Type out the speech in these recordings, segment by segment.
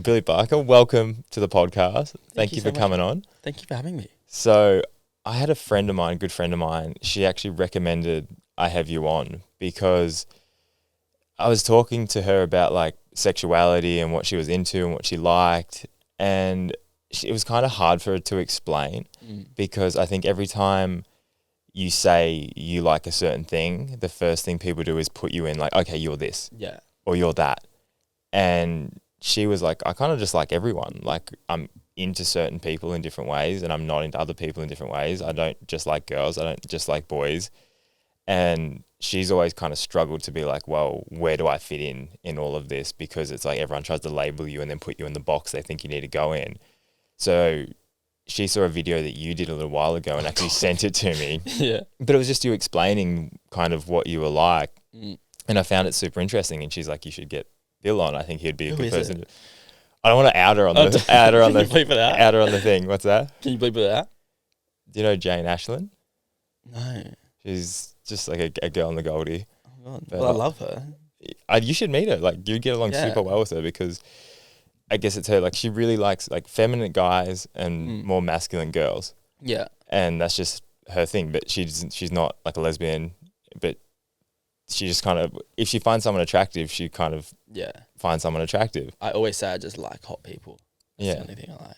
Billy Barker, welcome to the podcast. Thank you for coming on. Thank you for having me. So I had a friend of mine, good friend of mine, she actually recommended I have you on because I was talking to her about like sexuality and what she was into and what she liked, and it was kind of hard for her to explain because I think every time you say you like a certain thing, the first thing people do is put you in like, okay, you're this. Yeah. Or you're that. And she was like, I kind of just like everyone. Like I'm into certain people in different ways and I'm not into other people in different ways. I don't just like girls. I don't just like boys. And she's always kind of struggled to be like, well, where do I fit in all of this? Because it's like everyone tries to label you and then put you in the box they think you need to go in. So she saw a video that you did a little while ago and actually sent it to me. Yeah. But it was just you explaining kind of what you were like. And I found it super interesting. And she's like, you should get Bill on. I think he'd be a good person. I don't want to out her on the out her on the thing. What's that? Can you bleep it out? Do you know Jane Ashland? No. She's just like a girl in the Goldie. Oh God. Well, I love her. You should meet her. Like you'd get along super well with her because I guess it's her. Like she really likes like feminine guys and more masculine girls. Yeah. And that's just her thing. But she's not like a lesbian. But she just kind of, if she finds someone attractive, she kind of finds someone attractive. I always say I just like hot people. That's the only thing I like.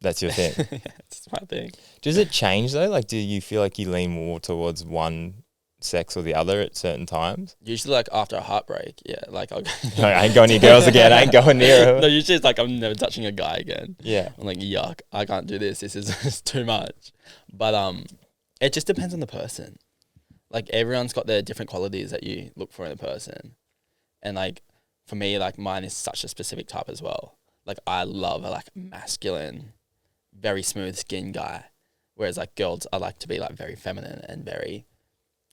That's your thing. Yeah, it's my thing. Does it change though? Like, do you feel like you lean more towards one sex or the other at certain times? Usually like after a heartbreak, like I'll go no, I ain't going near girls again. I ain't going near her. No, usually it's like I'm never touching a guy again. Yeah. I'm like, yuck, I can't do this. This is too much. But it just depends on the person. Like everyone's got their different qualities that you look for in a person. And like for me, like mine is such a specific type as well. Like I love a like masculine, very smooth skin guy. Whereas like girls, I like to be like very feminine and very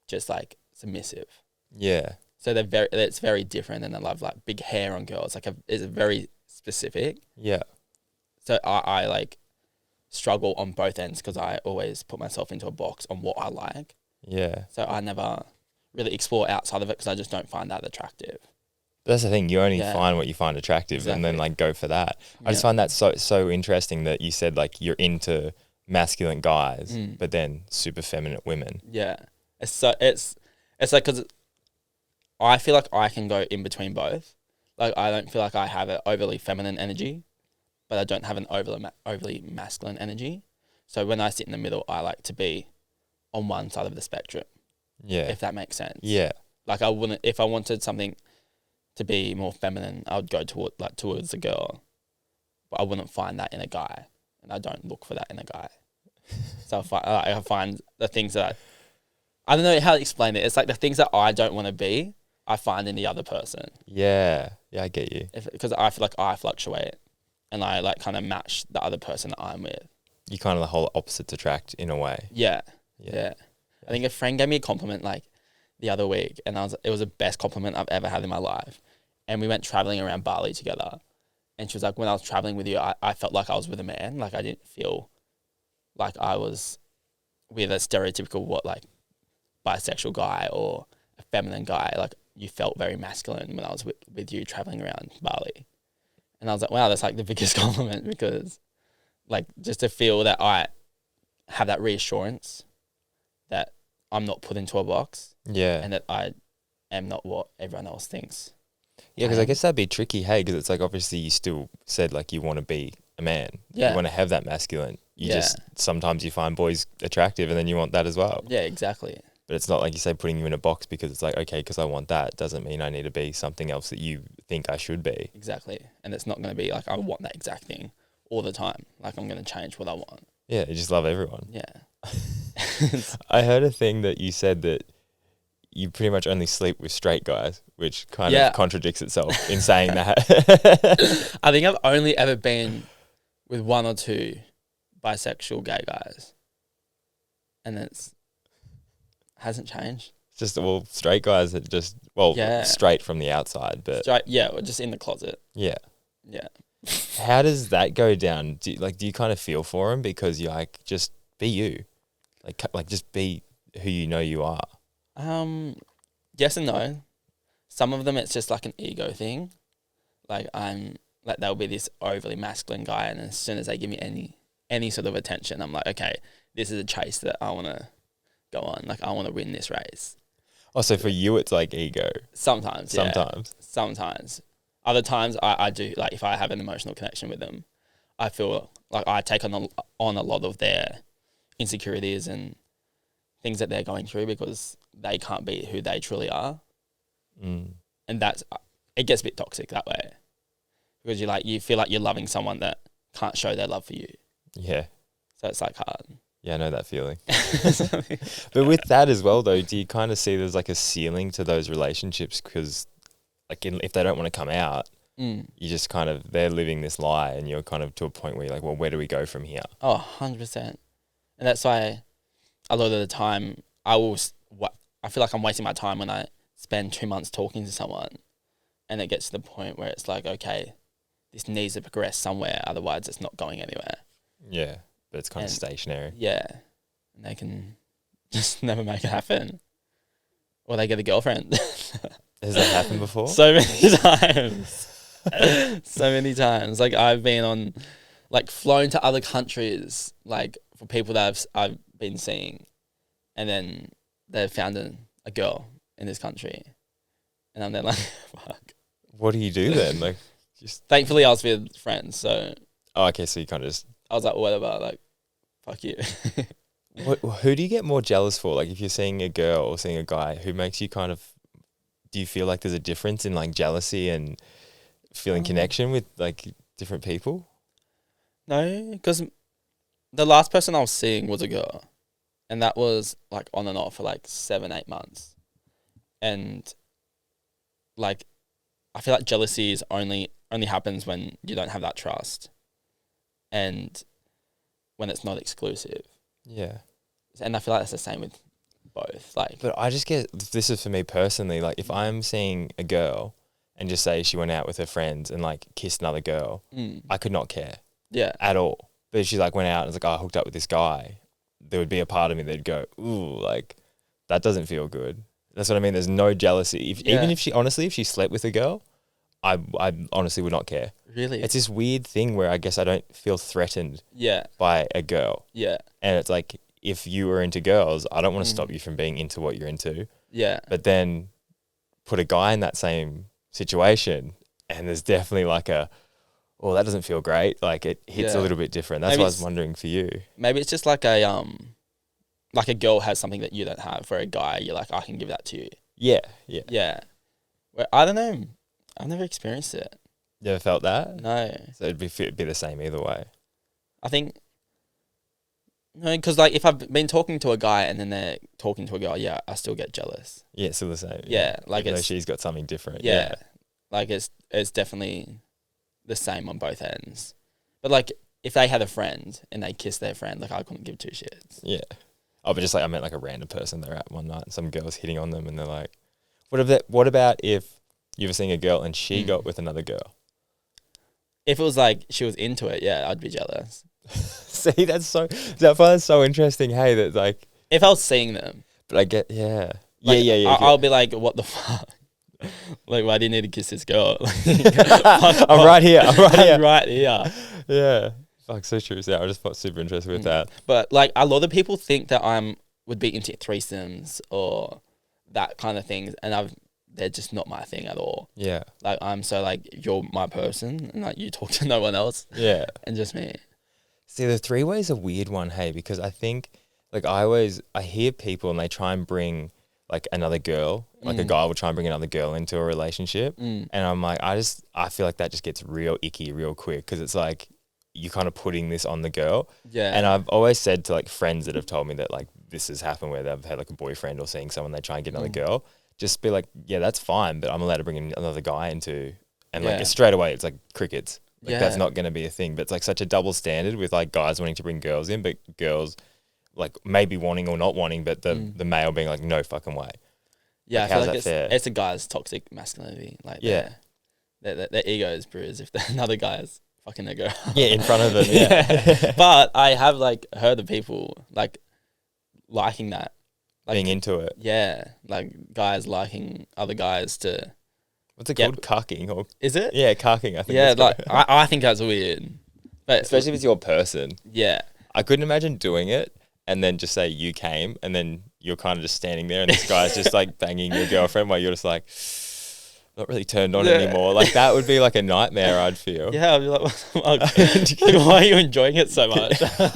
just like submissive. Yeah. So it's very different, and I love like big hair on girls. Like it's very specific. Yeah. So I like struggle on both ends because I always put myself into a box on what I like. Yeah. So I never really explore outside of it because I just don't find that attractive. That's the thing. You only find what you find attractive and then like go for that. I just find that so interesting that you said like you're into masculine guys, but then super feminine women. Yeah. It's like because I feel like I can go in between both. Like I don't feel like I have an overly feminine energy, but I don't have an overly masculine energy. So when I sit in the middle, I like to be on one side of the spectrum. Yeah. If that makes sense. Yeah. Like I wouldn't, if I wanted something to be more feminine, I would go towards a girl, but I wouldn't find that in a guy, and I don't look for that in a guy. So I find the things that I don't know how to explain it. It's like the things that I don't want to be, I find in the other person. Yeah. Yeah, I get you. Because I feel like I fluctuate, and I like kind of match the other person that I'm with. You kind of the whole opposites attract in a way. Yeah. I think a friend gave me a compliment like the other week, and it was the best compliment I've ever had in my life. And we went traveling around Bali together, and she was like, when I was traveling with you, I felt like I was with a man. Like I didn't feel like I was with a stereotypical bisexual guy or a feminine guy. Like you felt very masculine when I was with you traveling around Bali. And I was like, wow, that's like the biggest compliment, because like just to feel that I have that reassurance that I'm not put into a box. Yeah. And that I am not what everyone else thinks. Yeah, because I guess that'd be tricky, hey, because it's like obviously you still said like you want to be a man. Yeah. You want to have that masculine. You just, sometimes you find boys attractive and then you want that as well. Yeah, exactly. But it's not like you say putting you in a box because it's like, okay, because I want that doesn't mean I need to be something else that you think I should be. Exactly. And it's not going to be like I want that exact thing all the time. Like I'm going to change what I want. Yeah, you just love everyone. Yeah. I heard a thing that you said that you pretty much only sleep with straight guys, which kind of contradicts itself in saying that. I think I've only ever been with one or two bisexual gay guys. And it's hasn't changed. It's just, well, straight guys that just, straight from the outside, but... Straight, or just in the closet. Yeah. Yeah. How does that go down? Do you kind of feel for them because you're like, just be you? Like just be who you know you are? Yes and no. Some of them it's just like an ego thing. Like I'm like they'll be this overly masculine guy, and as soon as they give me any sort of attention, I'm like, okay, this is a chase that I want to go on. Like I want to win this race. Oh, so for you, it's like ego. Sometimes. Sometimes. Other times I do, like if I have an emotional connection with them, I feel like I take on a lot of their insecurities and things that they're going through because they can't be who they truly are. And it gets a bit toxic that way because you feel like you're loving someone that can't show their love for you. Yeah. So it's like hard. Yeah, I know that feeling. But with that as well, though, do you kind of see there's like a ceiling to those relationships? Because like if they don't want to come out, you just kind of, they're living this lie and you're kind of to a point where you're like, well, where do we go from here? Oh, 100%. And that's why a lot of the time I feel like I'm wasting my time when I spend 2 months talking to someone and it gets to the point where it's like, okay, this needs to progress somewhere, otherwise it's not going anywhere. Yeah, but it's kind of stationary. Yeah, and they can just never make it happen. Or they get a girlfriend. Has that happened before? So many times. So many times. Like I've been on, like flown to other countries, like for people that I've been seeing, and then they've found a girl in this country, and I'm there like, fuck. What do you do then? Like, just thankfully I was with friends, so. Oh, okay, so you kind of just. I was like, whatever, like, fuck you. Who do you get more jealous for? Like, if you're seeing a girl or seeing a guy, who makes you kind of? Do you feel like there's a difference in like jealousy and feeling connection with like different people? No, because the last person I was seeing was a girl, and that was like on and off for like 7-8 months, and like I feel like jealousy is only happens when you don't have that trust, and when it's not exclusive. Yeah, and I feel like that's the same with both. Like, but I just get, this is for me personally. Like, if I'm seeing a girl and just say she went out with her friends and like kissed another girl, I could not care. Yeah. At all. But if she like went out and was like, oh, I hooked up with this guy, there would be a part of me that'd go, ooh, like that doesn't feel good. That's what I mean. There's no jealousy. Even if she slept with a girl, I honestly would not care. Really? It's this weird thing where I guess I don't feel threatened by a girl. Yeah. And it's like, if you were into girls, I don't want to stop you from being into what you're into. Yeah. But then put a guy in that same situation and there's definitely like that doesn't feel great. Like it hits a little bit different. That's why I was wondering for you. Maybe it's just like a girl has something that you don't have. For a guy, you're like, I can give that to you. Yeah. Yeah. Yeah. Well, I don't know. I've never experienced it. You ever felt that? No. So it'd be the same either way. I think, no, because like if I've been talking to a guy and then they're talking to a girl, I still get jealous. Yeah, it's still the same. Yeah, like even though she's got something different. Yeah, like it's definitely the same on both ends. But like if they had a friend and they kissed their friend, like I couldn't give two shits. Yeah. Oh, but just like I meant like a random person they're at one night and some girl's hitting on them and they're like, what about if you were seeing a girl and she got with another girl? If it was like she was into it, I'd be jealous. See, I find that so interesting. Hey, that like if I was seeing them, but I get yeah. I'll be like, what the fuck? Like, why do you need to kiss this girl? I'm right here. Right here. Yeah. Fuck, so true. So I just felt super interested with that. But like a lot of people think that would be into threesomes or that kind of things, and they're just not my thing at all. Yeah. Like I'm so like you're my person, and like you talk to no one else. Yeah. And just me. See, the three-way is a weird one, hey, because I think like I hear people and they try and bring like another girl, like a guy will try and bring another girl into a relationship, and I'm like, I feel like that just gets real icky real quick because it's like you're kind of putting this on the girl. Yeah. And I've always said to like friends that have told me that like this has happened where they've had like a boyfriend or seeing someone, they try and get another girl, just be like, yeah, that's fine, but I'm allowed to bring in another guy into, and like straight away it's like crickets. Like that's not going to be a thing, but it's like such a double standard with like guys wanting to bring girls in, but girls like maybe wanting or not wanting, but the male being like, no fucking way. Yeah, like, I feel like it's a guy's toxic masculinity. Like their ego is bruised if another guy is fucking a girl. Yeah, in front of them. Yeah. But I have like heard of people like liking that. Like, being into it. Yeah. Like guys liking other guys to What's it Yeah. called? Cucking or Is it? yeah, cucking. I think. Yeah, it's like called. I think that's weird. But Especially if it's your person. yeah. I couldn't imagine doing it and then just say you came and then you're kind of just standing there and this guy's just like banging your girlfriend while you're just like not really turned on anymore. Like that would be like a nightmare, I'd feel. Yeah, I'd be like, why are you enjoying it so much? What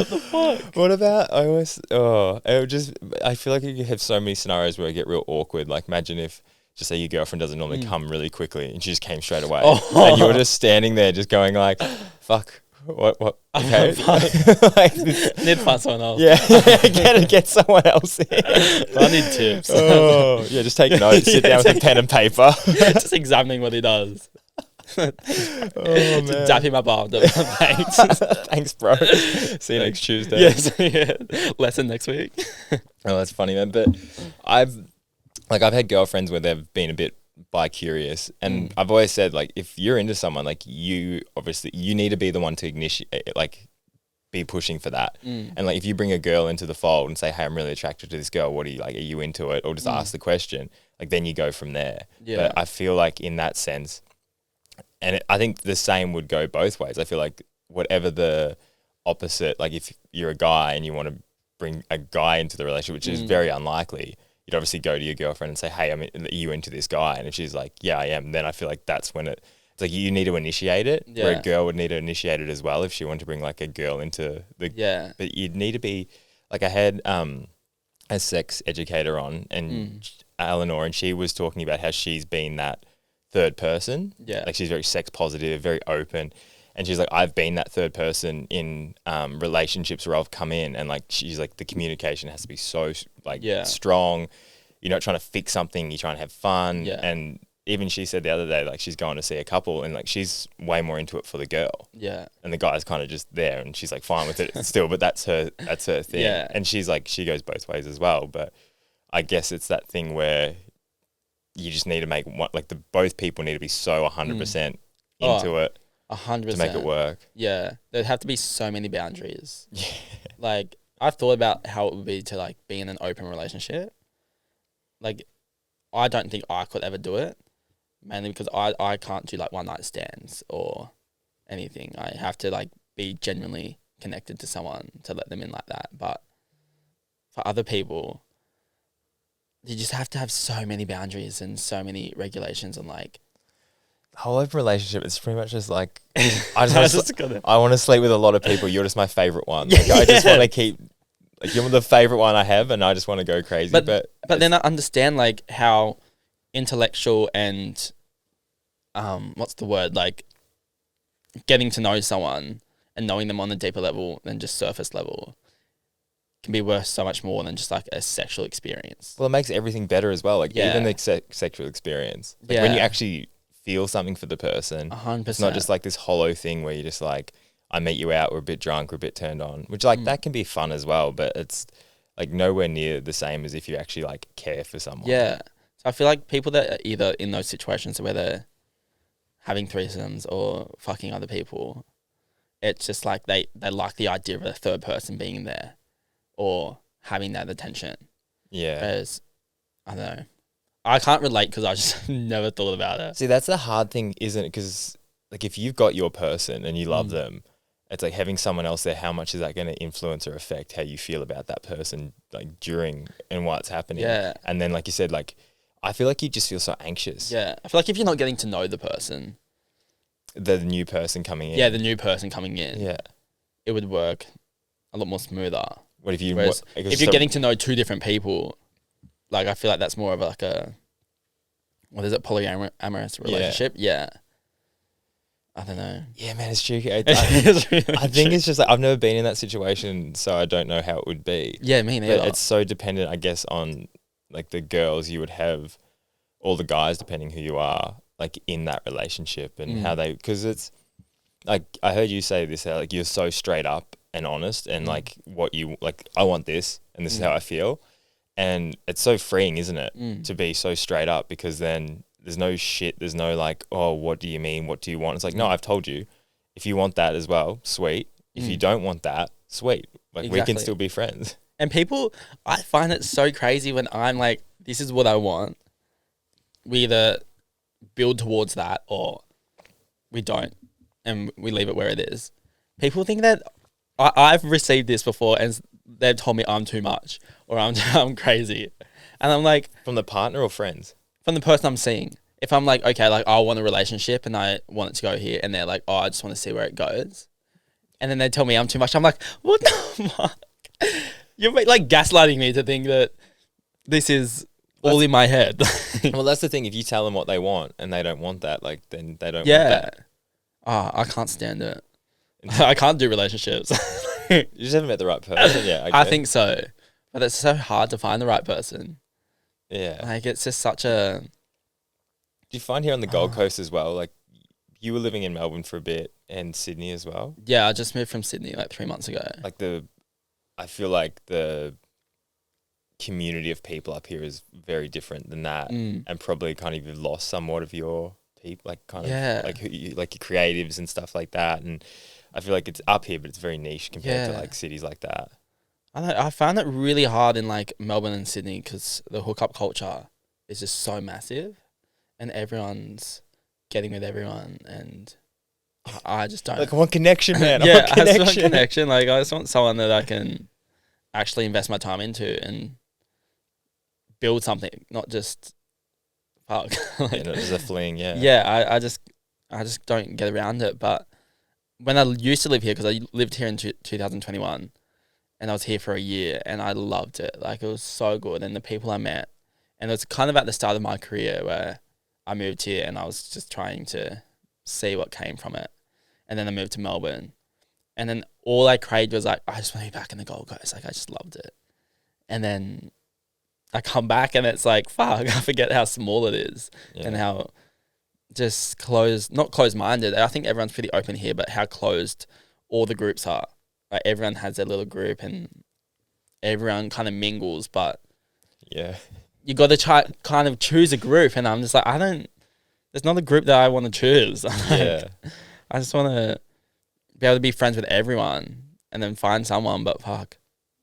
the fuck? What about it would just I feel like you have so many scenarios where it get real awkward. Like imagine if just say your girlfriend doesn't normally come really quickly and she just came straight away. And you're just standing there just going like, fuck. What? Okay. Like, need to find someone else. Yeah. Get someone else in. I need tips. Oh, yeah, just take notes. Sit down with a pen and paper. Just examining what he does. Oh, Just man. dap him up after. Thanks. Thanks, bro. See you next Tuesday. Yes. Yeah. Lesson next week. Oh, that's funny, man. But I've had girlfriends where they've been a bit bi-curious, and I've always said like if you're into someone, like you need to be the one to initiate, like be pushing for that. And like if you bring a girl into the fold and say, hey, I'm really attracted to this girl, what are you like? Are you into it? Or just ask the question. Like then you go from there. Yeah. But I feel like in that sense, and I think the same would go both ways. I feel like whatever the opposite, like if you're a guy and you want to bring a guy into the relationship, which is very unlikely, you'd obviously go to your girlfriend and say, hey, are you into this guy? And if she's like, yeah, I am, then I feel like that's when it's like you need to initiate it, where a girl would need to initiate it as well if she wanted to bring like a girl into the... Yeah. But you'd need to be... Like I had a sex educator on, and Eleanor, and she was talking about how she's been that third person. Yeah. Like she's very sex positive, very open. And she's like, I've been that third person in relationships where I've come in and like, she's like, the communication has to be so like strong. You're not trying to fix something. You're trying to have fun. Yeah. And even she said the other day, like she's going to see a couple and like, she's way more into it for the girl. Yeah. And the guy's kind of just there and she's like fine with it still, but that's her thing. Yeah. And she's like, she goes both ways as well. But I guess it's that thing where you just need to make one, like both people need to be so 100% into it. 100% to make it work. Yeah, there'd have to be so many boundaries. Yeah. Like I've thought about how it would be to like be in an open relationship. Like I don't think I could ever do it, mainly because I can't do like one night stands or anything. I have to like be genuinely connected to someone to let them in like that. But for other people, you just have to have so many boundaries and so many regulations and like. Whole open relationship, it's pretty much just like I want to sleep with a lot of people. You're just my favorite one. Like, I just want to keep like you're the favorite one I have, and I just want to go crazy. But then I understand like how intellectual and what's the word, like getting to know someone and knowing them on a deeper level than just surface level can be worth so much more than just like a sexual experience. Well, it makes everything better as well. Like even the sexual experience, like when you actually feel something for the person. 100%. It's not just like this hollow thing where you're just like, I met you out, we're a bit drunk, we're a bit turned on, which like that can be fun as well, but it's like nowhere near the same as if you actually like care for someone. Yeah. So I feel like people that are either in those situations where they're having threesomes or fucking other people, it's just like they like the idea of a third person being there or having that attention. Yeah. Whereas, I don't know. I can't relate because I just never thought about it. See, that's the hard thing, isn't it? Because like if you've got your person and you love them, it's like having someone else there, how much is that going to influence or affect how you feel about that person like during and what's happening? Yeah. And then like you said, like I feel like you just feel so anxious. Yeah. I feel like if you're not getting to know the person. The new person coming in. Yeah, the new person coming in. Yeah. It would work a lot more smoother. What if you... Whereas if you're getting to know two different people... Like, I feel like that's more of like a, what is it, polyamorous relationship? Yeah. I don't know. Yeah, man, it's tricky. It's really I think it's just like, I've never been in that situation, so I don't know how it would be. Yeah, me neither. But it's so dependent, I guess, on like the girls you would have, or the guys, depending who you are, like in that relationship and how they, because it's like, I heard you say this, how like you're so straight up and honest and like what you, like, I want this and this is how I feel. And it's so freeing, isn't it, to be so straight up, because then there's no shit. There's no like, oh, what do you mean? What do you want? It's like, no, I've told you. If you want that as well, sweet. If you don't want that, sweet. Like we can still be friends. And people, I find it so crazy when I'm like, this is what I want. we either build towards that or we don't, and we leave it where it is. People think that I've received this before, and they've told me I'm too much or I'm crazy, and I'm like, From the partner or friends? from the person I'm seeing. If I'm like, okay, like I want a relationship and I want it to go here, and they're like, oh, I just want to see where it goes, and then they tell me I'm too much. I'm like, what the fuck? You're like gaslighting me to think that this is all in my head. Well, that's the thing. If you tell them what they want and they don't want that, like, then they don't want Yeah. that. I can't stand it. I can't do relationships. You just haven't met the right person yet. I think so. But it's so hard to find the right person. Yeah. Like, it's just such a... Do you find here on the Gold Coast as well, like, you were living in Melbourne for a bit and Sydney as well? Yeah, I just moved from Sydney like 3 months ago. Like, I feel like the community of people up here is very different than that, and probably kind of you've lost somewhat of your people, like kind of like like your creatives and stuff like that. And I feel like it's up here, but it's very niche compared to like cities like that. I found it really hard in like Melbourne and Sydney because the hookup culture is just so massive, and everyone's getting with everyone, and I just don't. Like, I want connection, man. Yeah, I just want connection. Like, I just want someone that I can actually invest my time into and build something, not just fuck. Like, not just a fling, I just don't get around it. But when I used to live here, because I lived here in 2021, and I was here for a year, and I loved it. Like, it was so good, and the people I met, and it was kind of at the start of my career where I moved here, and I was just trying to see what came from it. And then I moved to Melbourne, and then all I craved was like, I just want to be back in the Gold Coast. Like, I just loved it. And then I come back and it's like, fuck, I forget how small it is and how just not closed-minded. I think everyone's pretty open here, but how closed all the groups are. Like, everyone has their little group and everyone kind of mingles, but you got to try kind of choose a group. And I'm just like, there's not a group that I want to choose. I just want to be able to be friends with everyone and then find someone, but fuck.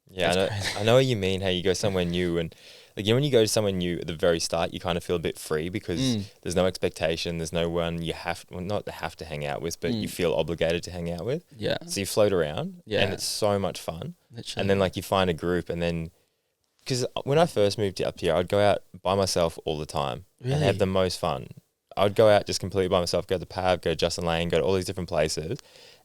Yeah, I know what you mean, how you go somewhere new, and like, you know, when you go to somewhere new at the very start, you kind of feel a bit free because there's no expectation, there's no one you not have to hang out with, but you feel obligated to hang out with. Yeah. So you float around, and it's so much fun. Literally. And then like you find a group, and then because when I first moved up here, I'd go out by myself all the time and have the most fun. I'd go out just completely by myself, go to the pub, go to Justin Lane, go to all these different places,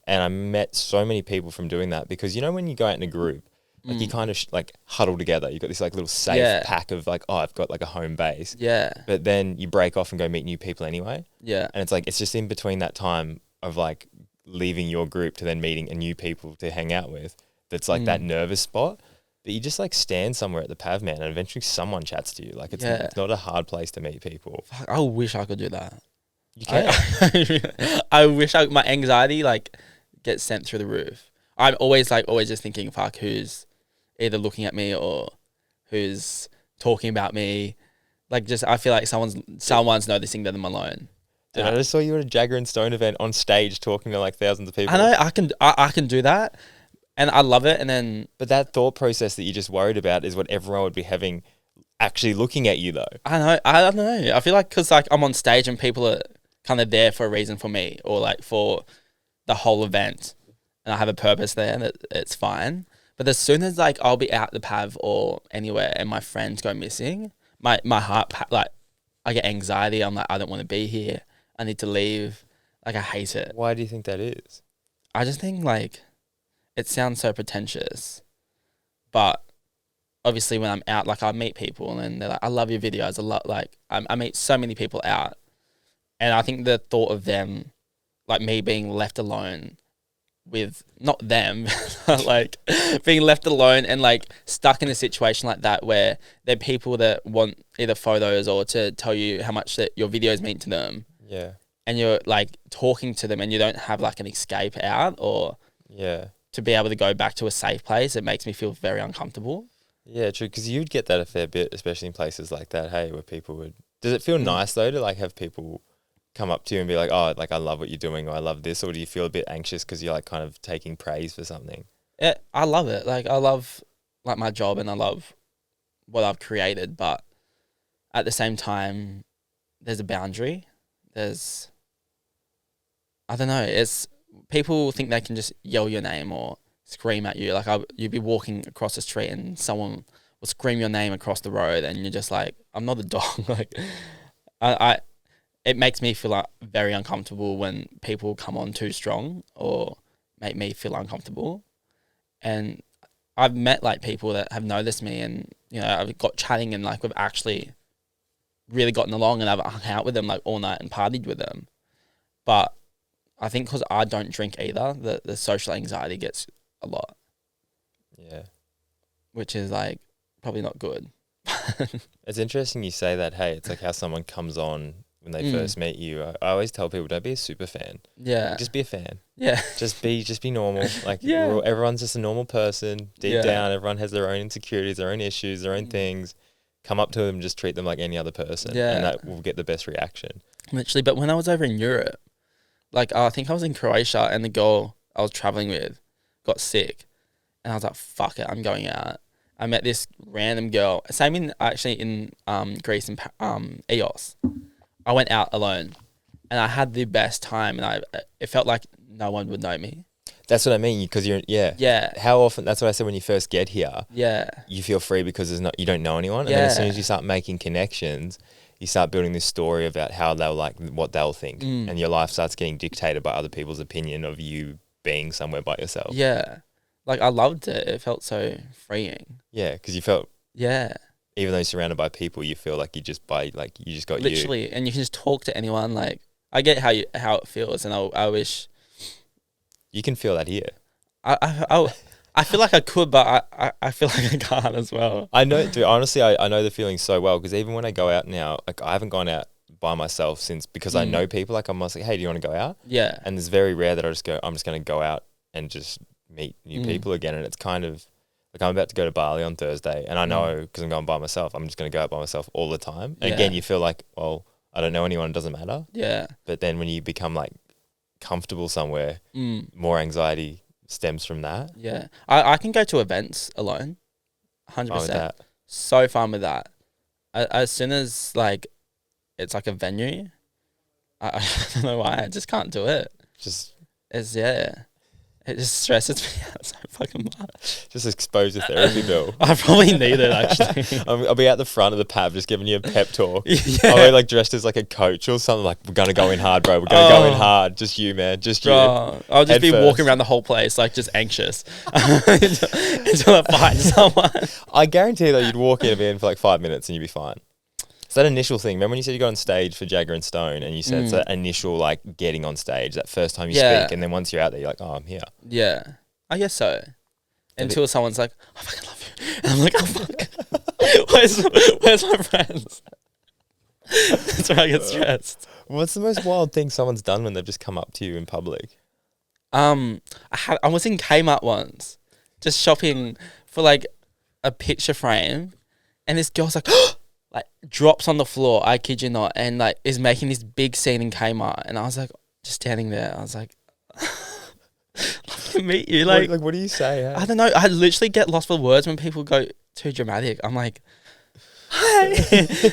and I met so many people from doing that because, you know, when you go out in a group, like you kind of like huddle together. You've got this like little safe pack of like, oh, I've got like a home base. Yeah. But then you break off and go meet new people anyway. Yeah. And it's like, it's just in between that time of like leaving your group to then meeting a new people to hang out with. That's like that nervous spot. But you just like stand somewhere at the pav, man, and eventually someone chats to you. Like, it's not a hard place to meet people. Fuck, I wish I could do that. You can. I wish my anxiety like gets sent through the roof. I'm always just thinking, fuck, who's either looking at me or who's talking about me. Like, just I feel like someone's noticing that I'm alone. Dude, I just saw you at a Jagger and Stone event on stage talking to like thousands of people. I know I can do that, and I love it. And then, but that thought process that you just worried about is what everyone would be having, actually looking at you though. I don't know. I feel like because like I'm on stage and people are kind of there for a reason for me, or like for the whole event, and I have a purpose there, that it's fine. But as soon as like I'll be out the pav or anywhere and my friends go missing, my heart, like, I get anxiety. I'm like, I don't want to be here. I need to leave. Like, I hate it. Why do you think that is? I just think like it sounds so pretentious, but obviously when I'm out, like I meet people and they're like, I love your videos. I meet so many people out, and I think the thought of them, like me being left alone with not them, like being left alone and like stuck in a situation like that where there are people that want either photos or to tell you how much that your videos mean to them. Yeah. And you're like talking to them and you don't have like an escape out or to be able to go back to a safe place. It makes me feel very uncomfortable. Yeah, true. Because you'd get that a fair bit, especially in places like that, hey, where people would... Does it feel nice though to like have people come up to you and be like, oh, like I love what you're doing, or I love this, or do you feel a bit anxious because you're like kind of taking praise for something? Yeah, I love it. Like, I love like my job and I love what I've created, but at the same time, there's a boundary. There's, I don't know. It's people think they can just yell your name or scream at you. Like you'd be walking across the street and someone will scream your name across the road, and you're just like, I'm not a dog. Like, it makes me feel like very uncomfortable when people come on too strong or make me feel uncomfortable. And I've met like people that have noticed me, and you know, I've got chatting, and like we've actually really gotten along, and I've hung out with them like all night and partied with them. But I think because I don't drink either, the social anxiety gets a lot. Yeah. Which is like probably not good. It's interesting you say that. Hey, it's like how someone comes on when they first meet you. I always tell people, don't be a super fan. Yeah. Just be a fan. Yeah. Just be normal. Like Yeah. everyone's just a normal person. Deep down, everyone has their own insecurities, their own issues, their own things. Come up to them, just treat them like any other person. Yeah. And that will get the best reaction. Literally, but when I was over in Europe, like I think I was in Croatia, and the girl I was traveling with got sick, and I was like, fuck it, I'm going out. I met this random girl, same in Greece in Eos. I went out alone, and I had the best time, and it felt like no one would know me. That's what I mean, because Yeah. How often? That's what I said when you first get here. Yeah. You feel free because you don't know anyone, and then as soon as you start making connections, you start building this story about how they'll like what they'll think, and your life starts getting dictated by other people's opinion of you being somewhere by yourself. Yeah. Like I loved it. It felt so freeing. Yeah, because you felt Yeah. even though you're surrounded by people, you feel like you just got Literally, and you can just talk to anyone. Like I get how it feels, and I wish you can feel that here. I feel like I could, but I feel like I can't as well. I know, dude, honestly, I know the feeling so well, because even when I go out now, like I haven't gone out by myself because I know people. Like I'm almost like, hey, do you want to go out? Yeah. And it's very rare that I'm just going to go out and just meet new people again. And it's kind of like I'm about to go to Bali on Thursday, and I know because I'm going by myself, I'm just going to go out by myself all the time. And again, you feel like, well, I don't know anyone, it doesn't matter. Yeah. But then when you become like comfortable somewhere, more anxiety stems from that. Yeah. I can go to events alone. 100%. So fun with that. As soon as like it's like a venue, I don't know why, I just can't do it. It just stresses me out so fucking much. Just exposure therapy, Bill. I probably need it, actually. I'll be at the front of the pub just giving you a pep talk. Yeah. I'll be like dressed as like a coach or something, like, we're going to go in hard, bro. We're going to go in hard. Just you, man. Just you. I'll just Head be first. walking around the whole place, like just anxious until I find someone. I guarantee that you'd walk in for like 5 minutes and you'd be fine. It's that initial thing. Remember when you said you got on stage for Jagger and Stone, and you said it's that initial like getting on stage, that first time you speak, and then once you're out there, you're like, oh, I'm here. Yeah, I guess so. Until someone's like, I fucking love you. And I'm like, oh fuck. Where's my friends? That's where I get stressed. What's the most wild thing someone's done when they've just come up to you in public? I was in Kmart once, just shopping for like a picture frame, and this girl's like, like drops on the floor, I kid you not, and like is making this big scene in Kmart, and I was like, just standing there, I was like, love to meet you. Like what do you say? Hey? I don't know. I literally get lost for words when people go too dramatic. I'm like, hi,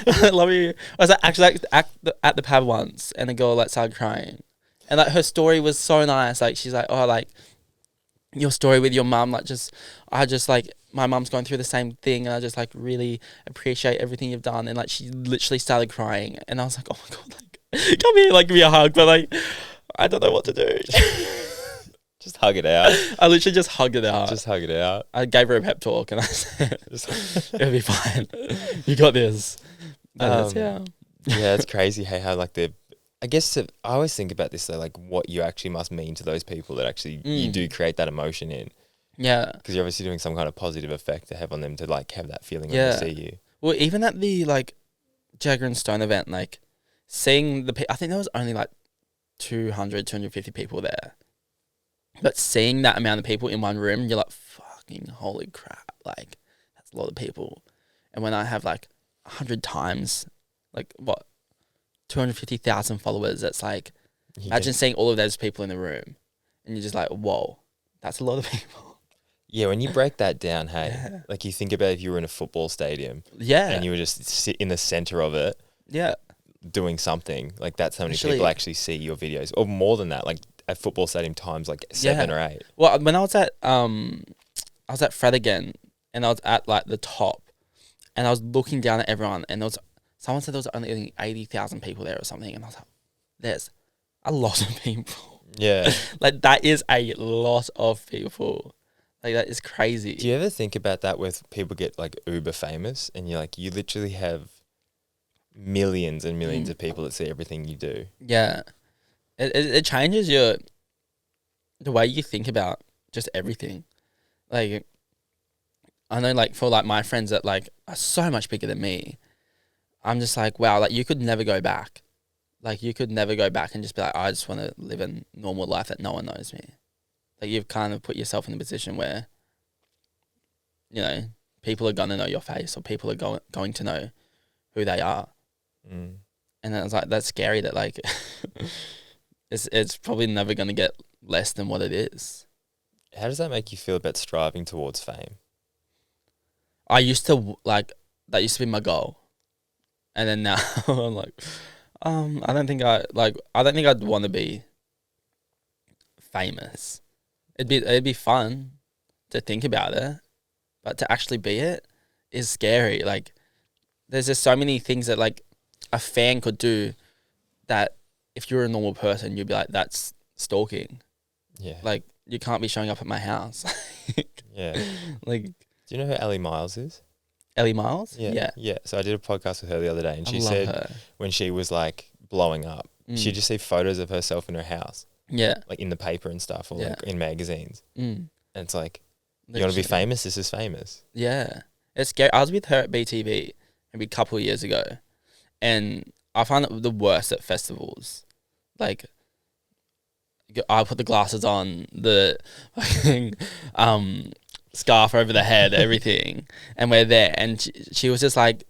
I love you. I was like, actually at the pub once, and a girl like started crying, and like her story was so nice. Like she's like, oh, like your story with your mum, like I just like, my mum's going through the same thing, and I just like really appreciate everything you've done. And like she literally started crying, and I was like, oh my god, like come here, like give me a hug, but like I don't know what to do. Just hug it out. I literally just hugged it out. Just hug it out. I gave her a pep talk, and I said, it'll be fine. You got this. Yeah, it's crazy. Hey, how like I guess I always think about this though, like what you actually must mean to those people that actually you do create that emotion in. Yeah. Because you're obviously doing some kind of positive effect to have on them to like have that feeling when they see you. Well, even at the like Jagger and Stone event, like seeing I think there was only like 250 people there. But seeing that amount of people in one room, you're like, fucking holy crap. Like, that's a lot of people. And when I have like 100 times, like what, 250,000 followers, that's like, imagine seeing all of those people in the room. And you're just like, whoa, that's a lot of people. Yeah, when you break that down, hey, like you think about if you were in a football stadium. Yeah. And you were just sit in the center of it. Yeah. doing something, like that's how many Actually- people actually see your videos, or more than that, like at football stadium times like 7 or 8. Well, when I was at Fred again, and I was at like the top, and I was looking down at everyone, and someone said there was only 80,000 people there or something, and I was like, there's a lot of people. Yeah. Like that is a lot of people. Like that is crazy. Do you ever think about that with people get like uber famous, and you're like, you literally have millions and millions of people that see everything you do? Yeah. It changes the way you think about just everything. Like, I know, like, for, like, my friends that, like, are so much bigger than me, I'm just like, wow, like, you could never go back. Like, you could never go back and just be like, I just want to live a normal life that no one knows me. Like, you've kind of put yourself in a position where, you know, people are going to know your face, or people are going to know who they are. Mm. And then it's like, that's scary that, like, it's probably never going to get less than what it is. How does that make you feel about striving towards fame? I used to, like, that used to be my goal. And then now I'm like, I don't think I'd want to be famous. It'd be fun to think about it, but to actually be it is scary. Like, there's just so many things that, like, a fan could do that if you're a normal person, you'd be like, that's stalking. Yeah. Like, you can't be showing up at my house. Yeah. Like, Do you know who Ellie Miles is? Ellie Miles? Yeah. So I did a podcast with her the other day, and I she love said her. when she was like blowing up, she'd just see photos of herself in her house, Yeah. like in the paper and stuff, or like in magazines. Mm. And it's like, you want to be famous? This is famous. Yeah. It's scary. I was with her at BTV maybe a couple of years ago, and I find it the worst at festivals. Like, I put the glasses on, the fucking scarf over the head, everything, and we're there, and she was just like,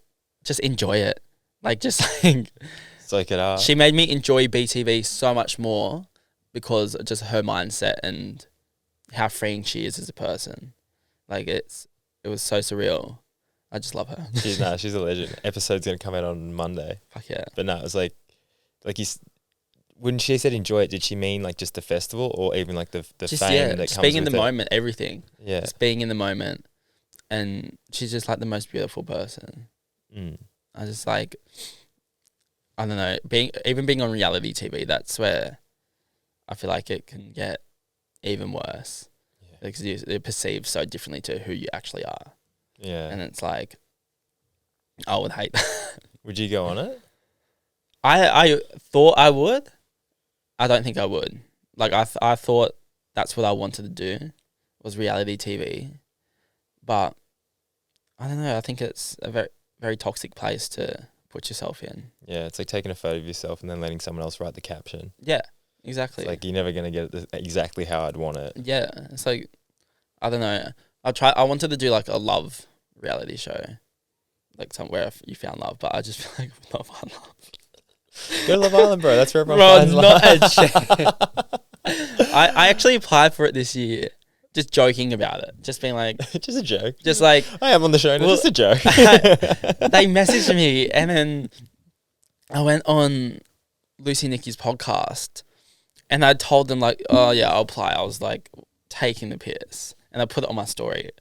just enjoy it. Like, just like, Soak it up. she made me enjoy BTV so much more because of just her mindset and how freeing she is as a person. Like, it was so surreal. I just love her. She's a legend. Episode's gonna come out on Monday. Fuck yeah. But no, it was like when she said enjoy it, did she mean like just the festival, or even like the Just, fame that just comes being in with the it? moment, everything. Yeah. Just being in the moment. And she's just like the most beautiful person. Mm. I just like, I don't know, being on reality TV, that's where I feel like it can get even worse. Yeah. Because you're perceived so differently to who you actually are. Yeah. And it's like, I would hate that. Would you go on it? I thought I would. I don't think I would. Like, I thought that's what I wanted to do, was reality TV. But I don't know. I think it's a very, very toxic place to put yourself in. Yeah, it's like taking a photo of yourself and then letting someone else write the caption. Yeah, exactly. It's like you're never going to get it exactly how I'd want it. Yeah, it's like, I don't know. I wanted to do like a love reality show, like somewhere you found love, but I just feel like Love Island. Go to Love Island, bro. That's where everyone finds love. Not a chance. I actually applied for it this year, just joking about it, just being like, Just a joke. just like, I am on the show now. Well, Just a joke. they messaged me, and then I went on Lucy Nicky's podcast, and I told them like, oh yeah, I'll apply. I was like taking the piss, and I put it on my story.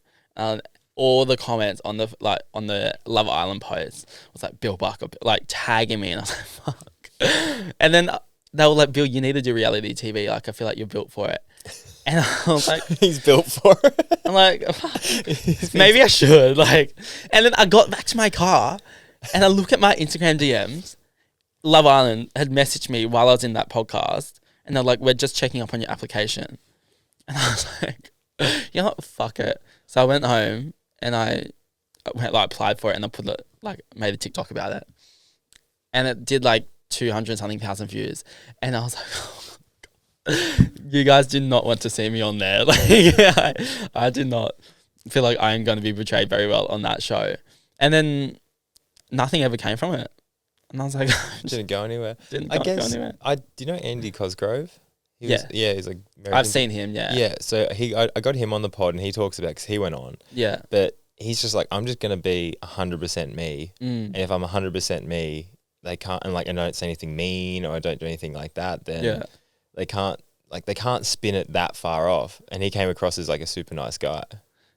All the comments on the Love Island post was like, Bill Buck, like tagging me, and I was like, fuck. And then they were like, Bill, you need to do reality TV. Like, I feel like you're built for it. And I was like, He's built for it. I'm like, maybe I should. Like, and then I got back to my car, and I look at my Instagram DMs. Love Island had messaged me while I was in that podcast, and they're like, we're just checking up on your application. And I was like, you know what, fuck it. So I went home and I applied for it, and I made a TikTok about it, and it did like 200-something thousand views, and I was like, oh, you guys did not want to see me on there. Like, I did not feel like I am going to be portrayed very well on that show. And then nothing ever came from it, and I was like, Didn't go anywhere. Go anywhere. Do you know Andy Cosgrove? Yeah, he's like American. I've seen him. Yeah, So I got him on the pod, and he talks about, because he went on. yeah, But he's just like, I'm just gonna be 100% me, and if I'm 100% me, they can't, and like I don't say anything mean or I don't do anything like that, then Yeah. they can't spin it that far off. And he came across as like a super nice guy.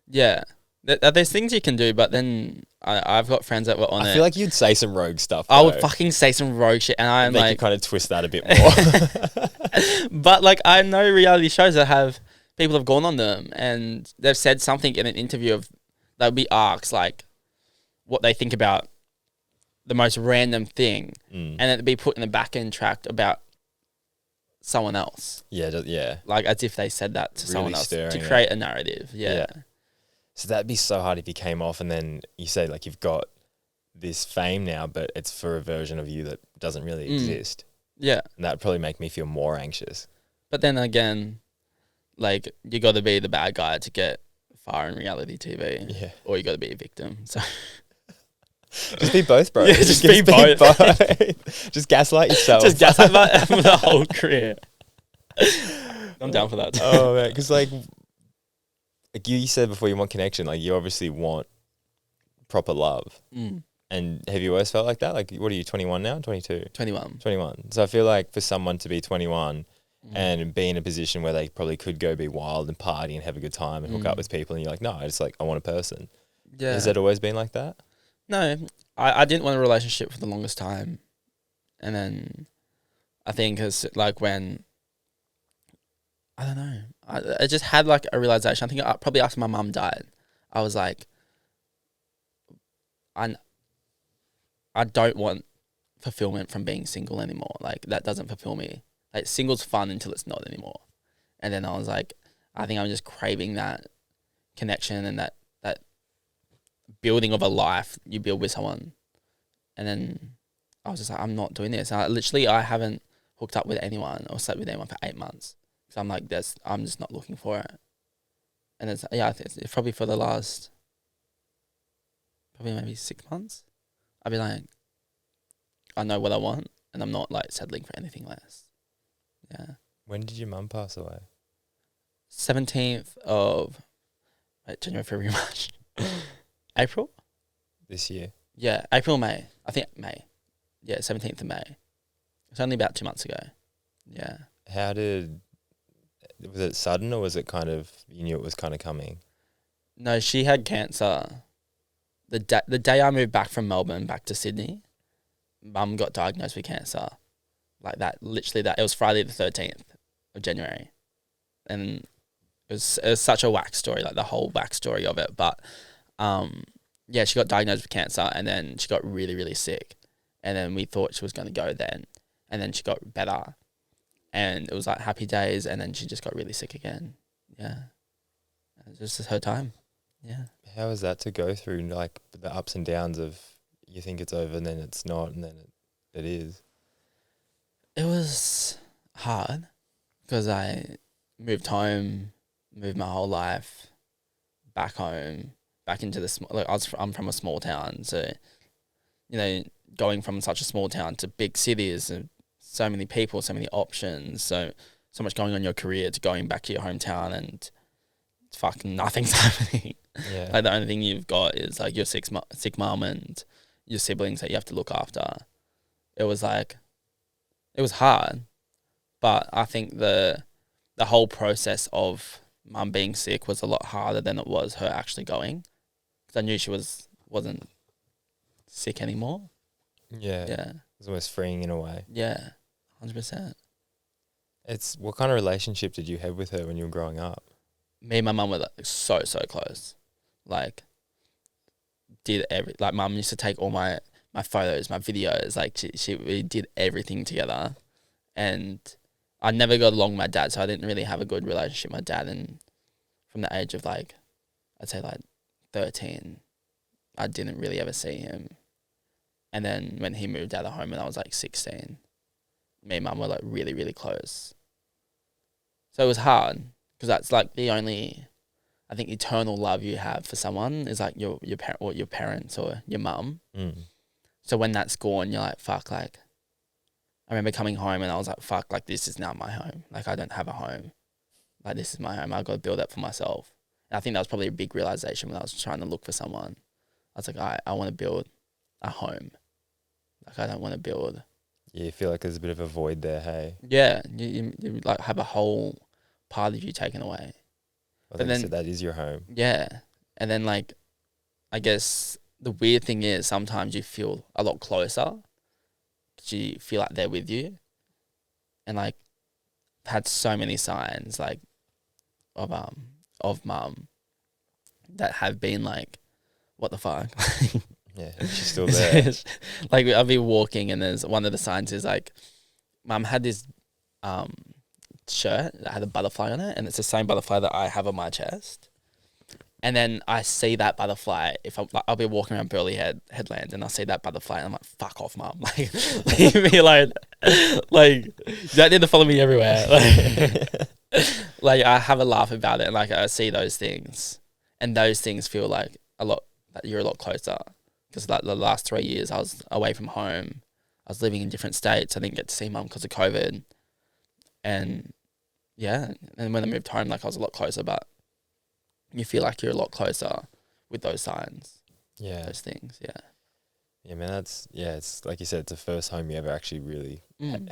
Yeah. There's things you can do, but then I've got friends that were on it. I feel like you'd say some rogue stuff. I would though. fucking say some rogue shit, and I'm They like, could kind of twist that a bit more. but like I know reality shows that have people have gone on them and they've said something in an interview of they'll be asked like what they think about the most random thing, and then it'd be put in the back end track about someone else. Yeah. Like as if they said that to Really someone else to stirring create a narrative. Yeah. So that'd be so hard if you came off and then you say like you've got this fame now, but it's for a version of you that doesn't really exist. Yeah. And that'd probably make me feel more anxious. But then again, like you got to be the bad guy to get far in reality TV. Yeah. Or you got to be a victim. So Just be both, bro. Yeah, just be both. Just gaslight yourself. just gaslight for the whole career. I'm down for that. Oh man, because like you said before, you want connection. Like you obviously want proper love. And have you always felt like that? Like, what are you, 21 now? 22? 21. 21. So I feel like for someone to be 21 and be in a position where they probably could go be wild and party and have a good time and hook up with people, and you're like, no, I want a person. Yeah. Has it always been like that? No, I didn't want a relationship for the longest time. And then I think it's like when, I don't know, I just had like a realization. I think probably after my mum died, I was like, I don't want fulfillment from being single anymore. Like that doesn't fulfill me. Like single's fun until it's not anymore. And then I was like, I think I'm just craving that connection and that building of a life you build with someone. And then I was just like, I'm not doing this. I haven't hooked up with anyone or slept with anyone for 8 months. So I'm like, I'm just not looking for it. And it's probably for the last, probably maybe 6 months. I'd be like, I know what I want and I'm not like settling for anything less. Yeah. When did your mum pass away? 17th of January, February, March. April? This year? Yeah, April, May. I think May. Yeah, 17th of May. It's only about 2 months ago. Yeah. Was it sudden or was it kind of, you knew it was kind of coming? No, she had cancer. The day I moved back from Melbourne back to Sydney, Mum got diagnosed with cancer. Like that, literally that. It was Friday the 13th of January. And it was such a whack story, like the whole backstory of it. But yeah, she got diagnosed with cancer and then she got really, really sick. And then we thought she was going to go then. And then she got better. And it was like happy days. And then she just got really sick again. Yeah. It was just her time. Yeah. How is that to go through, like the ups and downs of you think it's over and then it's not and then it is? It was hard because I moved home, moved my whole life back home, back into the small. Like I'm from a small town, so you know, going from such a small town to big cities, and so many people, so many options, so much going on in your career, to going back to your hometown and fucking nothing's happening. Yeah. Like the only thing you've got is like your sick mum and your siblings that you have to look after. It was like, it was hard, but I think the whole process of mum being sick was a lot harder than it was her actually going, because I knew she wasn't sick anymore. Yeah. Yeah. It was almost freeing in a way. Yeah, 100%. It's, what kind of relationship did you have with her when you were growing up? Me and my mum were like so close. Like, like mum used to take all my photos, my videos. Like we did everything together, and I never got along with my dad, so I didn't really have a good relationship with my dad. And from the age of like, I'd say like 13, I didn't really ever see him. And then when he moved out of home when I was like 16, me and mum were like really, really close. So it was hard because that's like the only, I think, eternal love you have for someone is like your parents or your mum. So when that's gone, you're like, fuck, like, I remember coming home and I was like, fuck, like, this is now my home. Like, I don't have a home. Like, this is my home. I've got to build that for myself. And I think that was probably a big realization when I was trying to look for someone. I was like, I want to build a home. Like, I don't want to build. Yeah, you feel like there's a bit of a void there, hey? Yeah, you like have a whole part of you taken away. Well, But like then, you said, that is your home. yeah. And then, like, I guess the weird thing is sometimes you feel a lot closer because you feel like they're with you. And, like, I've had so many signs, like, of mum that have been like, what the fuck? Yeah, and she's still there. Like, I'll be walking and there's one of the signs is like, mum had this shirt that had a butterfly on it, and it's the same butterfly that I have on my chest. And then I see that butterfly. If I'll be walking around Burleigh Headland, and I see that butterfly, and I'm like, "Fuck off, mum! Like, leave me alone. Like, you don't need to follow me everywhere." Like, I have a laugh about it, and like I see those things, and those things feel like a lot that you're a lot closer. Because like the last 3 years, I was away from home. I was living in different states. I didn't get to see mum because of COVID, and yeah, and when I moved home, like I was a lot closer, but. You feel like you're a lot closer with those signs. Yeah. Those things, yeah. Yeah, man, it's like you said, it's the first home you ever actually really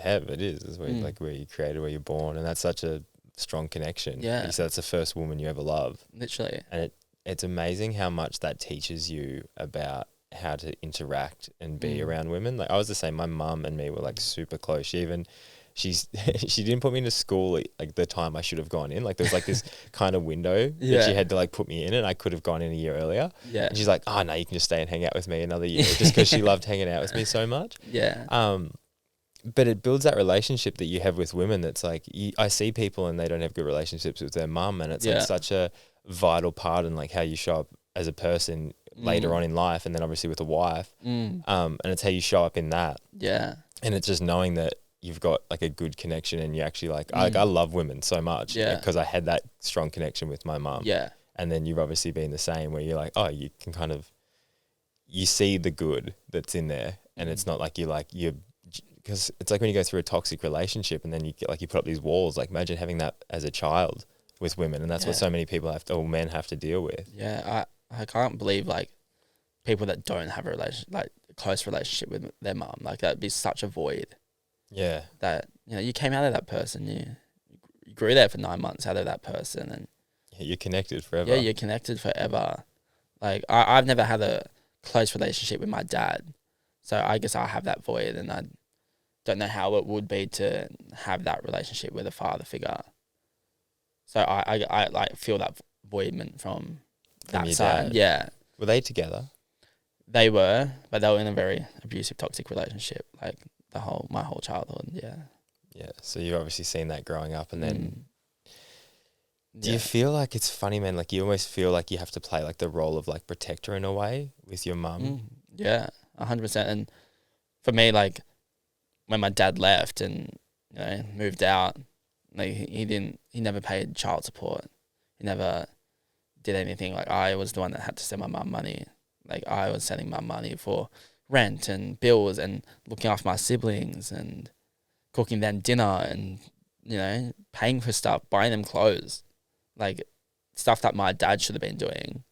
have. It is. It's where, like, where you're created, where you're born. And that's such a strong connection. Yeah. Like you said, that's the first woman you ever love. Literally. And it's amazing how much that teaches you about how to interact and be around women. Like, I was the same. My mum and me were, like, super close. She didn't put me into school like the time I should have gone in. Like, there was like this kind of window that she had to like put me in, and I could have gone in a year earlier. Yeah. And she's like, "Oh no, you can just stay and hang out with me another year," just because she loved hanging out with me so much. Yeah. But it builds that relationship that you have with women. That's like, I see people and they don't have good relationships with their mum, and it's like such a vital part in like how you show up as a person later on in life, and then obviously with a wife. And it's how you show up in that. Yeah. And it's just knowing that you've got like a good connection, and you actually like, I love women so much because I had that strong connection with my mum. Yeah. And then you've obviously been the same, where you're like, oh, you can kind of, you see the good that's in there, and it's not like because it's like when you go through a toxic relationship and then you get like, you put up these walls. Like, imagine having that as a child with women, and that's what so many people men have to deal with. Yeah, I can't believe like people that don't have a close relationship with their mum. Like, that'd be such a void. Yeah. That, you know, you came out of that person, you grew there for 9 months out of that person, and you're connected forever. Yeah, you're connected forever. Like, I've never had a close relationship with my dad, so I guess I have that void, and I don't know how it would be to have that relationship with a father figure. So I like feel that voidment from that side. Dad. Yeah. Were they together? They were, but they were in a very abusive, toxic relationship. Like my whole childhood. Yeah. Yeah. So you've obviously seen that growing up, and then do you feel like it's funny, man? Like, you almost feel like you have to play like the role of like protector in a way with your mum. Yeah, 100%. And for me, like, when my dad left and, you know, moved out, like, he never paid child support. He never did anything. Like, I was the one that had to send my mum money. Like, I was sending my money for rent and bills and looking after my siblings and cooking them dinner and, you know, paying for stuff, buying them clothes. Like, stuff that my dad should have been doing.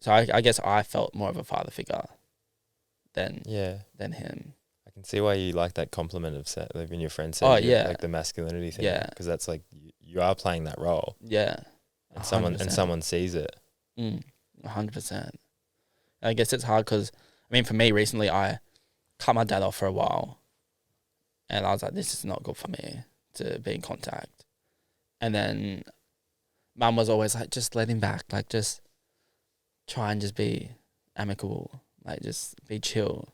So I guess I felt more of a father figure than him. I can see why you like that compliment of when your friend said like the masculinity thing. Yeah, because that's like you are playing that role. Yeah, and someone sees it. 100%. I guess it's hard because, I mean, for me recently, I cut my dad off for a while, and I was like, this is not good for me to be in contact. And then Mum was always like, just let him back, like, just try and just be amicable, like, just be chill.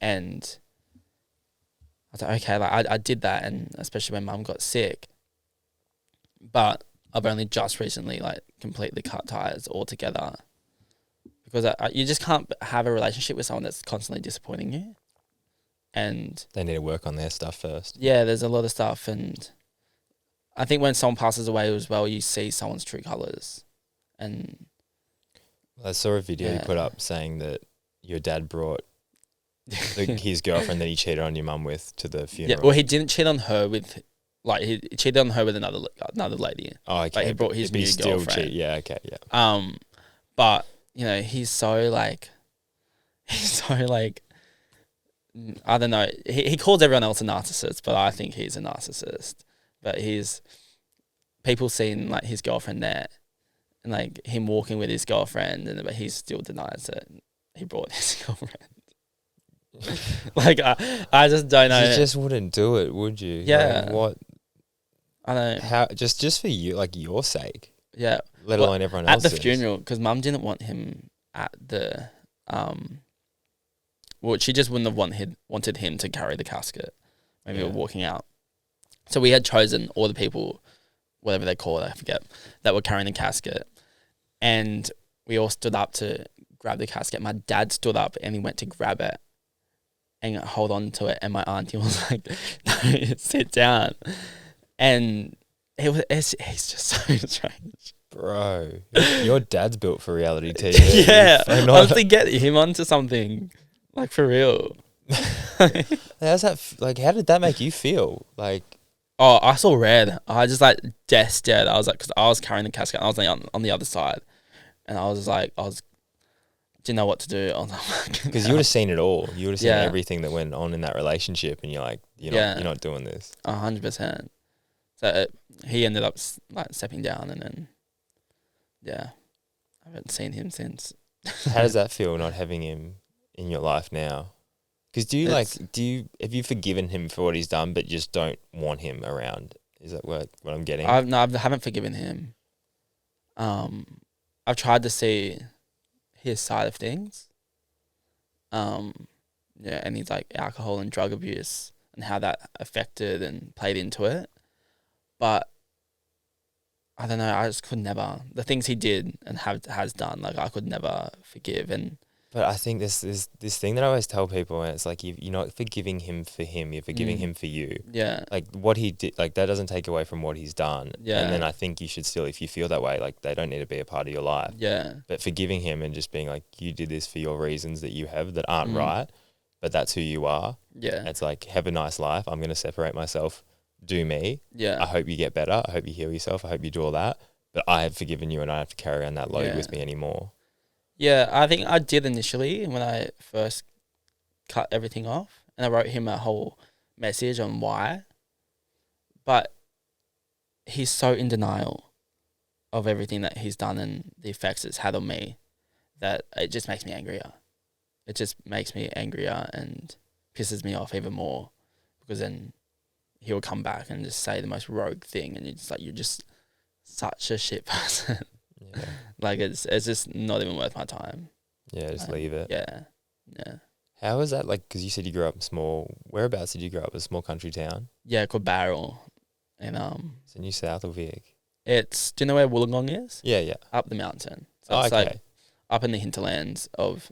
And I was like, okay, like, I did that, and especially when Mum got sick. But I've only just recently, like, completely cut ties altogether, because you just can't have a relationship with someone that's constantly disappointing you. And they need to work on their stuff first. Yeah, there's a lot of stuff, and I think when someone passes away as well, you see someone's true colours. And I saw a video you put up saying that your dad brought his girlfriend that he cheated on your mum with to the funeral. Yeah, well, he didn't cheat on her with, like, he cheated on her with another lady. Oh, okay. Like, he brought his new girlfriend. Yeah, okay, yeah. But, you know, he's so I don't know. He calls everyone else a narcissist, but I think he's a narcissist. But people seeing like his girlfriend there, and like him walking with his girlfriend, but he still denies it. He brought his girlfriend. Like I just don't know. You just wouldn't do it, would you? Yeah. Like, what? I don't. How? Just for you, like your sake. Yeah. Let alone everyone else's. At the funeral, because Mum didn't want him at the Well, she just wouldn't have wanted him to carry the casket when we were walking out. So we had chosen all the people, whatever they call it, I forget, that were carrying the casket, and we all stood up to grab the casket. My dad stood up and he went to grab it and hold on to it, and my auntie was like, "No, sit down." And he's just so strange. Bro, your dad's built for reality TV. Yeah, honestly, get him onto something, like, for real. How's that? Like, how did that make you feel? Like, oh, I saw red. I just like death stared. I was like, because I was carrying the casket, and I was like on the other side, and I was like, didn't know what to do. I was like, because you would have seen it all. You would have seen Yeah. everything that went on in that relationship, and you're like, you're not doing this. 100%. So he ended up like stepping down, and then I haven't seen him since. How does that feel, not having him in your life now? Because have you forgiven him for what he's done, but just don't want him around? Is that what I'm getting? I haven't forgiven him. I've tried to see his side of things. And he's like alcohol and drug abuse and how that affected and played into it. But I don't know, I just could never, the things he did and has done, like I could never forgive. But I think this thing that I always tell people, and it's like you're not forgiving him for him, you're forgiving him for you. Yeah. Like what he did, like that doesn't take away from what he's done. Yeah. And then I think you should still, if you feel that way, like they don't need to be a part of your life. Yeah. But forgiving him and just being like, you did this for your reasons that you have that aren't right, but that's who you are. Yeah. It's like, have a nice life. I'm going to separate myself. Do me. Yeah. I hope you get better. I hope you heal yourself. I hope you do all that. But I have forgiven you and I don't have to carry on that load with me anymore. Yeah, I think I did initially when I first cut everything off, and I wrote him a whole message on why. But he's so in denial of everything that he's done and the effects it's had on me that it just makes me angrier. It just makes me angrier and pisses me off even more, because then he'll come back and just say the most rogue thing, and you're just such a shit person. Yeah. Like it's just not even worth my time. Yeah, just leave it. Yeah. How is that? Like, because you said you grew up in whereabouts did you grow up? A small country town? Yeah, called Barrel. And Is it New South or Vic? do you know where Wollongong is? Yeah. Up the mountain. So it's like up in the hinterlands of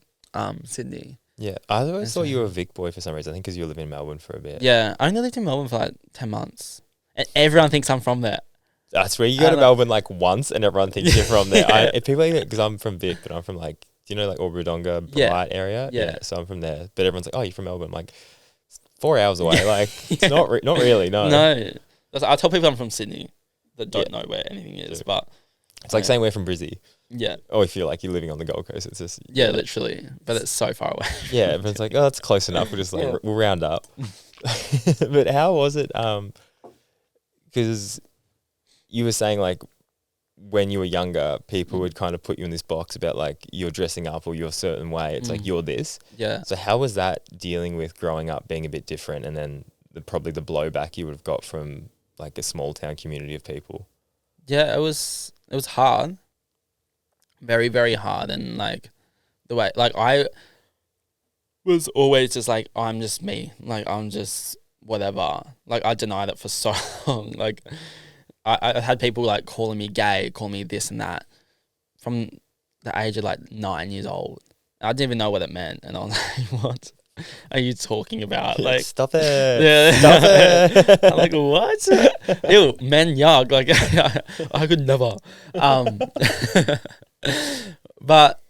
Sydney. Yeah, I always thought you were a Vic boy for some reason. I think because you were living in Melbourne for a bit. Yeah, I only lived in Melbourne for like 10 months. And everyone thinks I'm from there. That's where you go to Melbourne like once and everyone thinks you're from there. Because I'm from Vic, but I'm from like, do you know like Albury-Wodonga, Bright area? Yeah. So I'm from there. But everyone's like, oh, you're from Melbourne. I'm like, it's 4 hours away. Like, it's not really, no. No. I tell people I'm from Sydney that don't know where anything is, but... It's like saying we're from Brizzy. Yeah. Or if you're like, you're living on the Gold Coast, it's just... Yeah, literally. But it's so far away. Yeah, everyone's like, oh, that's close enough. We'll just like, we'll round up. But how was it? Because you were saying like, when you were younger, people would kind of put you in this box about like, you're dressing up or you're a certain way. It's like, you're this. Yeah. So how was that dealing with growing up being a bit different, and then probably the blowback you would have got from like a small town community of people? Yeah, it was hard. Very, very hard. And like the way, like I was always just like, I'm just me. Like I'm just whatever. Like I denied it for so long. Like I had people like calling me gay, calling me this and that from the age of like 9 years old. I didn't even know what it meant. And I was like, what are you talking about? Like, stop it. Yeah. Stop it. I'm like, what? Ew, men yuck. Like, I could never. But,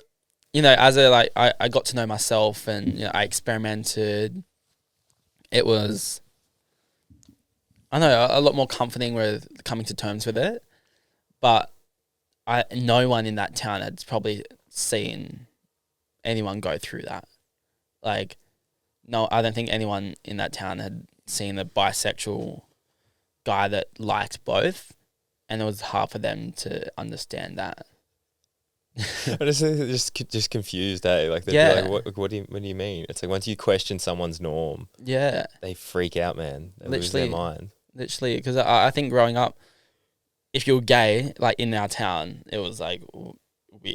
you know, as I got to know myself and, you know, I experimented. It was, I don't know, a lot more comforting with coming to terms with it. But no one in that town had probably seen anyone go through that. Like, no, I don't think anyone in that town had seen a bisexual guy that liked both, and it was hard for them to understand that. I just confused, eh? Like they'd Yeah. be like, what do you mean? It's like once you question someone's norm, Yeah, they freak out, man. They lose their mind. literally, because I think growing up, if you're gay, like in our town, it was like,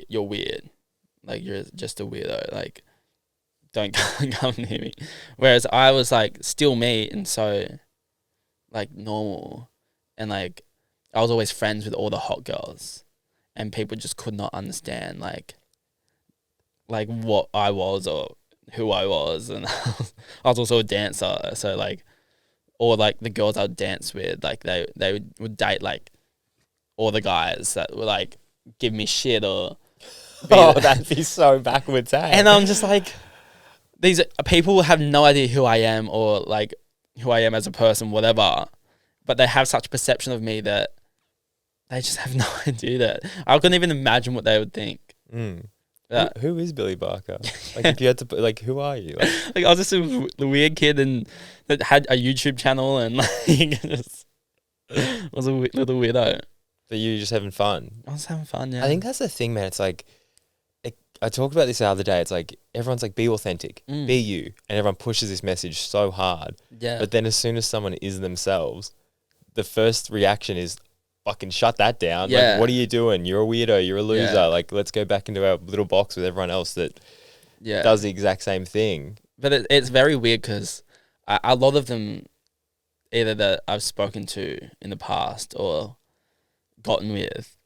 you're weird, like you're just a weirdo, like don't come near me. Whereas I was like still me, and so like normal, and like I was always friends with all the hot girls, and people just could not understand like what I was or who I was, and I was also a dancer, so like, or like the girls I would dance with, like they would date like all the guys that would like give me shit or Oh, that'd be so backwards, eh? and I'm just like, these people have no idea who I am or like who I am as a person, whatever, but they have such perception of me that they just have no idea that I couldn't even imagine what they would think. Who is Billy Barker? Like, if you had to put, like, who are you? Like I was just the weird kid and that had a YouTube channel and like just was a little weirdo. But you just having fun. I was having fun, yeah. I think that's the thing, man. It's like, I talked about this the other day. It's like everyone's like, be authentic, be you, and everyone pushes this message so hard. Yeah. But then as soon as someone is themselves, the first reaction is, fucking shut that down. Yeah. Like, what are you doing? You're a weirdo. You're a loser. Yeah. Like, let's go back into our little box with everyone else that does the exact same thing. But it's very weird because a lot of them, either that I've spoken to in the past or gotten with,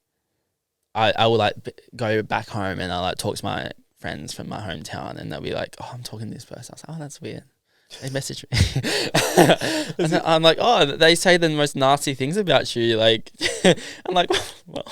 I will like go back home and I like talk to my friends from my hometown and they'll be like, oh, I'm talking to this person. I was like, oh, that's weird. They message me. And then I'm like, oh, they say the most nasty things about you. Like, I'm like, well.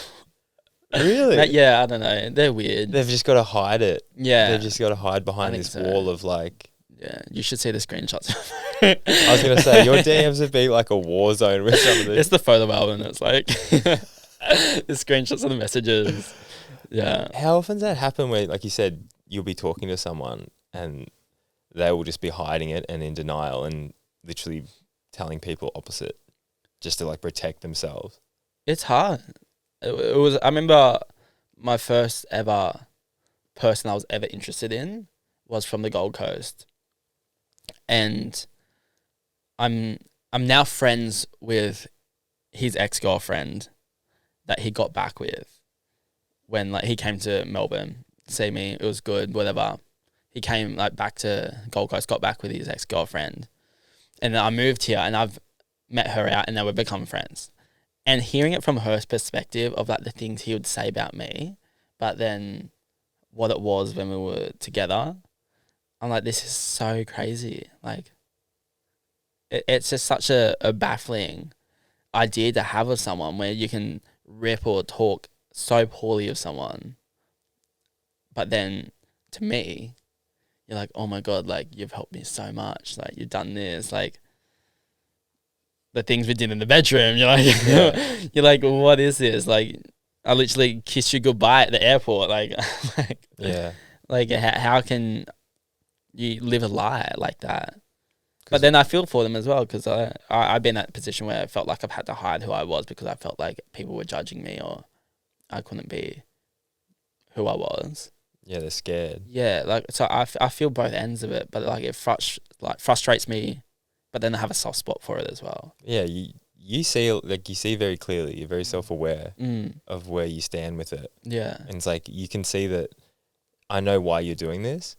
Really? Yeah, I don't know. They're weird. They've just got to hide it. Yeah. They've just got to hide behind this wall of like... Yeah, you should see the screenshots. I was going to say, your DMs would be like a war zone with some of this. It's the photo album. It's like the screenshots of the messages. Yeah. How often does that happen where, like you said, you'll be talking to someone and they will just be hiding it and in denial and literally telling people opposite just to like protect themselves? It's hard. It was. I remember my first ever person I was ever interested in was from the Gold Coast, and I'm now friends with his ex-girlfriend that he got back with when like he came to Melbourne to see me. It was good, whatever. He came like back to Gold Coast, got back with his ex-girlfriend, and then I moved here and I've met her out and now we've become friends. And hearing it from her perspective of like the things he would say about me, but then what it was when we were together, I'm like, this is so crazy. Like, it's just such a baffling idea to have of someone where you can rip or talk so poorly of someone, but then to me, you're like, oh my God, like you've helped me so much. Like you've done this, like the things we did in the bedroom. You're like, you're like, what is this? Like, I literally kissed you goodbye at the airport. Like, like how can you live a lie like that? But then I feel for them as well because I've been in that position where I felt like I've had to hide who I was because I felt like people were judging me or I couldn't be who I was. Yeah, they're scared. Yeah, like so I feel both ends of it, but like it frustrates me, but then I have a soft spot for it as well. Yeah, you see very clearly. You're very self-aware of where you stand with it. Yeah, and it's like you can see that I know why you're doing this,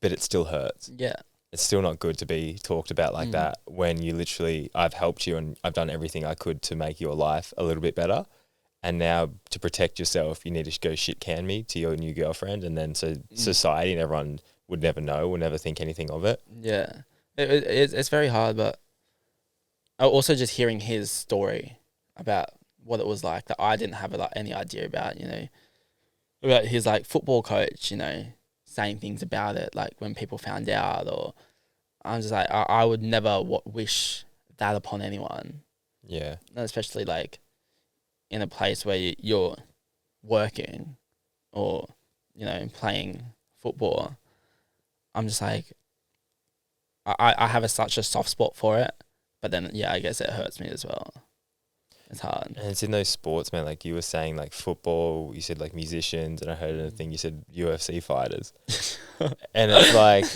but it still hurts. Yeah, it's still not good to be talked about like that when you literally, I've helped you and I've done everything I could to make your life a little bit better. And now to protect yourself, you need to go shit can me to your new girlfriend. And then so society and everyone would never know, would never think anything of it. Yeah, it's very hard. But also just hearing his story about what it was like that I didn't have like any idea about, you know, about his like football coach, you know, saying things about it, like when people found out, or I'm just like, I would never wish that upon anyone. Yeah. Especially like in a place where you're working or, you know, playing football. I'm just like, I have such a soft spot for it, but then yeah, I guess it hurts me as well. It's hard. And it's in those sports, man. Like you were saying, like football. You said like musicians, and I heard another thing. You said UFC fighters, and it's like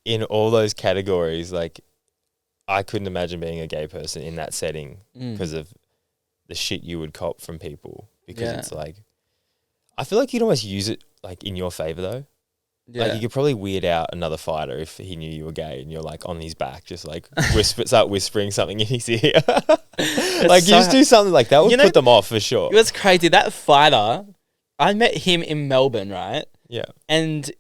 in all those categories, like I couldn't imagine being a gay person in that setting because of the shit you would cop from people. Because it's like, I feel like you'd almost use it like in your favor though. Yeah. Like you could probably weird out another fighter if he knew you were gay and you're like on his back, just like start whispering something in his ear. Like you just do something like that would put them off for sure. It was crazy. That fighter, I met him in Melbourne, right? Yeah. And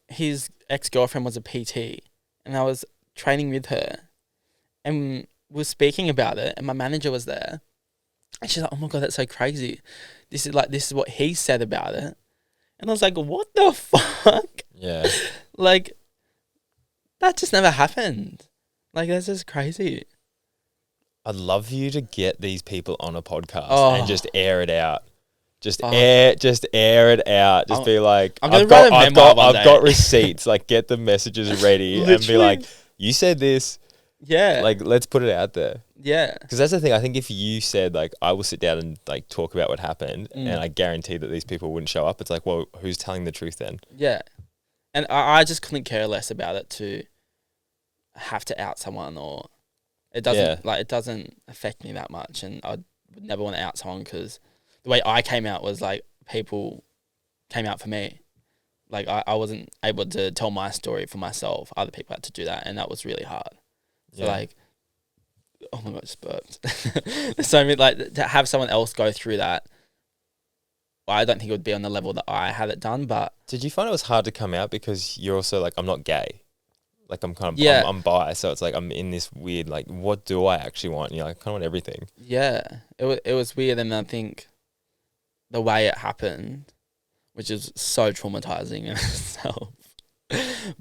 his ex-girlfriend was a PT and I was training with her and we were speaking about it and my manager was there and she's like, oh my God, that's so crazy. This is what he said about it. And I was like, what the fuck? Yeah. Like, that just never happened. Like, that's just crazy. I'd love for you to get these people on a podcast and just air it out. Just air it out. Just be like, I've got receipts. Like, get the messages ready and be like, you said this. Yeah. Like, let's put it out there. Yeah. Because that's the thing. I think if you said, like, I will sit down and, like, talk about what happened and I guarantee that these people wouldn't show up, it's like, well, who's telling the truth then? Yeah. And I just couldn't care less about it to have to out someone or it doesn't, it doesn't affect me that much. And I would never want to out someone because the way I came out was, like, people came out for me. Like, I wasn't able to tell my story for myself. Other people had to do that, and that was really hard. So, like, oh my God, I just burped. So, I mean, like, to have someone else go through that, well, I don't think it would be on the level that I had it done, but... Did you find it was hard to come out because you're also, like, I'm not gay? Like, I'm kind of... I'm bi, so it's like I'm in this weird, like, what do I actually want? And you're like, I kind of want everything. Yeah. It was weird, and I think the way it happened, which is so traumatizing in itself,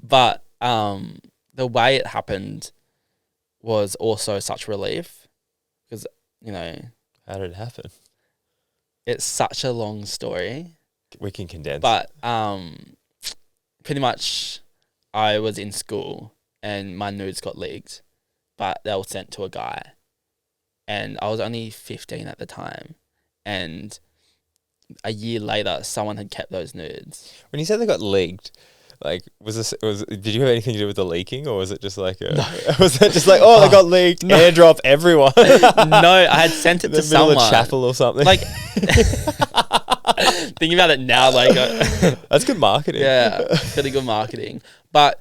but the way it happened... was also such relief because, you know... How did it happen? It's such a long story. We can condense. But pretty much I was in school and my nudes got leaked, but they were sent to a guy. And I was only 15 at the time. And a year later, someone had kept those nudes. When you said they got leaked... Like, did you have anything to do with the leaking or was it just like No. Was it just like, they got leaked, airdrop everyone? No, I had sent it to someone. In the middle of chapel or something? Like, thinking about it now, like... That's good marketing. Yeah, really good marketing. But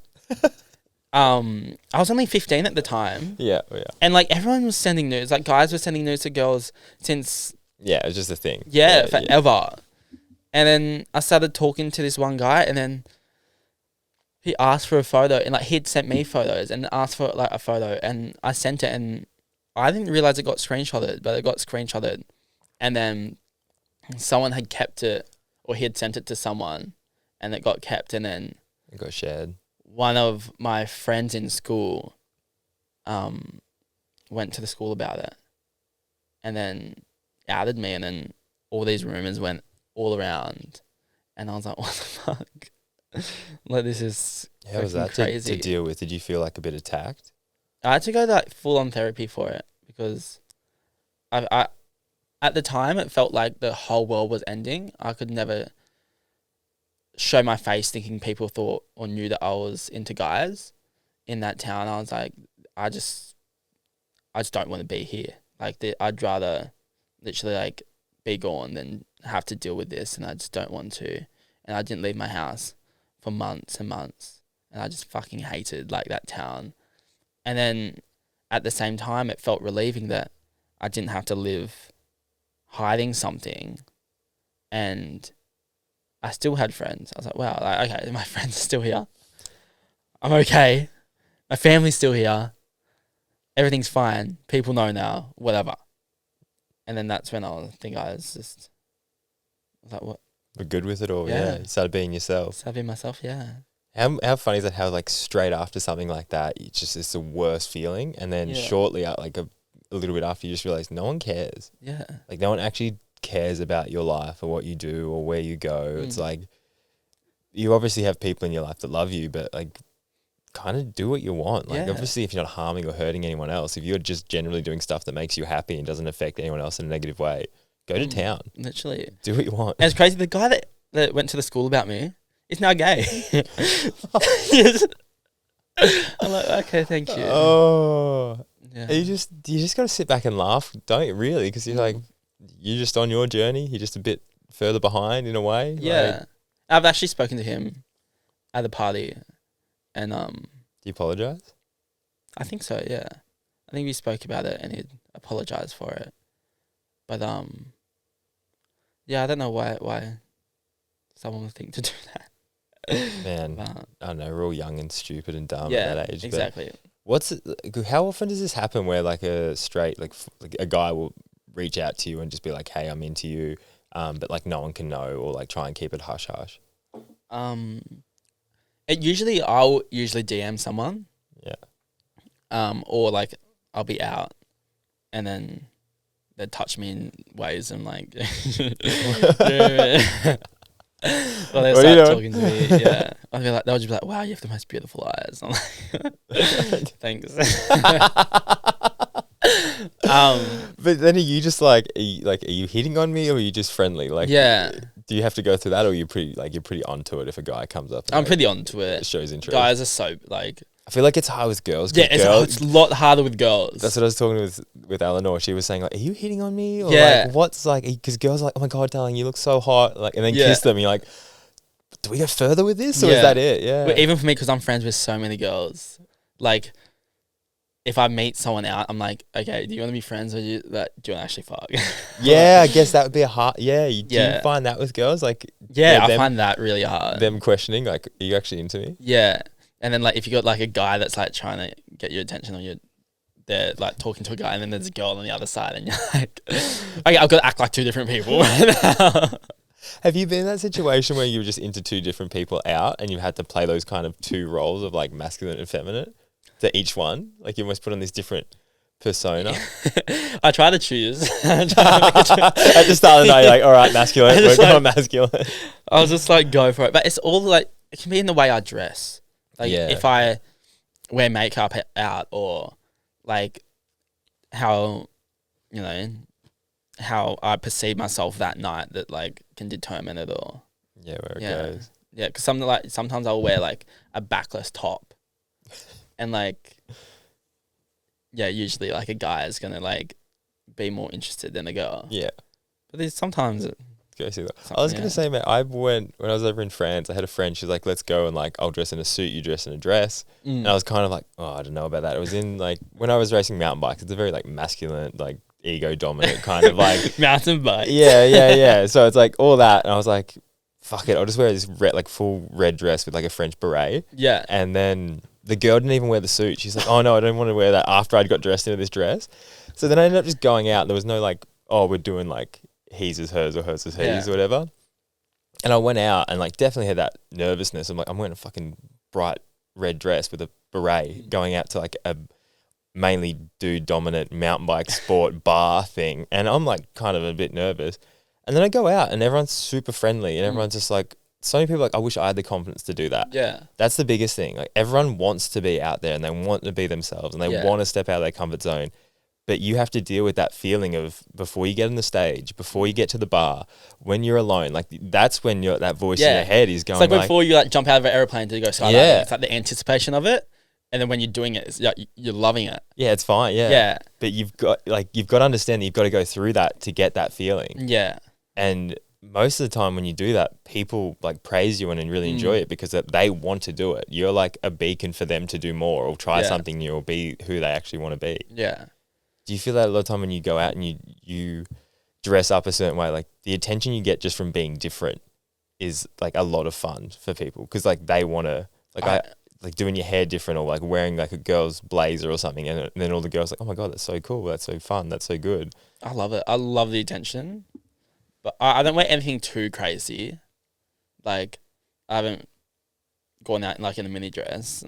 I was only 15 at the time. Yeah. And, like, everyone was sending nudes. Like, guys were sending nudes to girls since... Yeah, it was just a thing. Yeah, forever. And then I started talking to this one guy and then... he asked for a photo and like he'd sent me photos and asked for like a photo and I sent it and I didn't realize it got screenshotted, but it got screenshotted and then someone had kept it or he had sent it to someone and it got kept and then it got shared. One of my friends in school went to the school about it and then outed me and then all these rumors went all around and I was like, what the fuck? Like, this is how was that crazy to deal with? Did you feel like a bit attacked? I had to go like full on therapy for it because I at the time it felt like the whole world was ending. I could never show my face thinking people thought or knew that I was into guys in that town. I was like, I just don't want to be here. Like, I'd rather literally like be gone than have to deal with this, and I just don't want to. And I didn't leave my house for months and months, and I just fucking hated like that town. And then at the same time, it felt relieving that I didn't have to live hiding something, and I still had friends. I was like, wow, like, okay, my friends are still here. I'm okay. My family's still here. Everything's fine. People know now, whatever. And then that's when I was like, what? We're good with it all, yeah. You started being yourself. Started being myself, yeah. How funny is that? How like straight after something like that, it's the worst feeling, and then shortly out, like a little bit after, you just realize no one cares. Yeah. Like no one actually cares about your life or what you do or where you go. It's like you obviously have people in your life that love you, but like kind of do what you want. Like, Yeah. obviously, if you're not harming or hurting anyone else, if you're just generally doing stuff that makes you happy and doesn't affect anyone else in a negative way, go to town. Literally. Do what you want. And it's crazy. The guy that went to the school about me is now gay. Yes. I'm like, okay, thank you. Oh. Yeah. You just got to sit back and laugh, don't you, really? Because you're like, you're just on your journey. You're just a bit further behind in a way. Yeah. Like, I've actually spoken to him at the party, and do you apologize? I think so. Yeah, I think we spoke about it, and he apologized for it. But yeah, I don't know why someone would think to do that. Man, But, I don't know. We're all young and stupid and dumb yeah, at that age. exactly. But how often does this happen? Where like a straight like a guy will reach out to you and just be like, "Hey, I'm into you," but like no one can know, or like try and keep it hush hush. I'll usually DM someone. Yeah. Or like I'll be out, and then they touch me in ways and like, well, they start talking to me. Yeah, I'll be like, they'll just be like, "Wow, you have the most beautiful eyes." I'm like, "Thanks." But then are you just like, are you hitting on me, or are you just friendly? Like, yeah, do you have to go through that, or are you pretty onto it if a guy comes up? And, I'm like, pretty onto it. shows interest. Guys are so like, I feel like it's hard with girls. yeah, it's a lot harder with girls. That's what I was talking with Eleanor. She was saying like, "Are you hitting on me?" Or Yeah. like, what's like, because girls are like, "Oh my god, darling, you look so hot," like, and then kiss them. And you're like, do we go further with this, or is that it? Yeah. But even for me, because I'm friends with so many girls, like, if I meet someone out, I'm like, okay, do you want to be friends, or do you want to actually fuck? Yeah, I guess that would be a hard. Yeah, do you Yeah. find that with girls? Like, Yeah, I them, find that really hard. them questioning, like, are you actually into me? Yeah. And then like if you got like a guy that's like trying to get your attention, or they're like talking to a guy, and then there's a girl on the other side, and you're like, okay, I've got to act like two different people. Have you been in that situation where you were just into two different people out, and you had to play those kind of two roles of like masculine and feminine to each one? Like you almost put on this different persona. I try to choose. At the start of the night, you're like, all right, masculine, we're going masculine. I'll just like go for it. But it's all like, it can be in the way I dress. Like if I wear makeup out, or like how, how I perceive myself that night, that like can determine it all. Yeah, where it goes. Yeah, because sometimes I'll wear like a backless top, and like, yeah, usually like a guy is gonna like be more interested than a girl. Yeah. But there's sometimes Go see that. I was gonna say, man, when I was over in France, I had a friend. She's like, "Let's go," and like, I'll dress in a suit, you dress in a dress. And I was kind of like, oh, I don't know about that. It was in like when I was racing mountain bikes. It's a very like masculine, like ego dominant kind of like mountain bike. Yeah. So it's like all that, and I was like, fuck it, I'll just wear this full red dress with like a French beret. Yeah. And then the girl didn't even wear the suit. She's like, oh no, I don't want to wear that after I'd got dressed into this dress. So then I ended up just going out. There was no like, oh, we're doing like he's as hers or hers as he's or whatever. And I went out and like definitely had that nervousness. I'm like, I'm wearing a fucking bright red dress with a beret going out to like a mainly dude dominant mountain bike sport bar thing. And I'm like kind of a bit nervous. And then I go out and everyone's super friendly and everyone's just like, so many people are like, I wish I had the confidence to do that. Yeah. That's the biggest thing. Like everyone wants to be out there and they want to be themselves and they want to step out of their comfort zone. But you have to deal with that feeling of before you get on the stage, before you get to the bar, when you're alone, like that's when that voice in your head is going. It's like before you like jump out of an airplane to go skydiving. Yeah. It's like the anticipation of it. And then when you're doing it, it's like you're loving it. Yeah, it's fine. Yeah. Yeah. But you've got to understand that you've got to go through that to get that feeling. Yeah. And most of the time when you do that, people like praise you and really enjoy it because they want to do it. You're like a beacon for them to do more or try something new or be who they actually want to be. Yeah. Do you feel that a lot of time when you go out and you dress up a certain way, like the attention you get just from being different is like a lot of fun for people because like they want to like doing your hair different or like wearing like a girl's blazer or something and then all the girls like, oh my God, that's so cool. That's so fun. That's so good. I love it. I love the attention. But I don't wear anything too crazy. Like I haven't gone out in a mini dress.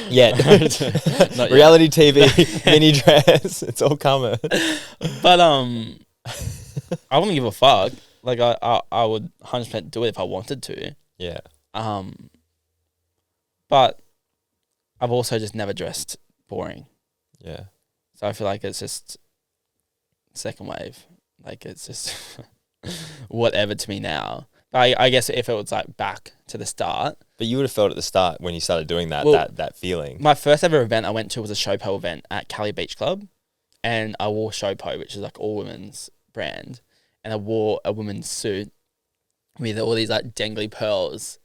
Yeah. Reality TV, mini dress. It's all coming. But I wouldn't give a fuck. Like I would 100% do it if I wanted to. Yeah. But I've also just never dressed boring. Yeah. So I feel like it's just second wave. Like it's just whatever to me now. But I guess if it was like back to the start. But you would have felt at the start when you started doing that, Well, that feeling. My first ever event I went to was a Showpo event at Cali Beach Club. And I wore Showpo, which is like all women's brand. And I wore a woman's suit with all these like dangly pearls.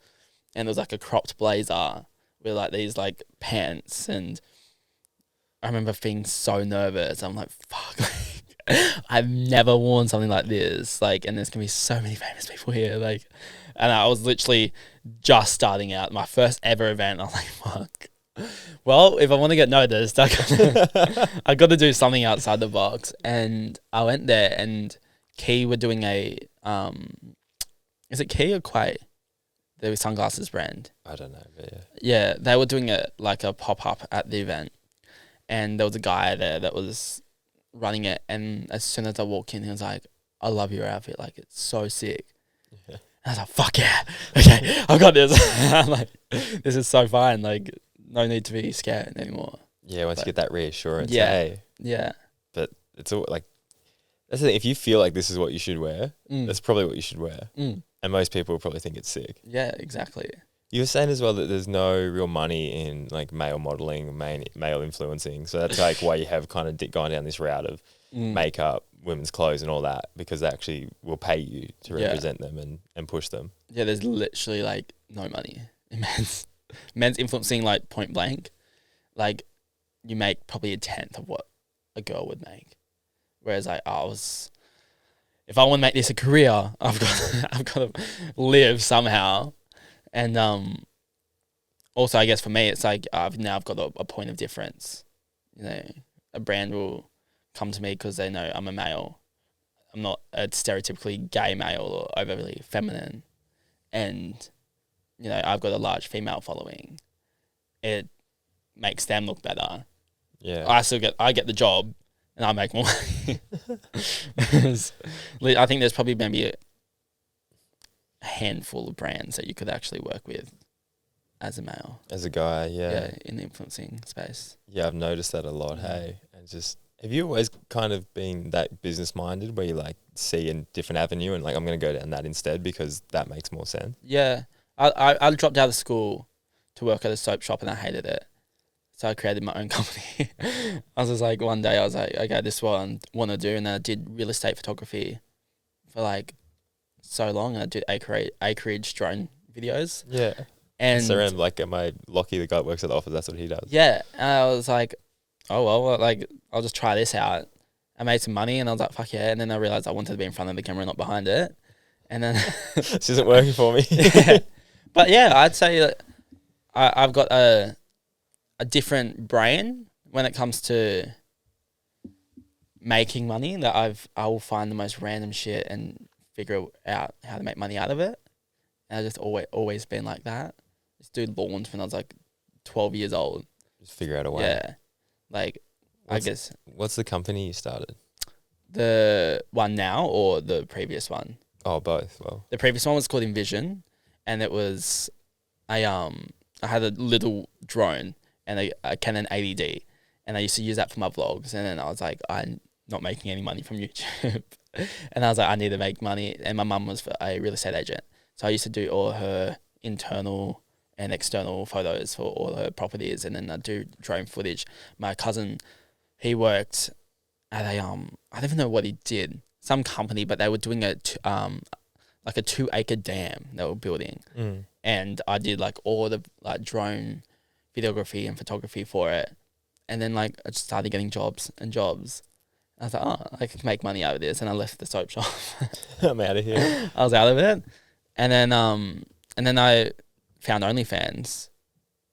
And there was like a cropped blazer with like these like pants. And I remember being so nervous. I'm like, fuck. I've never worn something like this. Like, and there's gonna be so many famous people here. Like, and I was literally just starting out. My first ever event. I was like, fuck. Well, if I want to get noticed, I got to do something outside the box. And I went there, and Key were doing a is it Key or Quay? The sunglasses brand. I don't know, but yeah. Yeah, they were doing a pop up at the event, and there was a guy there that was running it. And as soon as I walked in, he was like, "I love your outfit. Like, it's so sick." Yeah. And I was like, "Fuck yeah, okay, I've got this." I'm like, "This is so fine. Like, no need to be scared anymore." Yeah, once you get that reassurance. Yeah, hey. yeah. But it's all like, that's the thing. If you feel like this is what you should wear, that's probably what you should wear. And most people will probably think it's sick. Yeah, exactly. You were saying as well that there's no real money in like male modeling, male influencing. So that's like why you have kind of gone down this route of makeup, women's clothes and all that, because they actually will pay you to represent them and push them. Yeah, there's literally like no money in men's influencing, like point blank. Like, you make probably 1/10 of what a girl would make. Whereas like if I want to make this a career, I've got to live somehow. And also I guess for me it's like I've got a point of difference. You know, a brand will come to me because they know I'm a male. I'm not a stereotypically gay male or overly feminine, and you know, I've got a large female following. It makes them look better. Yeah, I get the job, and I make more money. I think there's probably maybe a handful of brands that you could actually work with as a male. As a guy, yeah. Yeah, in the influencing space. Yeah, I've noticed that a lot, hey. And just, have you always kind of been that business minded where you like see a different avenue and like, I'm going to go down that instead because that makes more sense? Yeah. I dropped out of school to work at a soap shop and I hated it. So I created my own company. I was just like, one day I was like, okay, this is what I want to do. And then I did real estate photography for like so long. And I did acreage drone videos. Yeah. And so around like my Lockie, the guy that works at the office, that's what he does. Yeah. And I was like, oh, well, like, I'll just try this out. I made some money and I was like, fuck yeah. And then I realized I wanted to be in front of the camera, not behind it. And then this isn't working for me. Yeah. But yeah, I'd say that I've got a different brain when it comes to making money, that I will find the most random shit and figure out how to make money out of it. And I've just always been like that. Just do lawns when I was like 12 years old. Just figure out a way. Yeah. Like, What's the company you started? The one now or the previous one? Oh, both. Well, the previous one was called Envision, and it was I had a little drone and a Canon 80D, and I used to use that for my vlogs. And then I was like, I'm not making any money from YouTube, and I was like, I need to make money. And my mum was a real estate agent, so I used to do all her internal and external photos for all her properties, and then I do drone footage. My cousin, he worked at a I don't even know what he did, some company, but they were doing like a 2-acre dam they were building, and I did like all the like drone videography and photography for it, and then like I just started getting jobs. I was like, oh, I can make money out of this, and I left the soap shop. I'm out of here. I was out of it, and then I found OnlyFans,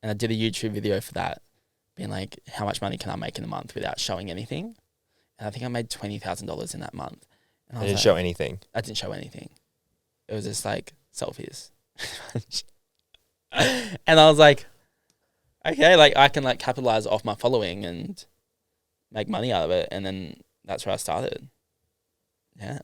and I did a YouTube video for that, being like, how much money can I make in a month without showing anything? And I think I made $20,000 in that month. And I didn't show anything. I didn't show anything. It was just like selfies. And I was like, okay, like I can like capitalize off my following and make money out of it. And then that's where I started. Yeah.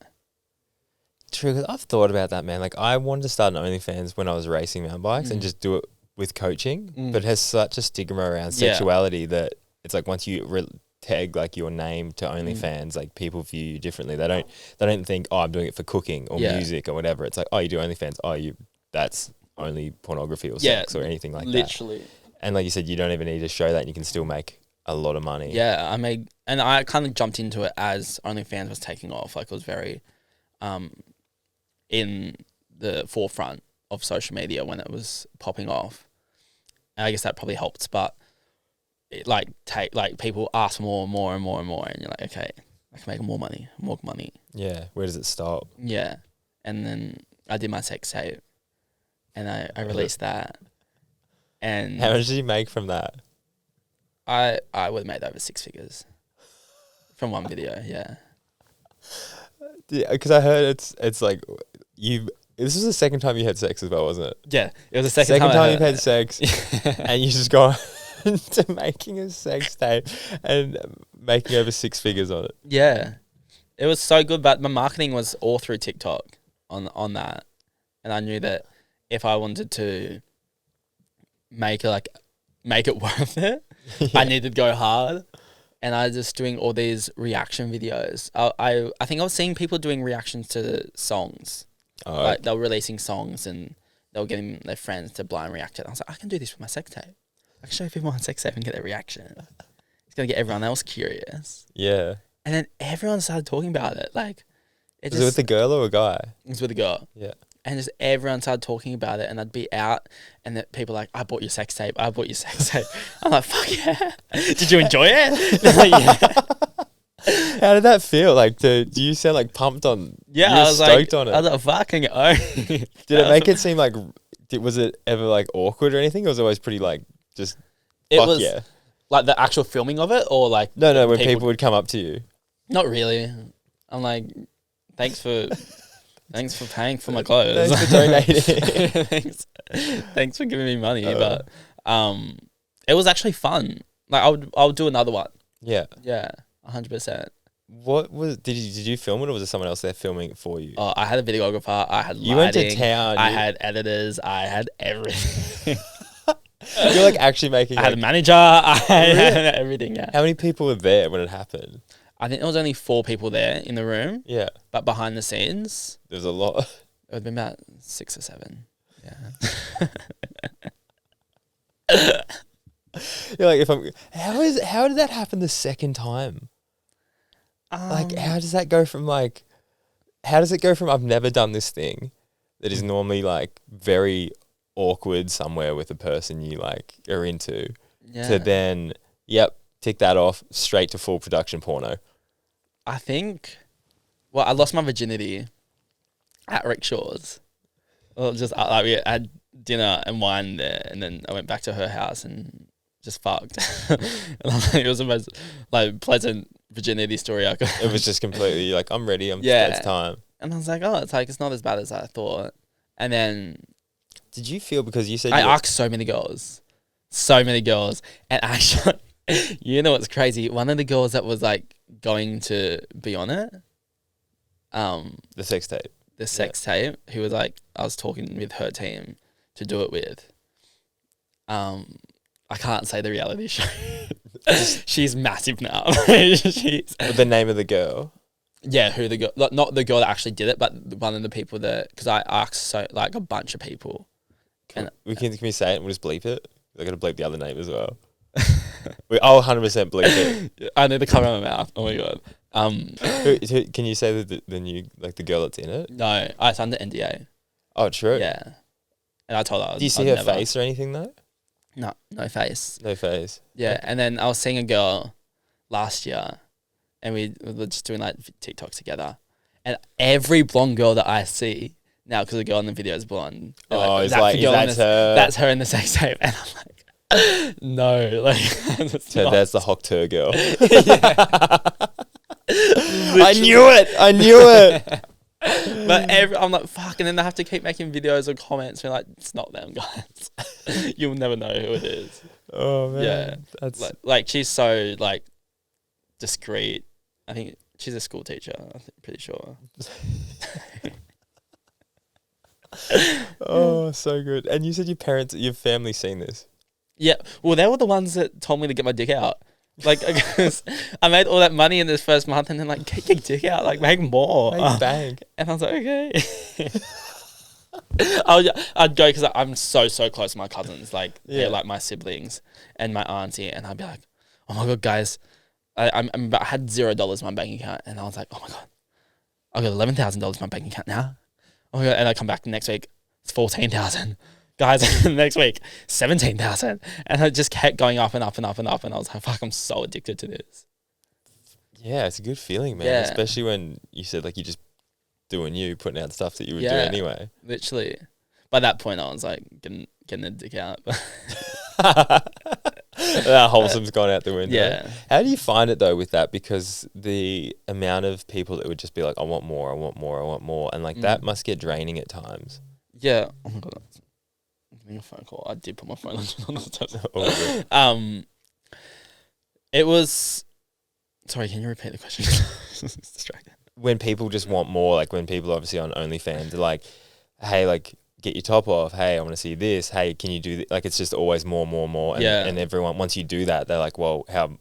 True, because I've thought about that, man. Like, I wanted to start an OnlyFans when I was racing mountain bikes and just do it with coaching, but it has such a stigma around Yeah. sexuality that it's like once you tag like your name to OnlyFans, like people view you differently. They don't think, oh, I'm doing it for cooking or music or whatever. It's like, oh, you do OnlyFans. Oh, that's only pornography or sex or anything like that. Literally. And like you said, you don't even need to show that, and you can still make a lot of money. Yeah, I kind of jumped into it as OnlyFans was taking off. Like, it was very in the forefront of social media when it was popping off. And I guess that probably helped, but it, people ask for more and more and more and more, and you're like, okay, I can make more money. Yeah. Where does it stop? Yeah. And then I did my sex tape, and I released that. And How much did you make from that? I would have made over 6 figures from one video. Yeah. Because I heard it's like this was the second time you had sex as well, wasn't it? Yeah, it was the second time you've had sex, and you just got into making a sex tape and making over 6 figures on it. Yeah, it was so good, but my marketing was all through TikTok on that, and I knew that if I wanted to make it worth it, I needed to go hard. And I was just doing all these reaction videos. I think I was seeing people doing reactions to songs. Like, they were releasing songs and they were getting their friends to blind react to it. I was like, I can do this with my sex tape. I can show people my sex tape and get their reaction. It's going to get everyone else curious. Yeah. And then everyone started talking about it. Like, Was it with a girl or a guy? It was with a girl. Yeah. And just everyone started talking about it, and I'd be out, and that people were like, I bought your sex tape. I'm like, fuck yeah. Did you enjoy it? Yeah. How did that feel? Like, do you sound like pumped on? Yeah, you I was stoked like, on it. I was like, fucking oh. Did it make it seem like? Was it ever like awkward or anything? Or was it always pretty like just? Fuck yeah. Like the actual filming of it, or like No, when people would come up to you. Not really. I'm like, thanks for paying for my clothes. Thanks for donating. Thanks for giving me money. But it was actually fun. Like, I would do another one. Yeah. Yeah, 100%. What was did you film it, or was it someone else there filming it for you? Oh, I had a videographer. I had lighting. You went to town. I had editors. I had everything. You're like actually making. I had a manager. I had everything. Yeah. How many people were there when it happened? I think there was only 4 people there in the room. Yeah. But behind the scenes, There's a lot. it would have been about 6 or 7. Yeah. You're like, how did that happen the second time? Like, how does that go from like, how does it go from I've never done this thing that is normally like very awkward somewhere with a person you like are into to then, yep, tick that off, straight to full production porno? I think, well, I lost my virginity at Rickshaw's. Well, just like we had dinner and wine there, and then I went back to her house and just fucked. And I was like, it was the most like pleasant virginity story I could. It was just completely like, I'm ready. It's time. And I was like, oh, it's not as bad as I thought. And then, did you feel, because you said I asked so many girls, and actually, you know what's crazy? One of the girls that was like going to be on it, the sex tape, who was like, I was talking with her team to do it with. I can't say the reality show. She's massive now. The name of the girl. Yeah, who the girl? Not the girl that actually did it, but one of the people that, because I asked a bunch of people. Can we say it and we'll just bleep it? I got to bleep the other name as well. I'll 100% bleep it. I need to cover my mouth. Oh my god. Who, can you say the new, like the girl that's in it? No, I signed the NDA. Oh, true. Yeah, and I told her. Do you see her face or anything though? No face. No face. Yeah, and then I was seeing a girl last year, and we were just doing like TikToks together, and every blonde girl that I see now, because the girl in the video is blonde. Oh, that's her. That's her in the sex tape, and I'm like, no, like that's the Hoctur girl. I knew it. But I'm like, fuck, and then they have to keep making videos or comments. We're like, it's not them, guys. You'll never know who it is. Oh man, yeah, that's like she's so like discreet. I think she's a school teacher. I'm pretty sure. Oh, so good. And you said your family seen this. Yeah. Well, they were the ones that told me to get my dick out. Like, because I made all that money in this first month, and then like, get your dick out, like, make more. Make bank. And I was like, okay. I'd go because I'm so close to my cousins, like they're like my siblings and my auntie, and I'd be like, oh my god, guys, I had $0 in my bank account, and I was like, oh my god, I got $11,000 in my bank account now. Oh my god, and I come back next week, it's 14,000. Guys, next week, 17,000, and I just kept going up and up and up and up, and I was like, fuck, I'm so addicted to this. Yeah, it's a good feeling, man. Yeah. Especially when you said like you just doing putting out stuff that you would do anyway. Literally. By that point, I was like getting the dick out. That wholesome's gone out the window. Yeah. How do you find it though with that? Because the amount of people that would just be like, I want more, I want more, I want more, and like that must get draining at times. Yeah. Oh my god. I'm getting a phone call. I did put my phone on. It was. Sorry, can you repeat the question? It's distracting. When people just want more, like when people obviously on OnlyFans, they're like, hey, like, get your top off. Hey, I want to see this. Hey, can you do this? Like, it's just always more. And, and everyone, once you do that, they're like, well, how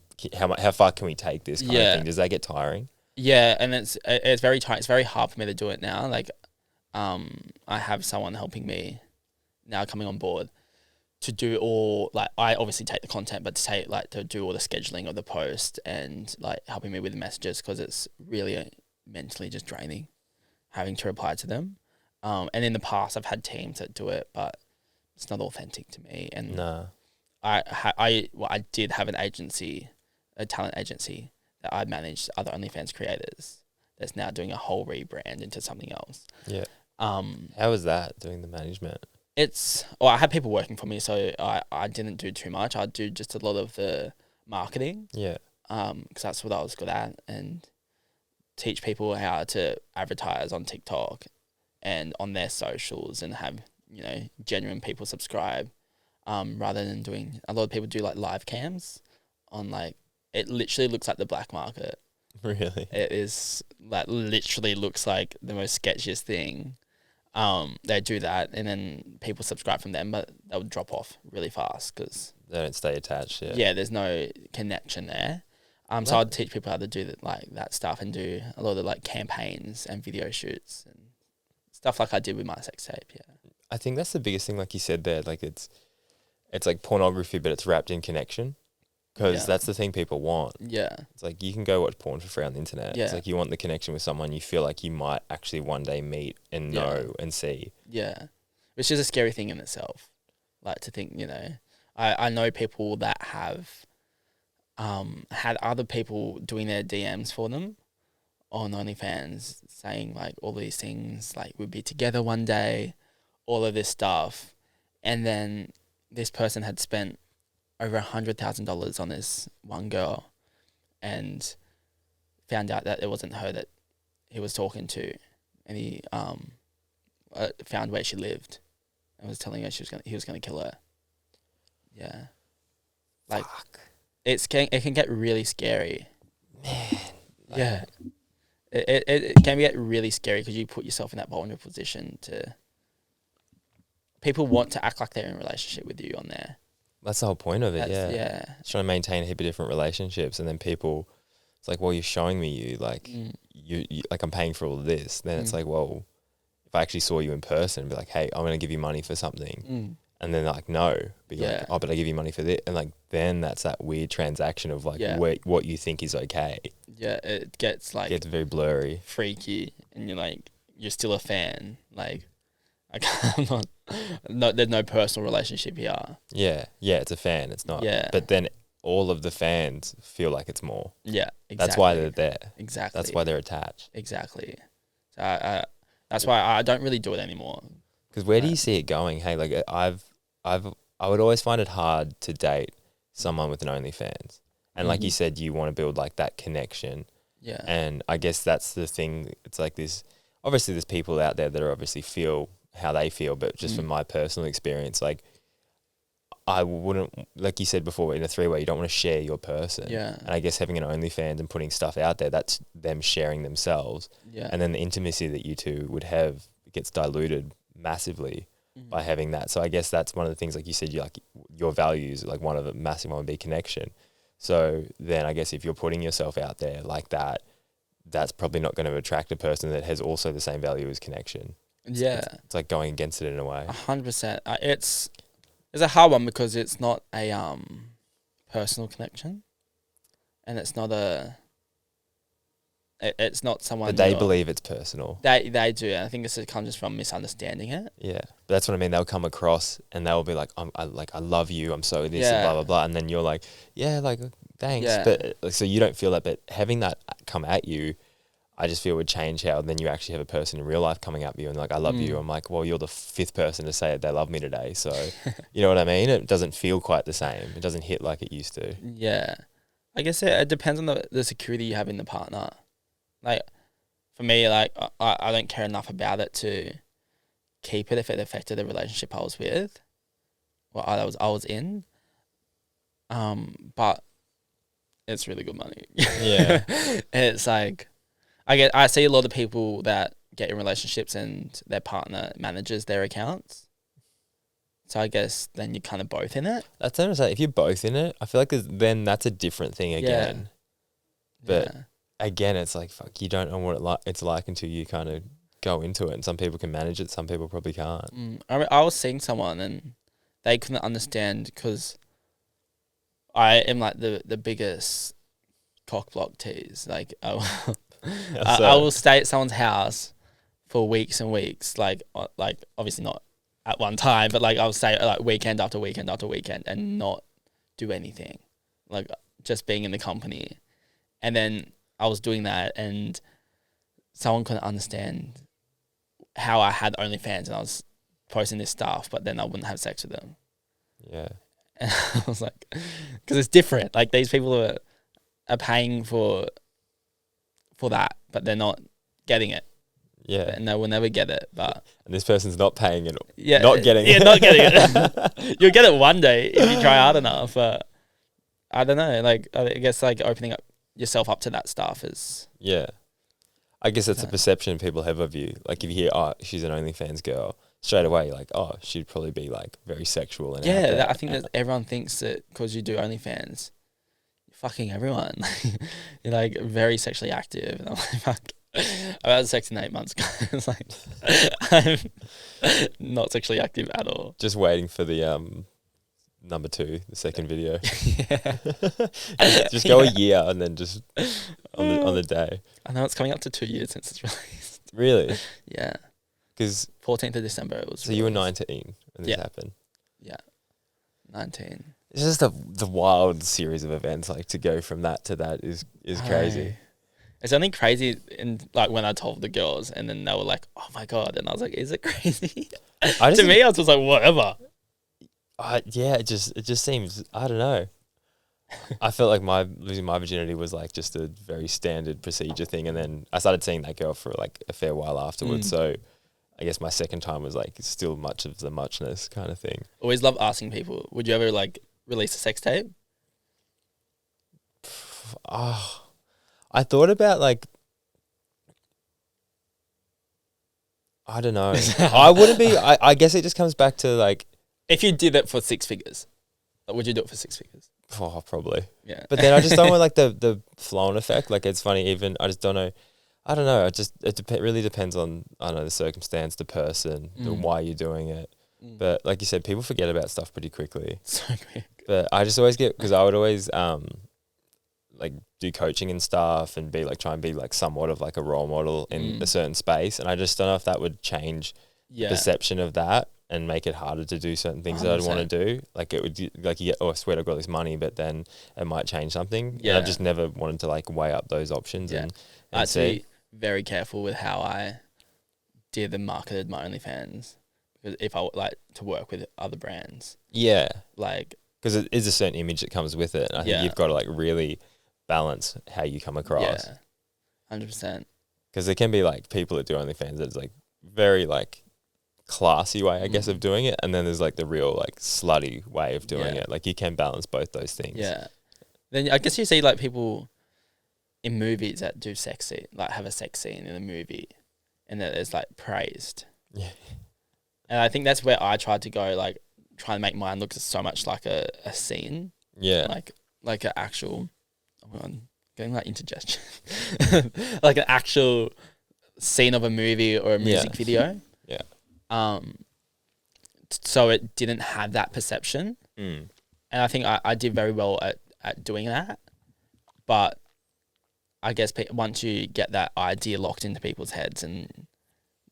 far can we take this kind of thing? Does that get tiring? Yeah, and it's very tight. It's very hard for me to do it now. Like, I have someone helping me now coming on board to do all, like, I obviously take the content, but to do all the scheduling of the post and like helping me with the messages, because it's really mentally just draining having to reply to them. And in the past I've had teams that do it, but it's not authentic to me. And I did have an agency, a talent agency that I managed other OnlyFans creators that's now doing a whole rebrand into something else. Yeah. How was that, doing the management? I had people working for me, so I didn't do too much. I'd do just a lot of the marketing. Yeah. Because that's what I was good at, and teach people how to advertise on TikTok and on their socials, and have, you know, genuine people subscribe, rather than doing, a lot of people do like live cams on, like, it literally looks like the black market. Really? It is, like, literally looks like the most sketchiest thing. They do that, and then people subscribe from them, but they'll drop off really fast because they don't stay attached. Yeah, there's no connection there. So I'd teach people how to do that, like that stuff, and do a lot of like campaigns and video shoots and stuff like I did with my sex tape. Yeah, I think that's the biggest thing, like you said there. Like it's like pornography, but it's wrapped in connection, because that's the thing people want. Yeah, it's like you can go watch porn for free on the internet. Yeah. It's like you want the connection with someone you feel like you might actually one day meet and know and see. Yeah, which is a scary thing in itself. Like, to think, you know, I know people that have had other people doing their DMs for them on OnlyFans, saying like all these things, like we'd be together one day, all of this stuff, and then this person had spent over $100,000 on this one girl, and found out that it wasn't her that he was talking to, and he found where she lived, and was telling her he was gonna kill her. Yeah, like. Fuck. It can get really scary. Man. Yeah. It can get really scary because you put yourself in that vulnerable position to... People want to act like they're in a relationship with you on there. That's the whole point of it, Yeah. It's trying to maintain a heap of different relationships, and then people... It's like, well, you're showing me you, like, you like, I'm paying for all of this. Then it's like, well, if I actually saw you in person, be like, hey, I'm going to give you money for something. And then like, no, but you're like, oh, but I give you money for this. And like, then that's that weird transaction of like what you think is okay. Yeah, it gets like... It gets very blurry. Freaky. And you're like, you're still a fan. Like, I'm not, there's no personal relationship here. Yeah, it's a fan. It's not. Yeah. But then all of the fans feel like it's more. Yeah, exactly. That's why they're there. Exactly. That's why they're attached. Exactly. So that's why I don't really do it anymore. Because where do you see it going? Hey, like I would always find it hard to date someone with an OnlyFans. And like you said, you want to build like that connection. Yeah. And I guess that's the thing. It's like this, obviously there's people out there that are obviously feel how they feel, but just from my personal experience, like I wouldn't, like you said before, in a three-way, you don't want to share your person. Yeah. And I guess having an OnlyFans and putting stuff out there, that's them sharing themselves. Yeah. And then the intimacy that you two would have gets diluted massively. by having that. So I guess that's one of the things, like you said, you like your values, like one of the massive one would be connection. So then I guess if you're putting yourself out there like that, that's probably not going to attract a person that has also the same value as connection. It's like going against it in a way. 100%. It's a hard one because it's not a personal connection, and it's not it's not someone. But they believe it's personal. They do. And I think it comes just from misunderstanding it. Yeah, but that's what I mean. They'll come across and they'll be like, I love you. I'm so this and blah blah blah. And then you're like, yeah, like thanks. Yeah. But like, so you don't feel that. But having that come at you, I just feel would change how then you actually have a person in real life coming at you and like, I love you. I'm like, well, you're the 5th person to say it. They love me today. So you know what I mean? It doesn't feel quite the same. It doesn't hit like it used to. Yeah, I guess it depends on the security you have in the partner. Like for me, like I don't care enough about it to keep it if it affected the relationship I was with, or I was in. But it's really good money. Yeah, it's like I see a lot of people that get in relationships and their partner manages their accounts. So I guess then you're kind of both in it. That's what I'm saying. If you're both in it, I feel like then that's a different thing again. Yeah. But again, it's like, fuck, you don't know what it's like until you kind of go into it. And some people can manage it, some people probably can't. I was seeing someone and they couldn't understand because I am like the biggest cock block tease. Like I will stay at someone's house for weeks and weeks. Like obviously not at one time, but like I'll stay like weekend after weekend after weekend and not do anything. Like just being in the company. And then I was doing that and someone couldn't understand how I had OnlyFans and I was posting this stuff, but then I wouldn't have sex with them. Yeah. And I was like, because it's different. Like these people are paying for that, but they're not getting it. Yeah. And they will never get it. But and this person's not paying it. Yeah. Not getting it. Yeah, not getting it. You'll get it one day if you try hard enough. But I don't know. Like I guess like opening up yourself up to that stuff is I guess that's a perception people have of you. Like if you hear, oh, she's an OnlyFans girl, straight away you're like, oh, she'd probably be like very sexual and I think that everyone thinks that because you do OnlyFans, you're fucking everyone. You're like very sexually active, and I'm like, fuck. I've had sex in 8 months. It's like I'm not sexually active at all. Just waiting for the number 2, the second video. just go a year and then just on the day. I know it's coming up to 2 years since it's released. Really? Yeah. Because 14th of December it was. So released. You were 19 when this happened. Yeah. 19. It's just the wild series of events. Like to go from that to that is crazy. It's only crazy in like when I told the girls, and then they were like, "Oh my god!" And I was like, "Is it crazy?" To me, I was just like, "Whatever." Yeah, it just seems, I don't know. I felt like losing my virginity was like just a very standard procedure thing, and then I started seeing that girl for like a fair while afterwards. So I guess my second time was like still much of the muchness kind of thing. Always love asking people, would you ever like release a sex tape? I thought about like, I don't know. I wouldn't be, I guess it just comes back to like. If you did it for 6 figures, would you do it for 6 figures? Oh, probably. Yeah. But then I just don't want like the flow-on effect. Like it's funny even, I just don't know. I don't know. It really depends on, I don't know, the circumstance, the person, the why you're doing it. But like you said, people forget about stuff pretty quickly. So quick. But I just always because I would always like do coaching and stuff and be like try and be like somewhat of like a role model in a certain space, and I just don't know if that would change the perception of that and make it harder to do certain things 100%. That I'd want to do. Like it would like you get, oh, I swear I've got this money, but then it might change something. Yeah. And I've just never wanted to like weigh up those options and I'd be very careful with how I did and marketed my OnlyFans, because if I would like to work with other brands. Yeah. Like, because it is a certain image that comes with it. And I think you've got to like really balance how you come across. Yeah, 100%. Because there can be like people that do OnlyFans that's like very like classy way, I guess, of doing it, and then there's like the real like slutty way of doing it. Like you can balance both those things. Yeah. Then I guess you see like people in movies that do sex scene, like have a sex scene in a movie, and that is like praised. Yeah. And I think that's where I tried to go, like, trying to make mine look so much like a scene. Yeah. Like an actual, oh my God, getting like indigestion. Like an actual scene of a movie or a music video. Yeah. So it didn't have that perception. Mm. And I think I did very well at doing that. But I guess once you get that idea locked into people's heads and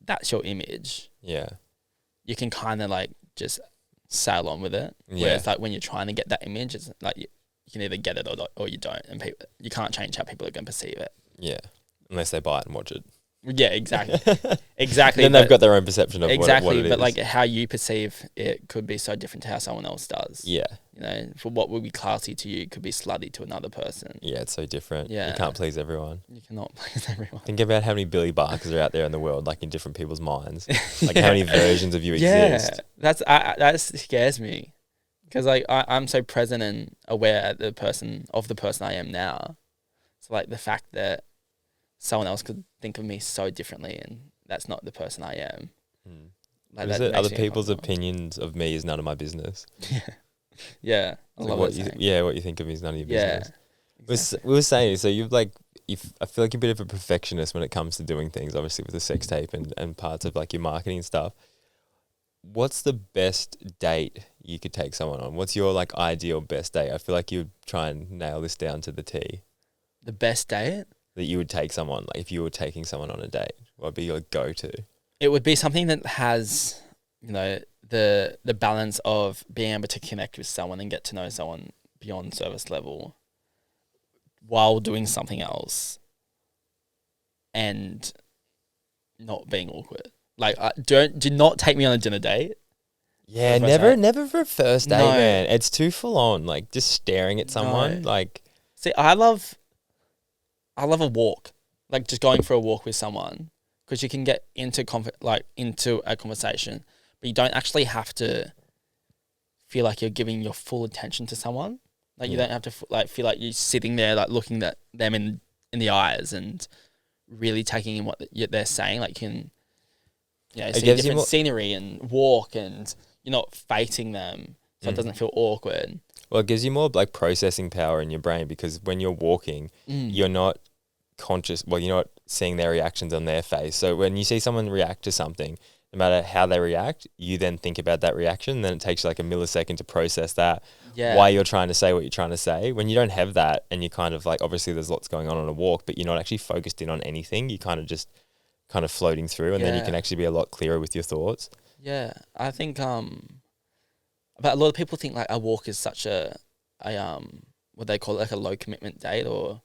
that's your image, you can kind of like just sail on with it. Yeah. Whereas like when you're trying to get that image, it's like you can either get it or you don't. And you can't change how people are going to perceive it. Yeah. Unless they buy it and watch it. Yeah, exactly. Exactly. Then they've got their own perception of exactly, what it is. But like how you perceive it could be so different to how someone else does. Yeah. You know, for what would be classy to you could be slutty to another person. Yeah, it's so different. Yeah. You can't please everyone. You cannot please everyone. Think about how many Billy Barkers are out there in the world, like in different people's minds. Like how many versions of you exist. That scares me. Because like I'm so present and aware of the person I am now. So like the fact that someone else could think of me so differently and that's not the person I am. Mm. Like Is it other people's opinions of me is none of my business? Yeah. I love what you think of me is none of your business. Exactly. We were saying, so I feel like you're a bit of a perfectionist when it comes to doing things, obviously with the sex tape and parts of like your marketing and stuff. What's the best date you could take someone on? What's your like ideal best date? I feel like you'd try and nail this down to the T. The best date? That you would take someone, like if you were taking someone on a date, what would be your go-to? It would be something that has, you know, the balance of being able to connect with someone and get to know someone beyond service level while doing something else and not being awkward. Like, do not take me on a dinner date. Yeah, never for a first date, man. It's too full on. Like just staring at someone. No. Like, see, I love a walk. Like just going for a walk with someone because you can get into into a conversation, but you don't actually have to feel like you're giving your full attention to someone. Like you don't have to feel like you're sitting there like looking at them in the eyes and really taking in what they're saying. Like you can, see different scenery and walk, and you're not fighting them, so it doesn't feel awkward. Well, it gives you more like processing power in your brain because when you're walking, you're not conscious. Well, you're not seeing their reactions on their face. So when you see someone react to something, no matter how they react, you then think about that reaction. And then it takes you like a millisecond to process that. Yeah. Why you're trying to say what you're trying to say. When you don't have that, and you kind of like, obviously there's lots going on a walk, but you're not actually focused in on anything. You kind of floating through, and then you can actually be a lot clearer with your thoughts. Yeah, I think but a lot of people think like a walk is such a what they call it, like a low commitment date or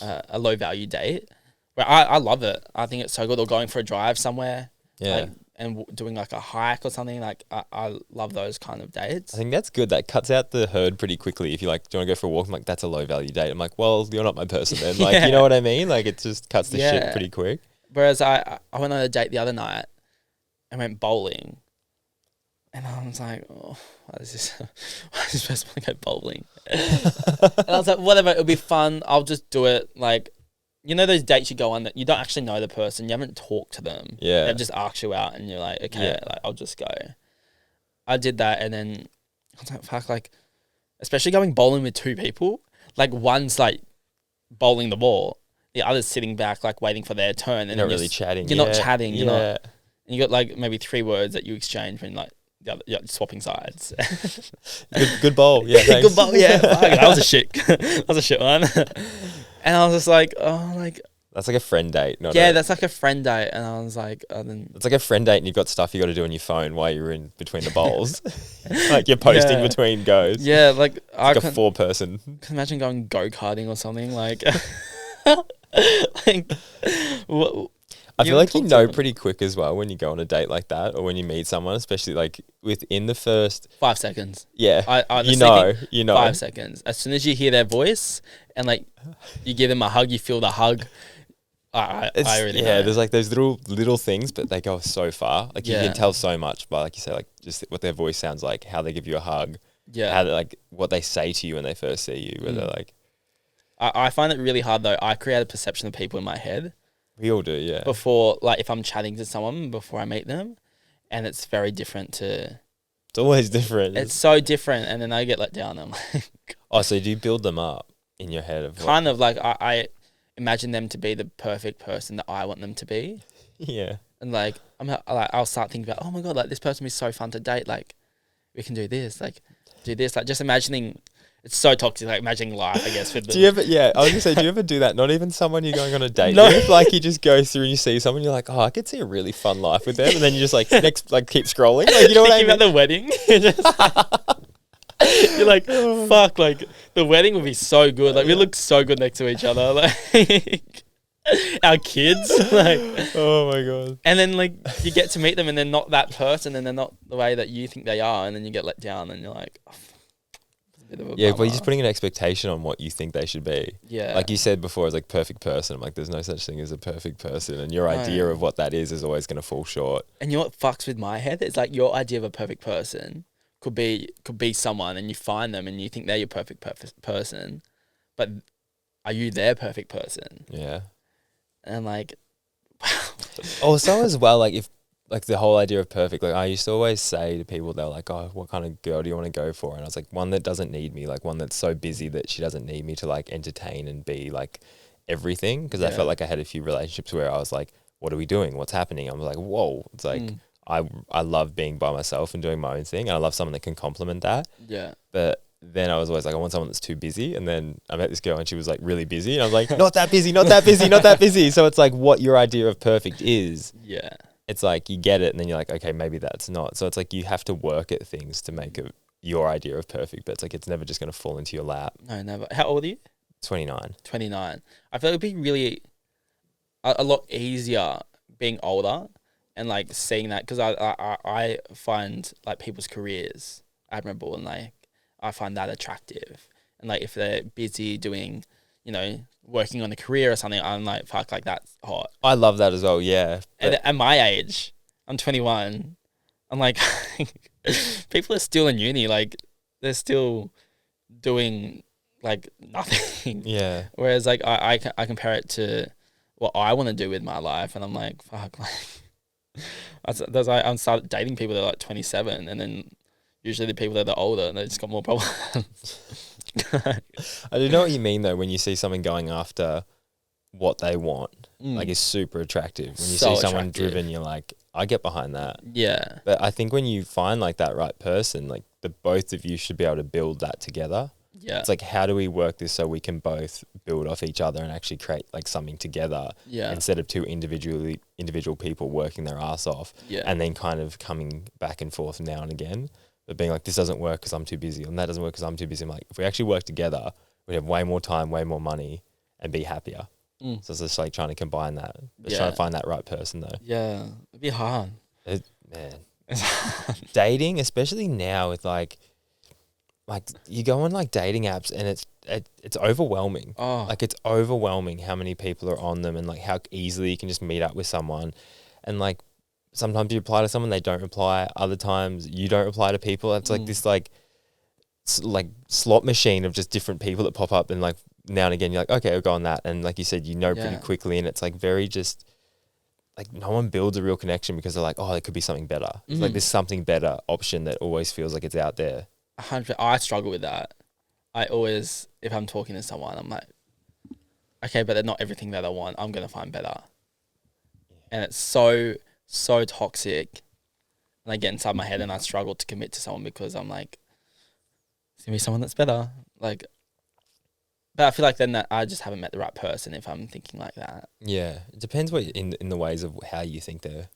a low value date. But I love it. I think it's so good. Or going for a drive somewhere, and doing like a hike or something. Like I love those kind of dates. I think that's good. That cuts out the herd pretty quickly. If you like, do you want to go for a walk? I'm like, that's a low value date. I'm like, well, you're not my person then. Like, you know what I mean? Like, it just cuts the shit pretty quick. Whereas I went on a date the other night and went bowling. And I was like, oh, why does this person want to go bowling? And I was like, whatever, it'll be fun. I'll just do it. Like, you know those dates you go on that you don't actually know the person. You haven't talked to them. Yeah. They've just asked you out and you're like, okay, like I'll just go. I did that and then I was like, fuck, like, especially going bowling with two people. Like, one's like bowling the ball. The other's sitting back, like, waiting for their turn. And you're not really chatting. You're not chatting. You're not. And you got, like, maybe 3 words that you exchange when, like, swapping sides. good bowl. Yeah, thanks. Good bowl, yeah. That was a shit. That was a shit one. And I was just like, oh, like. That's like a friend date. That's like a friend date. And I was like, it's like a friend date and you've got stuff you got to do on your phone while you're in between the bowls. Like you're posting between goes. Yeah, like. It's like a 4-person. Can imagine going go-karting or something. Like. Like I feel like you know pretty quick as well when you go on a date like that or when you meet someone, especially like within the first 5 seconds. Yeah. I you know. 5 seconds. As soon as you hear their voice and like you give them a hug, you feel the hug. I really know. There's like those little things, but they go so far. Like you can tell so much by, like you say, like just what their voice sounds like, how they give you a hug, how they, like what they say to you when they first see you, whether like. I find it really hard though. I create a perception of people in my head. We all do, yeah. Before, like, if I'm chatting to someone before I meet them, and it's very different to. It's always different. It's so different, and then I get let down. I'm like, oh, so do you build them up in your head of kind of like I imagine them to be the perfect person that I want them to be. Yeah. And like I'll start thinking about, oh my god, like this person would be so fun to date. Like we can do this, like do this, like just imagining. It's so toxic, like imagining life, I guess. With do you ever? Yeah, I was gonna say, do you ever do that? Not even someone you're going on a date No. with. Like you just go through and you see someone, you're like, oh, I could see a really fun life with them, and then you just like next, like keep scrolling. Like you know what I mean? Thinking about the wedding. You're like, fuck, like the wedding would be so good. Like we look so good next to each other. Like our kids. Like oh my god. and then like you get to meet them and they're not that person and they're not the way that you think they are, and then you get let down and you're like, oh, it's a bit of a Yeah, bummer. but you're just putting an expectation on what you think they should be. Yeah. Like you said before, it's like perfect person. I'm like, there's no such thing as a perfect person, and your idea of what that is always going to fall short. And you know what fucks with my head? It's like your idea of a perfect person could be someone, and you find them and you think they're your perfect person, but are you their perfect person? Yeah. And like, wow. Also, as well, like if like the whole idea of perfect, like I used to always say to people, they're like, oh, what kind of girl do you want to go for? And I was like, one that doesn't need me, like one that's so busy that she doesn't need me to like entertain and be like everything. Because I felt like I had a few relationships where I was like, what are we doing? What's happening? I was like, whoa. It's like, I love being by myself and doing my own thing, and I love someone that can complement that. Yeah. But then I was always like, I want someone that's too busy. And then I met this girl and she was like really busy. And I was like, not that busy, not that busy, not that busy. So it's like what your idea of perfect is. Yeah. It's like you get it and then you're like, okay, maybe that's not. So it's like you have to work at things to make it your idea of perfect. But it's like it's never just going to fall into your lap. No, never. How old are you? 29. 29. I feel like it'd be really a lot easier being older and like seeing that, because I find like people's careers admirable, and like I find that attractive. And like if they're busy doing, working on a career or something, I'm like, fuck, like that's hot. I love that as well, yeah. And at my age, I'm 21. I'm like, people are still in uni, like they're still doing like nothing. Yeah. Whereas like I compare it to what I want to do with my life, and I'm like, fuck, like I'm started dating people that are like 27, and then usually the people that are older and they just got more problems. I do know what you mean though when you see someone going after what they want. Like it's super attractive. When you see someone driven, you're like, I get behind that. Yeah. But I think when you find like that right person, like the both of you should be able to build that together. Yeah. It's like, how do we work this so we can both build off each other and actually create like something together? Yeah. Instead of two individual people working their ass off. Yeah. And then kind of coming back and forth now and again. But being like, this doesn't work because I'm too busy, and that doesn't work because I'm too busy. I'm like, if we actually work together, we'd have way more time, way more money, and be happier. So it's just like trying to combine that. Just trying to find that right person though. Yeah. It'd be hard. Man. Dating, especially now with like you go on like dating apps and it's overwhelming. Oh. Like it's overwhelming how many people are on them, and like how easily you can just meet up with someone. And like sometimes you reply to someone, they don't reply. Other times you don't reply to people. It's like this like slot machine of just different people that pop up, and like now and again you're like, okay, I'll go on that. And like you said, pretty quickly, and it's like very just like no one builds a real connection because they're like, oh, there could be something better. It's like there's something better option that always feels like it's out there. 100%. I struggle with that. I always, if I'm talking to someone, I'm like, okay, but they're not everything that I want. I'm going to find better. And it's so toxic. And I get inside my head and I struggle to commit to someone because I'm like, it's going to be someone that's better. Like, but I feel like then that I just haven't met the right person if I'm thinking like that. Yeah. It depends what in the ways of how you think they're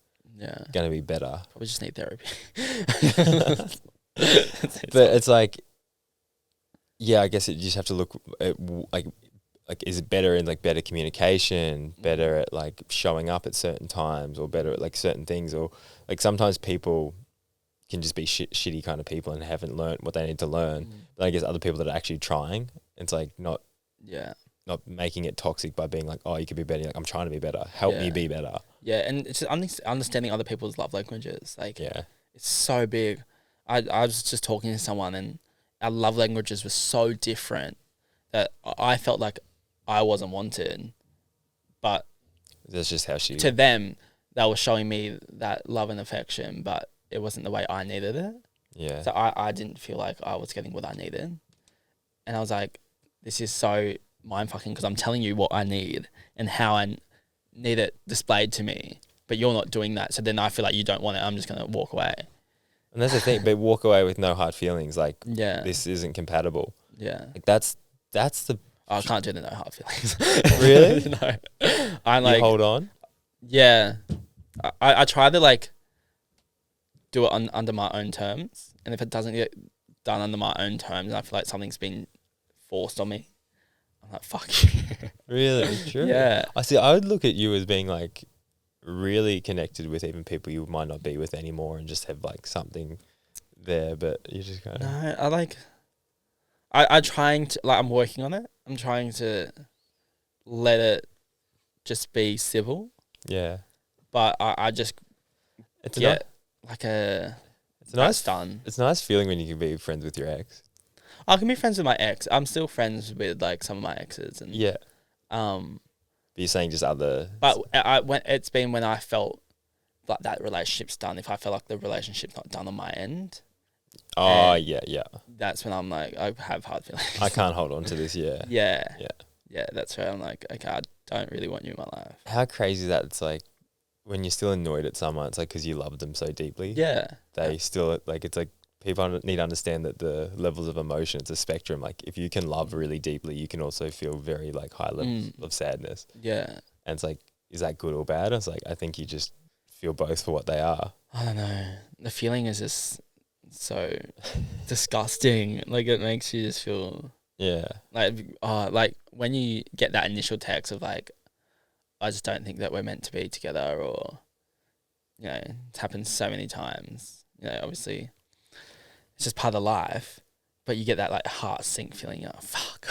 going to be better. Probably just need therapy. But it's like, yeah, I guess you just have to look at like is it better in like better communication, better at like showing up at certain times, or better at like certain things, or like sometimes people can just be shitty kind of people and haven't learned what they need to learn. But I guess other people that are actually trying, it's like not making it toxic by being like, oh, you could be better. Like, I'm trying to be better. Help me be better. Yeah, and it's just understanding other people's love languages. Like, it's so big. I was just talking to someone and our love languages were so different that I felt like I wasn't wanted. But that's just how to them, they were showing me that love and affection, but it wasn't the way I needed it. Yeah. So I didn't feel like I was getting what I needed. And I was like, this is so mind-fucking because I'm telling you what I need and how I need it displayed to me, but you're not doing that. So then I feel like you don't want it. I'm just going to walk away. And that's the thing. But walk away with no hard feelings. Like, Yeah. this isn't compatible. Yeah. Like, that's the... I can't do the no hard feelings. Really? No. I'm you like... hold on? Yeah. I try to, like, do it under my own terms. And if it doesn't get done under my own terms, I feel like something's been forced on me. I'm like, fuck you. Really? True. Yeah. I would look at you as being like really connected with even people you might not be with anymore and just have like something there, but you just kind of... No, I'm trying to, like, I'm working on it. I'm trying to let it just be civil. Yeah. But I just It's get like a... It's a nice done. It's a nice feeling when you can be friends with your ex. I can be friends with my ex. I'm still friends with like some of my exes, and Yeah. But you're saying just other... But it's been when I felt like that relationship's done. If I feel like the relationship's not done on my end. Oh, yeah. That's when I'm like, I have hard feelings. I can't hold on to this, yeah. Yeah, that's where I'm like, okay, I don't really want you in my life. How crazy that it's like when you're still annoyed at someone, it's like because you love them so deeply. Yeah. They still, like, it's like people need to understand that the levels of emotion, it's a spectrum. Like, if you can love really deeply, you can also feel very, like, high levels of sadness. Yeah. And it's like, is that good or bad? It's like, I think you just feel both for what they are. I don't know. The feeling is just so disgusting. Like, it makes you just feel... Yeah. Like when you get that initial text of like, I just don't think that we're meant to be together, or, you know, it's happened so many times. You know, obviously, it's just part of life. But you get that like heart sink feeling. You're like, fuck.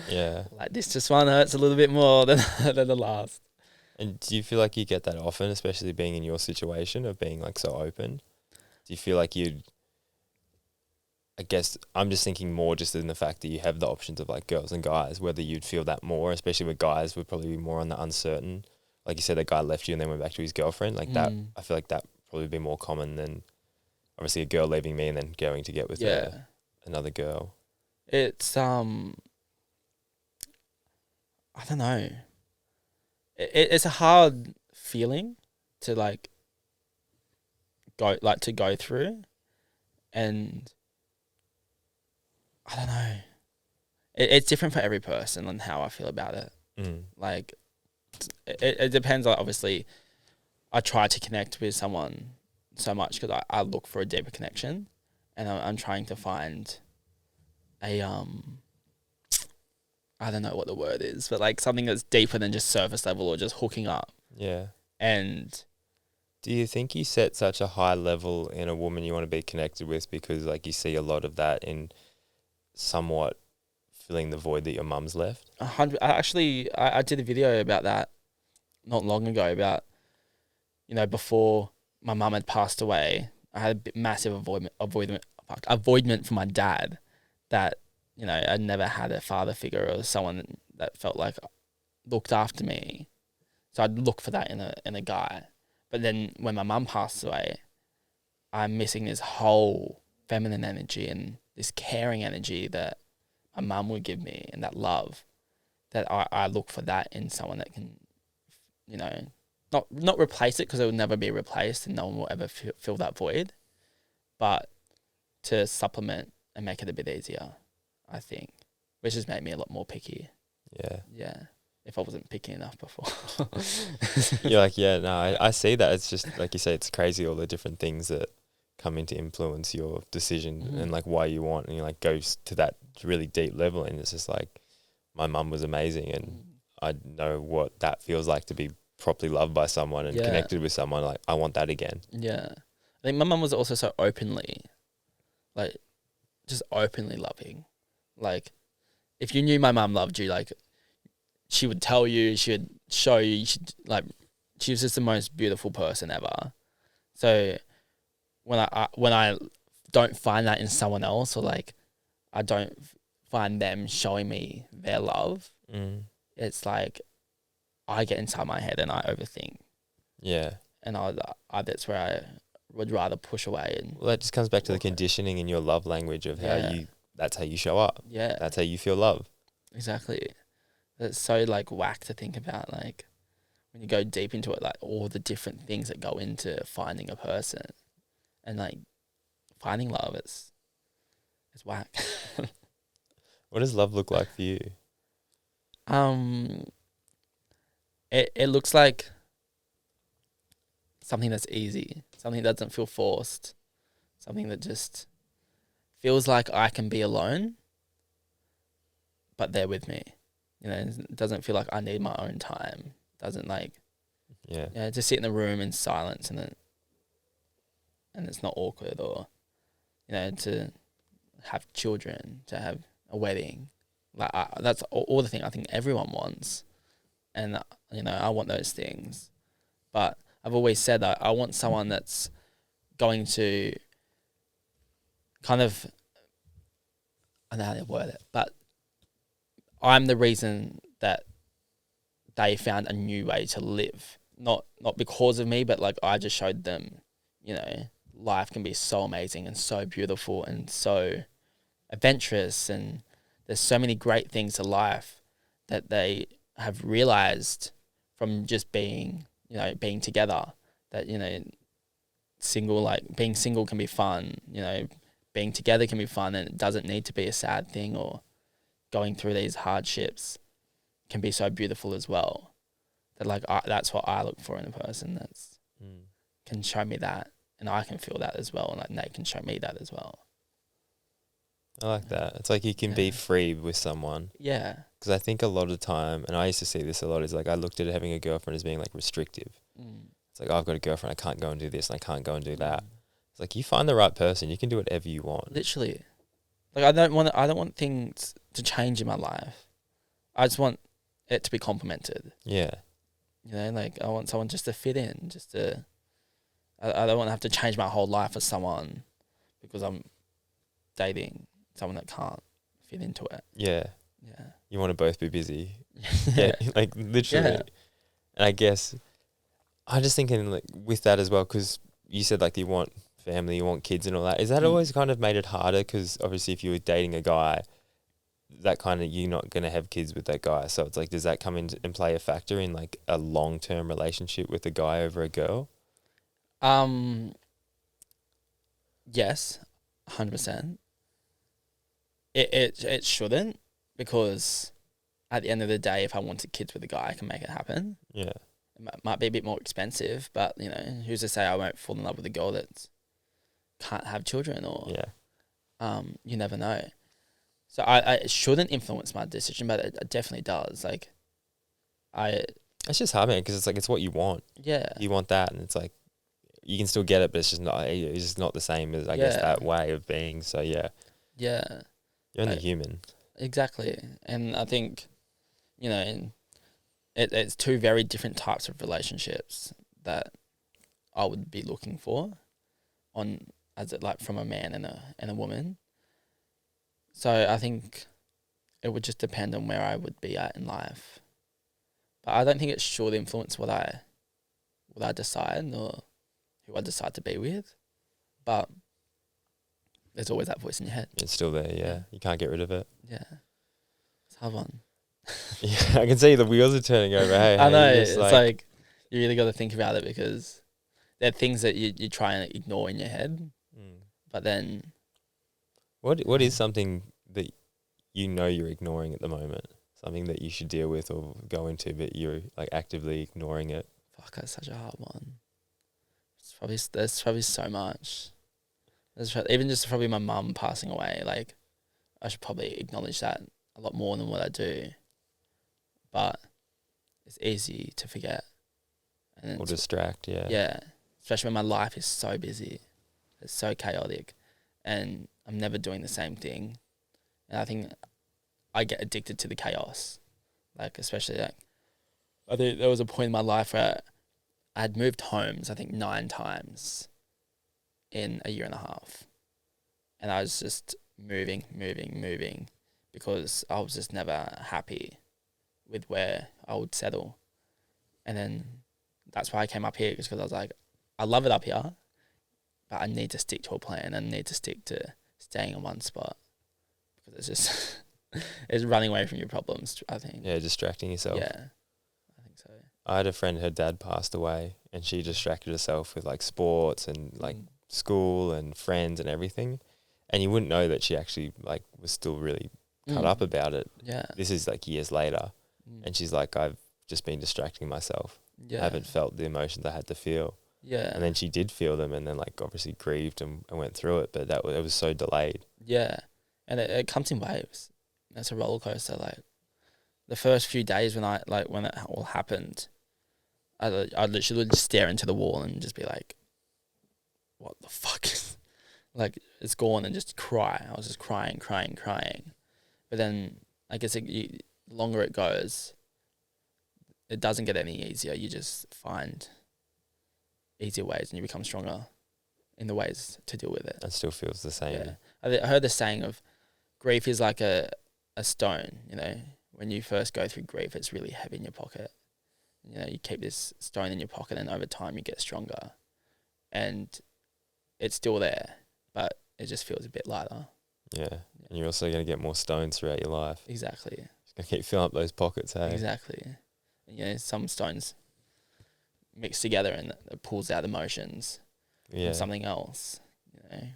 Yeah. Like this just one hurts a little bit more than the last. And do you feel like you get that often, especially being in your situation of being like so open? Do you feel like you'd... I guess I'm just thinking more just in the fact that you have the options of like girls and guys, whether you'd feel that more, especially with guys would probably be more on the uncertain. Like you said, that guy left you and then went back to his girlfriend. Like that, I feel like that probably be more common than obviously a girl leaving me and then going to get with another girl. It's I don't know. It's a hard feeling to like go through, and I don't know. It's different for every person and how I feel about it. Like, it depends. Like, obviously, I try to connect with someone so much because I look for a deeper connection, and I'm trying to find a I don't know what the word is, but like something that's deeper than just surface level or just hooking up. Yeah. And do you think you set such a high level in a woman you want to be connected with because like you see a lot of that in somewhat filling the void that your mum's left? 100. I did a video about that not long ago about, you know, before my mum had passed away, I had a massive avoidment from my dad that, you know, I'd never had a father figure or someone that felt like looked after me. So I'd look for that in a guy. But then when my mum passed away, I'm missing this whole feminine energy and this caring energy that my mum would give me, and that love, that I look for that in someone that can, you know, not replace it because it will never be replaced and no one will ever fill that void, but to supplement and make it a bit easier, I think, which has made me a lot more picky. Yeah. Yeah. If I wasn't picky enough before. You're like, yeah, no, I see that. It's just, like you say, it's crazy all the different things that come into influence your decision and like why you want, and you like goes to that really deep level, and it's just like, my mum was amazing and I know what that feels like to be properly loved by someone and connected with someone. Like, I want that again. Yeah. I think my mum was also so openly, like, just openly loving. Like, if you knew my mum loved you, like, she would tell you, she would show you, she was just the most beautiful person ever. So when I don't find that in someone else, or like I don't find them showing me their love, it's like I get inside my head and I overthink. Yeah. and that's where I would rather push away. And Well, that just comes back to the walk away. conditioning in your love language of how Yeah. that's how you show up. Yeah, That's how you feel love. exactly. It's so like whack to think about, like when you go deep into it, like all the different things that go into finding a person and like finding love. It's whack. What does love look like for you? It looks like something that's easy, something that doesn't feel forced, something that just feels like I can be alone, but they're with me. You know, it doesn't feel like I need my own time. Doesn't like, Yeah. just sit in the room in silence and it's not awkward, or to have children, to have a wedding. Like that's all the thing I think everyone wants, and I want those things, but I've always said that I want someone that's going to kind of, I don't know how to word it, but I'm the reason that they found a new way to live. Not because of me, but like I just showed them, life can be so amazing and so beautiful and so adventurous, and there's so many great things to life that they have realized from just being together, that, being single can be fun, being together can be fun, and it doesn't need to be a sad thing, or going through these hardships can be so beautiful as well. That that's what I look for in a person, that's can show me that, and I can feel that as well, and like they can show me that as well. I like that. It's like you can be free with someone. Yeah. Because I think a lot of the time, and I used to see this a lot, is like I looked at having a girlfriend as being like restrictive. It's like, oh, I've got a girlfriend, I can't go and do this, and I can't go and do that. It's like, you find the right person, you can do whatever you want. Literally. Like I don't want things to change in my life. I just want it to be complemented. Yeah. Like I want someone just to fit in, I don't want to have to change my whole life for someone because I'm dating someone that can't fit into it. Yeah. Yeah. You want to both be busy. Yeah. Like literally. Yeah. And I guess I'm just thinking like with that as well, because you said like you want family, you want kids and all that. Is that always kind of made it harder? Because obviously if you were dating a guy, that kind of, you're not going to have kids with that guy. So it's like, does that come in and play a factor in like a long-term relationship with a guy over a girl? Yes, 100%. It shouldn't, because at the end of the day, if I wanted kids with a guy, I can make it happen. Yeah. It might be a bit more expensive, but who's to say I won't fall in love with a girl that can't have children, or you never know. So it shouldn't influence my decision, but it definitely does. Like It's just hard, man, because it's like, it's what you want. Yeah. You want that, and it's like, you can still get it, but it's just not the same as, I guess, that way of being. So yeah. Yeah. You're only human. Exactly. And I think, it's two very different types of relationships that I would be looking for from a man and a woman. So I think it would just depend on where I would be at in life. But I don't think it should influence what I decide or who I decide to be with. But there's always that voice in your head. It's still there, yeah. You can't get rid of it. Yeah. It's a hard one. Yeah, I can see the wheels are turning over. Hey, I know. It's like you really got to think about it, because there are things that you try and ignore in your head. But then... What is something that you're ignoring at the moment? Something that you should deal with or go into, but you're like actively ignoring it? Fuck, that's such a hard one. There's probably so much. Even just probably my mum passing away. Like, I should probably acknowledge that a lot more than what I do. But it's easy to forget. Or distract, yeah. Yeah. Especially when my life is so busy. It's so chaotic. And I'm never doing the same thing. And I think I get addicted to the chaos. Like, especially like, I think there was a point in my life where I had moved homes, I think 9 times in a year and a half. And I was just moving, because I was just never happy with where I would settle. And then that's why I came up here, because I was like, I love it up here, but I need to stick to a plan and need to stick to staying in one spot, because it's just it's running away from your problems, I think. Yeah, distracting yourself. Yeah, I think so. I had a friend, her dad passed away, and she distracted herself with like sports and like school and friends and everything. And you wouldn't know that she actually like was still really cut up about it. Yeah. This is like years later. And she's like, I've just been distracting myself. Yeah. I haven't felt the emotions I had to feel. Yeah. And then she did feel them, and then like obviously grieved and went through it, but it was so delayed. Yeah. And it comes in waves. It's a roller coaster. Like the first few days when it all happened, I'd literally just stare into the wall and just be like, what the fuck? Like, it's gone, and just cry. I was just crying. But then I guess the longer it goes, it doesn't get any easier. You just find easier ways, and you become stronger in the ways to deal with it. It still feels the same. Yeah. I heard the saying of grief is like a stone, you know. When you first go through grief, it's really heavy in your pocket. You know, you keep this stone in your pocket, and over time you get stronger. And it's still there, but it just feels a bit lighter. Yeah. And you're also going to get more stones throughout your life. Exactly. Just going to keep filling up those pockets, hey? Exactly. You know, some stones mix together and it pulls out emotions from something else, you know.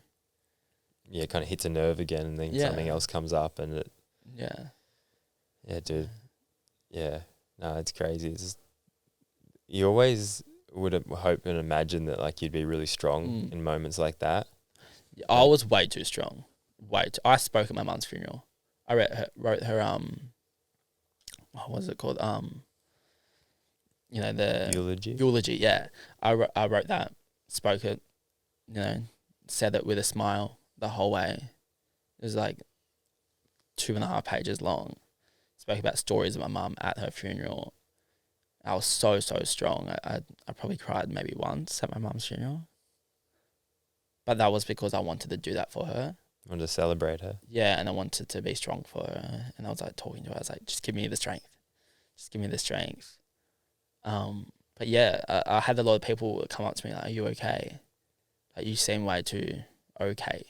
Yeah, it kind of hits a nerve again, and then something else comes up, and it... Yeah, dude. Yeah. No, it's crazy. You always would hope and imagine that like you'd be really strong in moments like that. Yeah, I was way too strong. I spoke at my mum's funeral. I wrote her what was it called? You know, the eulogy. Yeah, I wrote that, spoke it, you know, said it with a smile the whole way. It was like 2.5 pages long. Spoke about stories of my mum at her funeral. I was so strong. I probably cried maybe once at my mum's funeral. But that was because I wanted to do that for her. I wanted to celebrate her. Yeah, and I wanted to be strong for her. And I was like talking to her. I was like, just give me the strength. Just give me the strength. But yeah, I had a lot of people come up to me like, are you okay? Like, you seem way too okay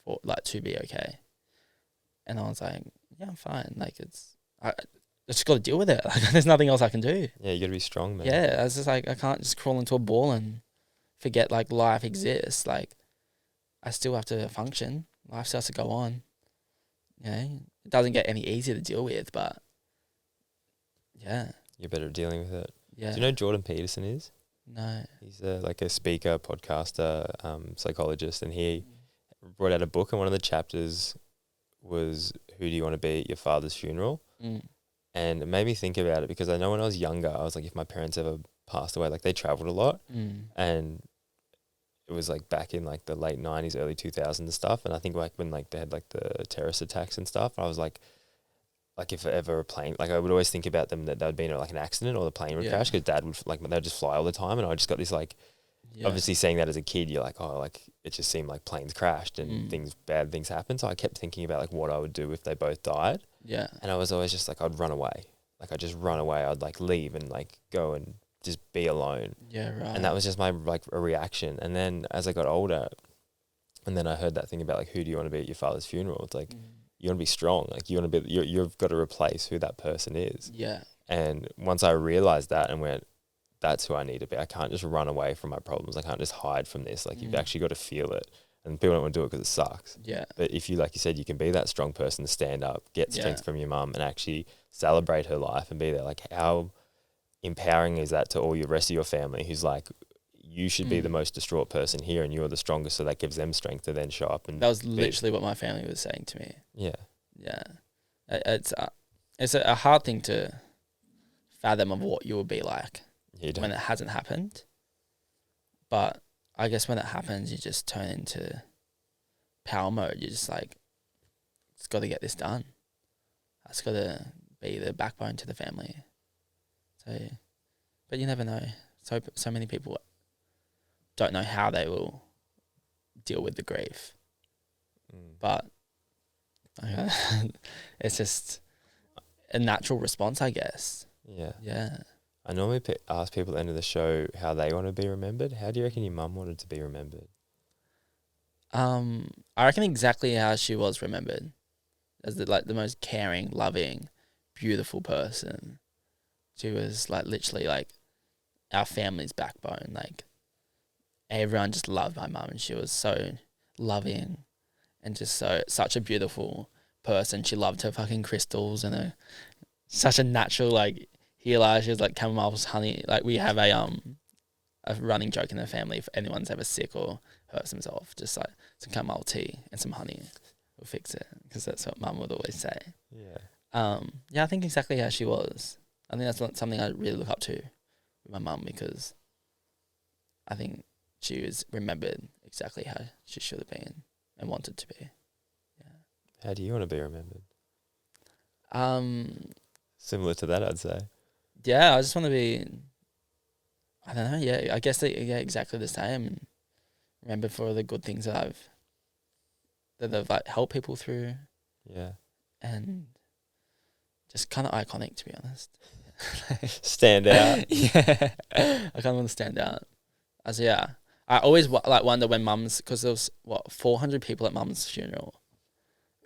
for like to be okay. And I was like, yeah, I'm fine. Like I just got to deal with it. Like, there's nothing else I can do. Yeah, you got to be strong, man. Yeah, I was just like, I can't just crawl into a ball and forget like life exists. Like, I still have to function. Life still has to go on. You know, it doesn't get any easier to deal with, but yeah. You're better at dealing with it. Yeah. Do you know who Jordan Peterson is? No. He's like a speaker, podcaster, psychologist, and he brought out a book, and one of the chapters was who do you want to be at your father's funeral? And it made me think about it, because I know when I was younger, I was like, if my parents ever passed away, like they traveled a lot, and it was like back in like the late 90s, early 2000s and stuff. And I think like when like they had like the terrorist attacks and stuff, I was like if ever a plane, like I would always think about them that they'd been in like an accident or the plane would crash, because Dad would like, they'd just fly all the time. And I just got this like, obviously seeing that as a kid, you're like, oh, like it just seemed like planes crashed and bad things happened. So I kept thinking about like what I would do if they both died. Yeah. And I was always just like, I'd run away. Like I'd just run away. I'd like leave and like go and just be alone. Yeah, right. And that was just my like a reaction. And then as I got older, and then I heard that thing about like, who do you want to be at your father's funeral? It's like, you want to be strong. Like you want to be, you've got to replace who that person is. Yeah. And once I realized that and went, that's who I need to be. I can't just run away from my problems. I can't just hide from this. Like you've actually got to feel it. And people don't want to do it because it sucks. Yeah. But if you, like you said, you can be that strong person to stand up, get strength from your mum and actually celebrate her life and be there. Like how empowering is that to all your rest of your family who's like, you should be the most distraught person here and you're the strongest, so that gives them strength to then show up. And that was literally what my family was saying to me. Yeah. Yeah. It's a hard thing to fathom of what you will be like when it hasn't happened. But I guess when it happens, you just turn into power mode. You're just like, it's got to get this done. That's got to be the backbone to the family. So, but you never know. So many people don't know how they will deal with the grief. But it's just a natural response, I guess. Yeah. Yeah. I normally ask people at the end of the show how they want to be remembered. How do you reckon your mum wanted to be remembered? I reckon exactly how she was remembered, as the most caring, loving, beautiful person. She was like literally like our family's backbone. Like everyone just loved my mum, and she was so loving and just such a beautiful person. She loved her fucking crystals and such a natural like healer. She was like chamomile honey. Like we have a running joke in the family, if anyone's ever sick or hurts themselves, just like some chamomile tea and some honey will fix it, because that's what mum would always say. Yeah, I think exactly how she was. I think that's something I really look up to with my mum, because I think she was remembered exactly how she should have been and wanted to be. Yeah. How do you want to be remembered? Similar to that, I'd say. Yeah, I just want to be, I don't know, yeah, I guess exactly the same. Remember for the good things that I've like helped people through. Yeah. And just kind of iconic, to be honest. Stand out. Yeah. I kind of want to stand out. I always wonder when mums, because there was 400 people at mum's funeral,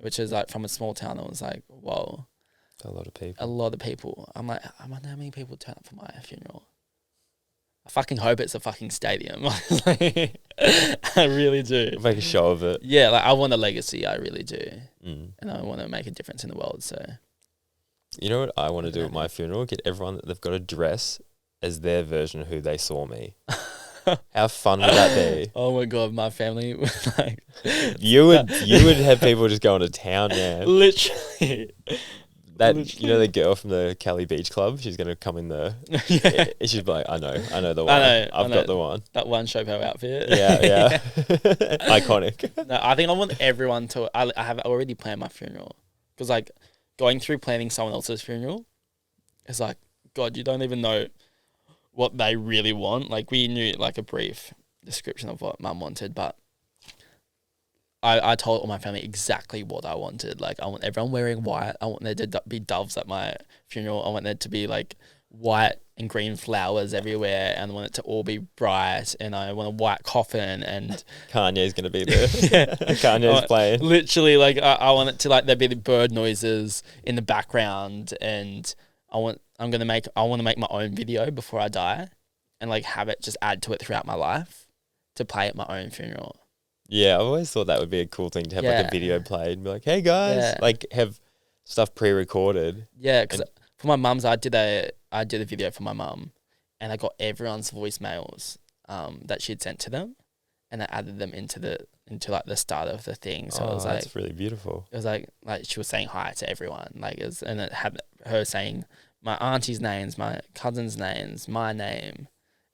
which is like from a small town. It was like, whoa. A lot of people. A lot of people. I'm like, I wonder how many people turn up for my funeral. I fucking hope it's a fucking stadium. I really do. Make a show of it. Yeah, like I want a legacy. I really do. Mm. And I want to make a difference in the world. So, you know what I want to do at my funeral? Get everyone that they've got to dress as their version of who they saw me. How fun would that be? Oh my god, my family would like. You would have people just going to town, man. Literally. You know the girl from the Cali Beach Club? She's gonna come in there. Yeah. She'd be like, I know the one. I've got the one. That one Chopin outfit. Yeah. Iconic. No, I think I want everyone to. I have already planned my funeral, because like going through planning someone else's funeral, it's like, God, you don't even know what they really want. Like we knew like a brief description of what mum wanted, but I told all my family exactly what I wanted. Like I want everyone wearing white. I want there to be doves at my funeral. I want there to be like white and green flowers everywhere, and I want it to all be bright. And I want a white coffin, and Kanye's gonna be there. Yeah. Kanye's playing. Literally, like I want it to like there be the bird noises in the background, and I want to make my own video before I die, and like have it just add to it throughout my life to play at my own funeral. Yeah, I've always thought that would be a cool thing to have like a video played and be like, hey guys, like have stuff pre-recorded. Yeah, because for my mum's, I did a video for my mum, and I got everyone's voicemails that she'd sent to them, and I added them into like the start of the thing. So it was like, that's really beautiful. It was like she was saying hi to everyone, and it had her saying my auntie's names, my cousin's names, my name,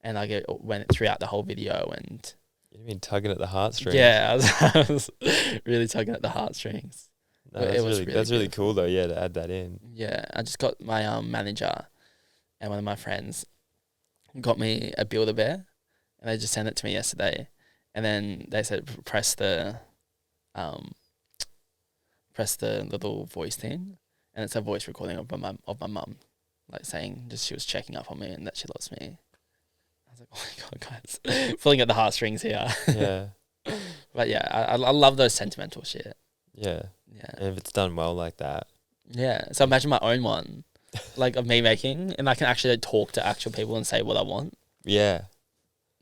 and like it went throughout the whole video. And you've been tugging at the heartstrings. Yeah, I was really tugging at the heartstrings. No, that's really cool though. Yeah, to add that in. Yeah, I just got my manager and one of my friends got me a Build-A-Bear, and they just sent it to me yesterday, and then they said press the little voice thing, and it's a voice recording of my mum, like saying just she was checking up on me and that she loves me. I was like, oh my god, guys, pulling at the heartstrings here. Yeah. But yeah, I love those sentimental shit. Yeah. Yeah. And if it's done well like that. Yeah. So imagine my own one, like of me making, and I can actually talk to actual people and say what I want. Yeah.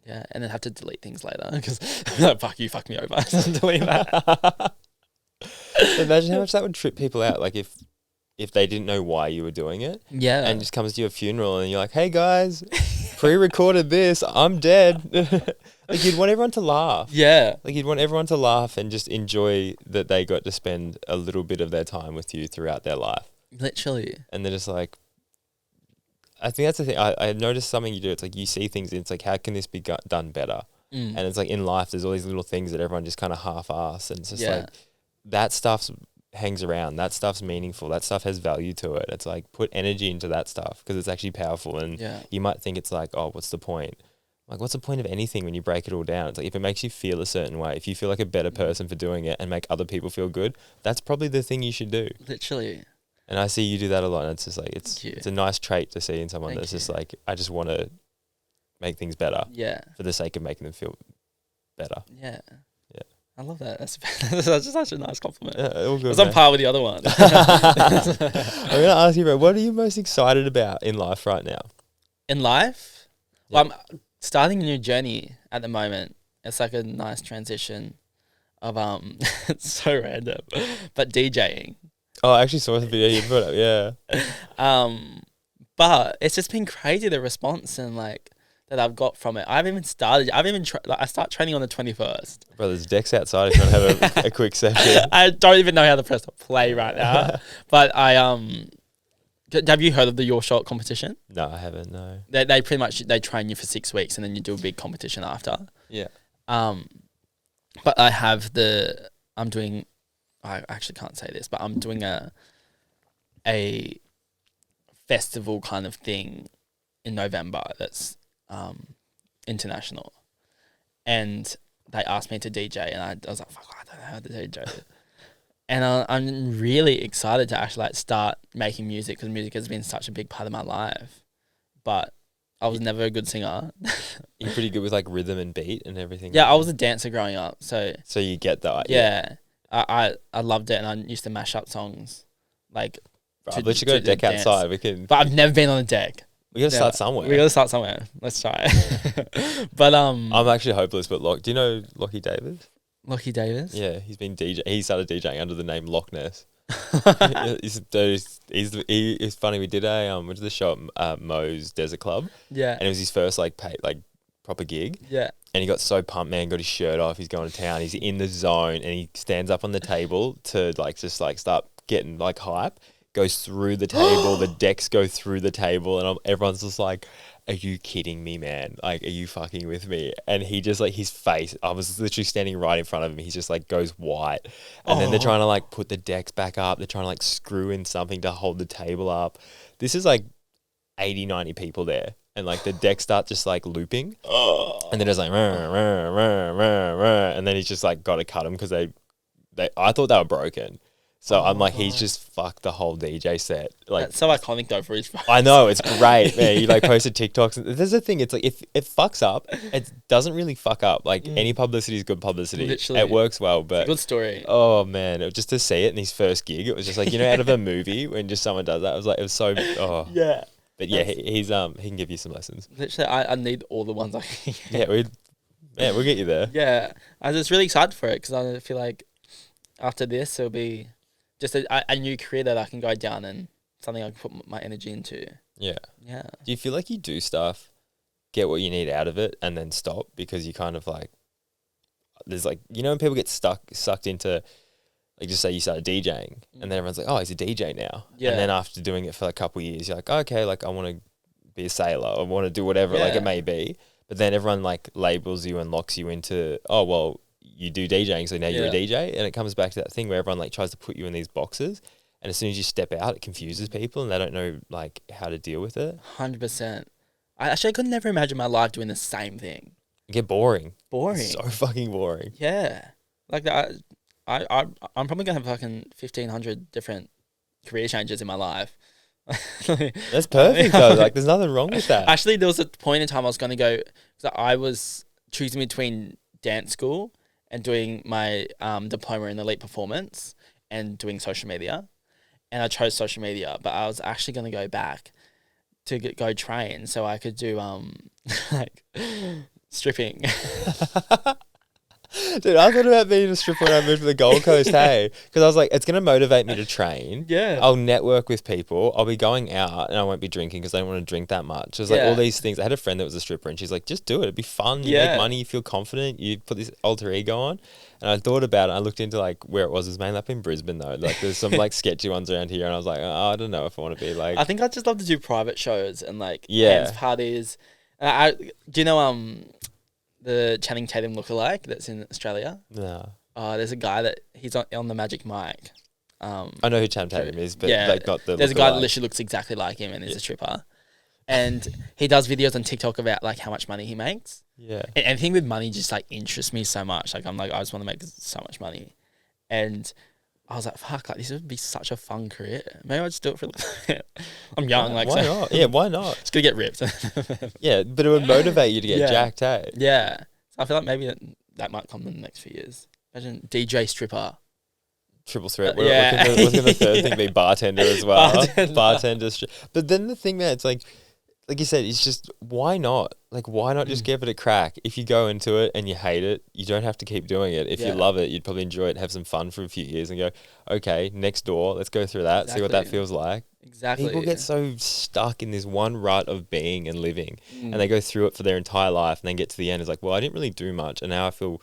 Yeah. And then have to delete things later because like, fuck you, fuck me over. Delete that. Imagine how much that would trip people out. Like if they didn't know why you were doing it. Yeah. And just comes to your funeral and you're like, hey guys, pre-recorded this, I'm dead. Like you'd want everyone to laugh. Yeah. Like you'd want everyone to laugh and just enjoy that they got to spend a little bit of their time with you throughout their life. Literally. And they're just like, I think that's the thing. I noticed something you do. It's like you see things and it's like, how can this be done better? And it's like in life, there's all these little things that everyone just kind of half-ass. And it's just like that stuff hangs around. That stuff's meaningful. That stuff has value to it. It's like put energy into that stuff because it's actually powerful. And you might think it's like, oh, what's the point? Like, what's the point of anything when you break it all down? It's like if it makes you feel a certain way, if you feel like a better person for doing it and make other people feel good, that's probably the thing you should do. Literally. And I see you do that a lot. And it's just like, Thank you. it's a nice trait to see in someone Thank that's you. just like, I just want to make things better Yeah. for the sake of making them feel better. Yeah. Yeah. I love that. That's such a nice compliment. Yeah, all good, It's on man. par with the other one. I'm going to ask you, bro, what are you most excited about in life right now? In life? Yeah. Well, I'm starting a new journey at the moment. It's like a nice transition of it's so random, but DJing. Oh, I actually saw the video you put up. Yeah. But it's just been crazy, the response and like that I've got from it. I haven't even started. I start training on the 21st. Bro, there's decks outside if you want to have a quick session. I don't even know how to press the play right now. But have you heard of the Your Shot competition? No, I haven't, no. They pretty much, they train you for 6 weeks and then you do a big competition after. Yeah. But I'm doing, I actually can't say this, but I'm doing a festival kind of thing in November that's international. And they asked me to DJ and I was like, fuck, I don't know how to DJ. And I'm really excited to actually like start making music because music has been such a big part of my life. But I was never a good singer. You're pretty good with like rhythm and beat and everything. Yeah, I was a dancer growing up. So you get that. yeah. I loved it and I used to mash up songs. Like, Bro, I've literally got a deck dance. outside. We can. But I've never been on a deck. We gotta start somewhere. We gotta start somewhere. Let's try. But I'm actually hopeless, but do you know Lockie Davis? Lockie Davis? Yeah, he's been DJ. He started DJing under the name Loch Ness. He's funny. We did went to the show at Mo's Desert Club. Yeah. And it was his first like proper gig. Yeah. And he got so pumped, man. Got his shirt off. He's going to town. He's in the zone, and he stands up on the table to like just like start getting like hype. Goes through the table. The decks go through the table, and everyone's just like, "Are you kidding me, man? Like, are you fucking with me?" And he just like his face. I was literally standing right in front of him. He just like goes white, and then they're trying to like put the decks back up. They're trying to like screw in something to hold the table up. This is like 80, 90 people there. And like the decks start just like looping, and then it's like, rah, rah, rah, rah, rah, and then he's just like got to cut them because I thought they were broken. So I'm like, he's just fucked the whole DJ set. Like, that's so iconic though for his face. I know, it's great, man. He like posted TikToks. There's the thing, it's like if it fucks up, it doesn't really fuck up. Like any publicity is good publicity. Literally. It works well, but Good story. oh man, just to see it in his first gig, it was just like, you know, out of a movie when just someone does that. It was like, it was so Yeah. But yeah, he's he can give you some lessons. Literally, I need all the ones I can get. Yeah, we'll get you there. Yeah. I was just really excited for it because I feel like after this, it'll be just a new career that I can go down and something I can put my energy into. Yeah. Yeah. Do you feel like you do stuff, get what you need out of it, and then stop because you kind of like, there's like, you know, when people get sucked into, like, just say you started DJing and then everyone's like, oh, he's a DJ now. Yeah. And then after doing it for a couple of years, you're like, okay, like I want to be a sailor. I want to do whatever, like it may be. But then everyone like labels you and locks you into, oh, well, you do DJing, so now you're a DJ. And it comes back to that thing where everyone like tries to put you in these boxes. And as soon as you step out, it confuses people and they don't know like how to deal with it. 100%. I could never imagine my life doing the same thing. It get boring. Boring. So fucking boring. Yeah. Like that. I'm probably gonna have fucking 1,500 different career changes in my life. That's perfect though. Like there's nothing wrong with that. Actually, there was a point in time I was gonna go. So I was choosing between dance school and doing my diploma in elite performance and doing social media, and I chose social media. But I was actually gonna go back to go train so I could do like stripping. Dude, I thought about being a stripper when I moved to the Gold Coast, hey? Because I was like, it's going to motivate me to train. Yeah. I'll network with people. I'll be going out and I won't be drinking because I don't want to drink that much. There's like all these things. I had a friend that was a stripper and she's like, just do it. It'd be fun. You make money. You feel confident. You put this alter ego on. And I thought about it. I looked into like where it was. It was mainly up in Brisbane though. Like there's some like sketchy ones around here. And I was like, oh, I don't know if I want to be like. I think I'd just love to do private shows and like dance parties. Do you know the Channing Tatum lookalike that's in Australia? No. There's a guy that he's on the Magic Mike. I know who Channing Tatum is, but like not the. There's a guy that literally looks exactly like him and is a stripper, and he does videos on TikTok about like how much money he makes. Yeah. And anything with money just like interests me so much. Like I'm like I just want to make so much money, and I was like, fuck, like this would be such a fun career. Maybe I'll just do it for a little bit. I'm young, like, why so not? Yeah, why not? it's gonna get ripped. Yeah, but it would motivate you to get Yeah. jacked, hey? Yeah. So I feel like maybe that might come in the next few years. Imagine DJ stripper. Triple threat. Yeah. What can the third thing be? Bartender as well. Bartender. But then the thing, man, it's like you said, it's just, why not? Like, why not just give it a crack? If you go into it and you hate it, you don't have to keep doing it. If you love it, you'd probably enjoy it, have some fun for a few years and go, okay, next door, let's go through that, see what that feels like. Exactly. People get so stuck in this one rut of being and living, and they go through it for their entire life and then get to the end. It's like, well, I didn't really do much, and now I feel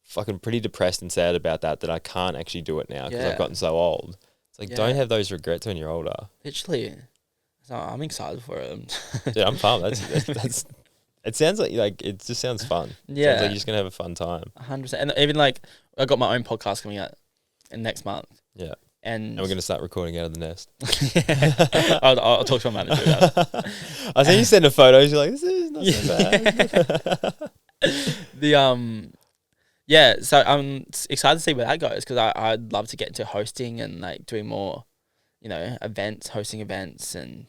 fucking pretty depressed and sad about that I can't actually do it now because I've gotten so old. It's like, don't have those regrets when you're older. Literally. So I'm excited for it. Yeah, I'm pumped. That's it sounds like it just sounds fun. Yeah. Sounds like you're just going to have a fun time. 100%. And even like, I got my own podcast coming out in next month. Yeah. And we're going to start recording out of the nest. I'll talk to my manager about it. I think you send a photo, you're like, this is not so bad. Yeah, so I'm excited to see where that goes because I'd love to get into hosting and like doing more, hosting events, and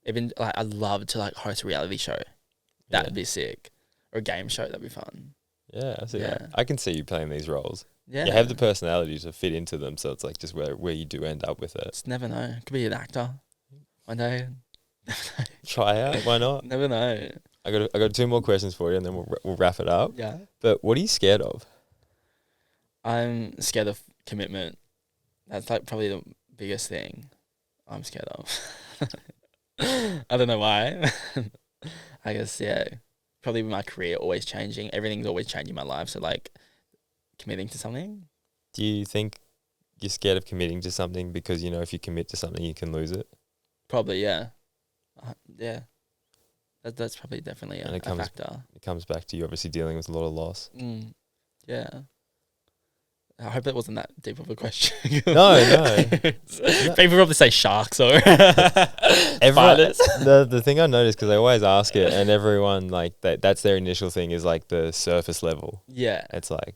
even like I'd love to like host a reality show. That'd be sick, or a game show. That'd be fun. Yeah, I see that. I can see you playing these roles. Yeah, you have the personality to fit into them, so it's like just where you do end up with it. Just never know. Could be an actor one day. Try out. Why not? Never know. I got 2 more questions for you, and then we'll wrap it up. Yeah. But what are you scared of? I'm scared of commitment. That's like probably the biggest thing I'm scared of. I don't know why. I guess, probably my career always changing. Everything's always changing in my life. So like committing to something. Do you think you're scared of committing to something because, if you commit to something, you can lose it? Probably, yeah. Yeah. That's probably definitely a factor. It comes back to you obviously dealing with a lot of loss. Yeah. I hope it wasn't that deep of a question. No. People probably say sharks or the thing I noticed, because I always ask it, and everyone like that's their initial thing is like the surface level. Yeah. It's like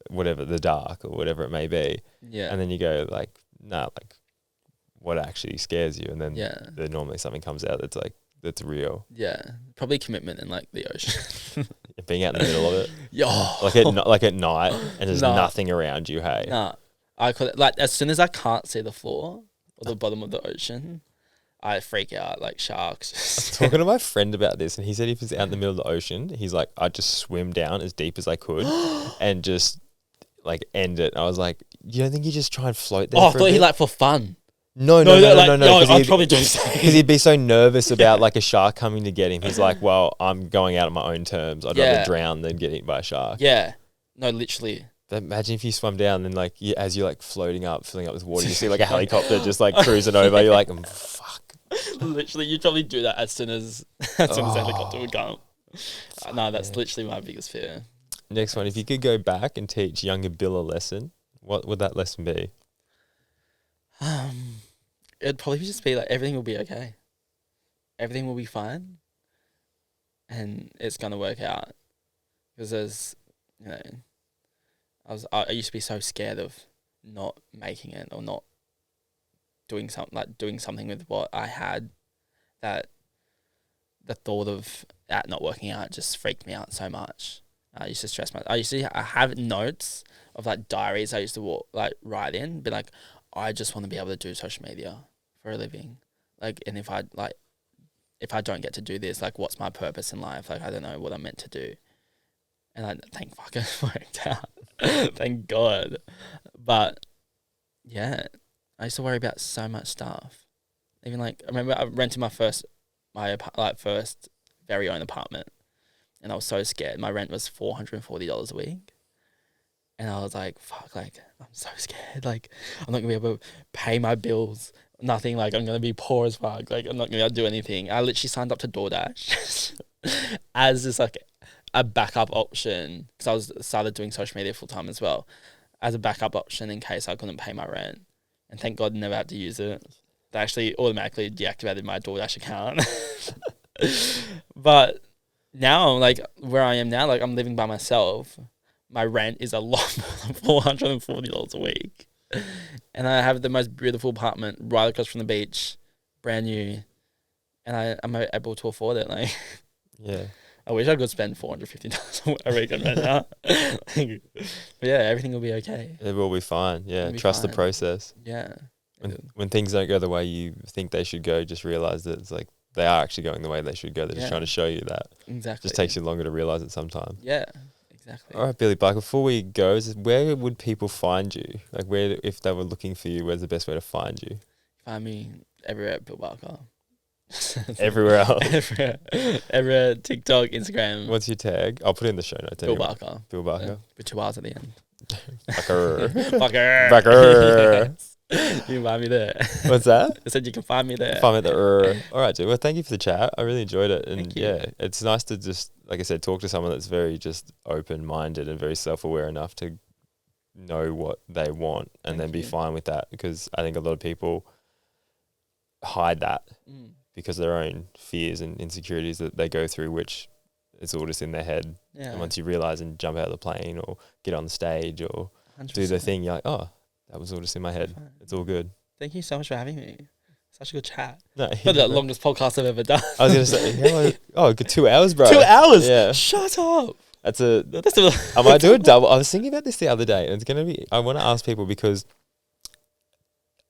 whatever, the dark or whatever it may be. Yeah. And then you go like, nah, like what actually scares you? And then normally something comes out that's like, that's real. Yeah. Probably commitment in like the ocean. Being out in the middle of it. Yeah. Like at night and there's nothing around you, hey? Nah. I could, like, as soon as I can't see the floor or the bottom of the ocean, I freak out like sharks. I was talking to my friend about this, and he said if he's out in the middle of the ocean, he's like, I'd just swim down as deep as I could and just like end it. And I was like, you don't think you just try and float there? I thought he like for fun. No. I'd probably do the same. Because he'd be so nervous about like a shark coming to get him. He's like, well, I'm going out on my own terms. I'd rather drown than get eaten by a shark. Yeah. No, literally. But imagine if you swam down and like as you're like floating up, filling up with water, you see like a helicopter just like cruising over. You're like, fuck. Literally, you'd probably do that as soon as the helicopter would come. No, that's literally my biggest fear. Next one. If you could go back and teach younger Bill a lesson, what would that lesson be? It'd probably just be like everything will be okay. Everything will be fine. And it's gonna work out. Because there's, I used to be so scared of not making it or not doing something with what I had, that the thought of that not working out just freaked me out so much. I used to stress I have notes of like diaries I used to write in, be like, I just want to be able to do social media for a living. Like, and if I don't get to do this, like, what's my purpose in life? Like, I don't know what I'm meant to do. And thank fuck it worked out. Thank God. But yeah, I used to worry about so much stuff. Even like, I remember I rented my first very own apartment, and I was so scared. My rent was $440 a week. And I was like, fuck, like, I'm so scared. Like, I'm not going to be able to pay my bills. Nothing. Like, I'm going to be poor as fuck. Like, I'm not going to be able to do anything. I literally signed up to DoorDash as just, like, a backup option. Because I started doing social media full time as well. As a backup option in case I couldn't pay my rent. And thank God I never had to use it. They actually automatically deactivated my DoorDash account. But now, like, where I am now, like, I'm living by myself. My rent is a lot more than $440 a week. And I have the most beautiful apartment right across from the beach, brand new, and I'm able to afford it. Like, Yeah. I wish I could spend $450 a weekend right now. But yeah, everything will be okay. It will be fine. Yeah. It'll be Trust the fine. process. Yeah. When things don't go the way you think they should go, just realize that it's like they are actually going the way they should go. They're just trying to show you that. Exactly. Just takes you longer to realize it sometimes. Yeah. Exactly. All right, Billy Buck, before we go, where would people find you? Like, where, if they were looking for you, where's the best way to find you? Find me everywhere at Bill Barker. Everywhere else. everywhere, TikTok, Instagram. What's your tag? I'll put it in the show notes. Bill Anyway. Barker. Bill Barker. With 2 R's at the end. Bucker. Bucker. Bucker. Yes. You can find me there. What's that? I said you can find me there. Find me at the. All right, dude. Well, thank you for the chat. I really enjoyed it, and Thank you. yeah, it's nice to just, like I said, talk to someone that's very just open-minded and very self-aware enough to know what they want and Thank then be you. fine with that. Because I think a lot of people hide that because of their own fears and insecurities that they go through, which it's all just in their head. Yeah. And once you realize and jump out of the plane or get on the stage or 100%. do the thing, you're like, oh, that was all just in my head. Fine. It's all good. Thank you so much for having me. Such a good chat. No, Not the longest podcast I've ever done. I was gonna say, good 2 hours, bro. 2 hours? Yeah. Shut up. That's a. That's the I might do a double. I was thinking about this the other day, and it's gonna be. I want to ask people because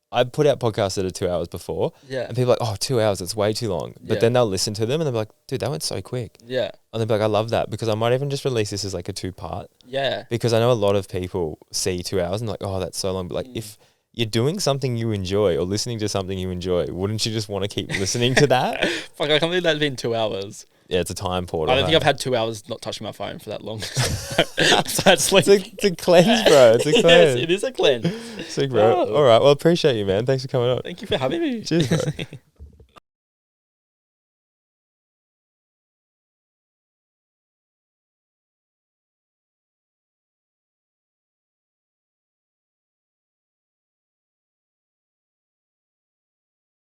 I put out podcasts that are 2 hours before, Yeah. and people are like, oh, 2 hours, it's way too long. But Yeah. then they'll listen to them, and they'll be like, dude, that went so quick. Yeah. And they'll be like, I love that because I might even just release this as like a 2-part Yeah. because I know a lot of people see 2 hours and like, oh, that's so long. But like, if you're doing something you enjoy or listening to something you enjoy, wouldn't you just want to keep listening to that? Fuck, I can't believe that's been 2 hours. Yeah, it's a time portal. I don't think I've had 2 hours not touching my phone for that long. Besides sleep. It's a cleanse, bro. It's a cleanse. Yes, it is a cleanse. Sick, bro. Oh. All right. Well, appreciate you, man. Thanks for coming on. Thank you for having me. Cheers, bro.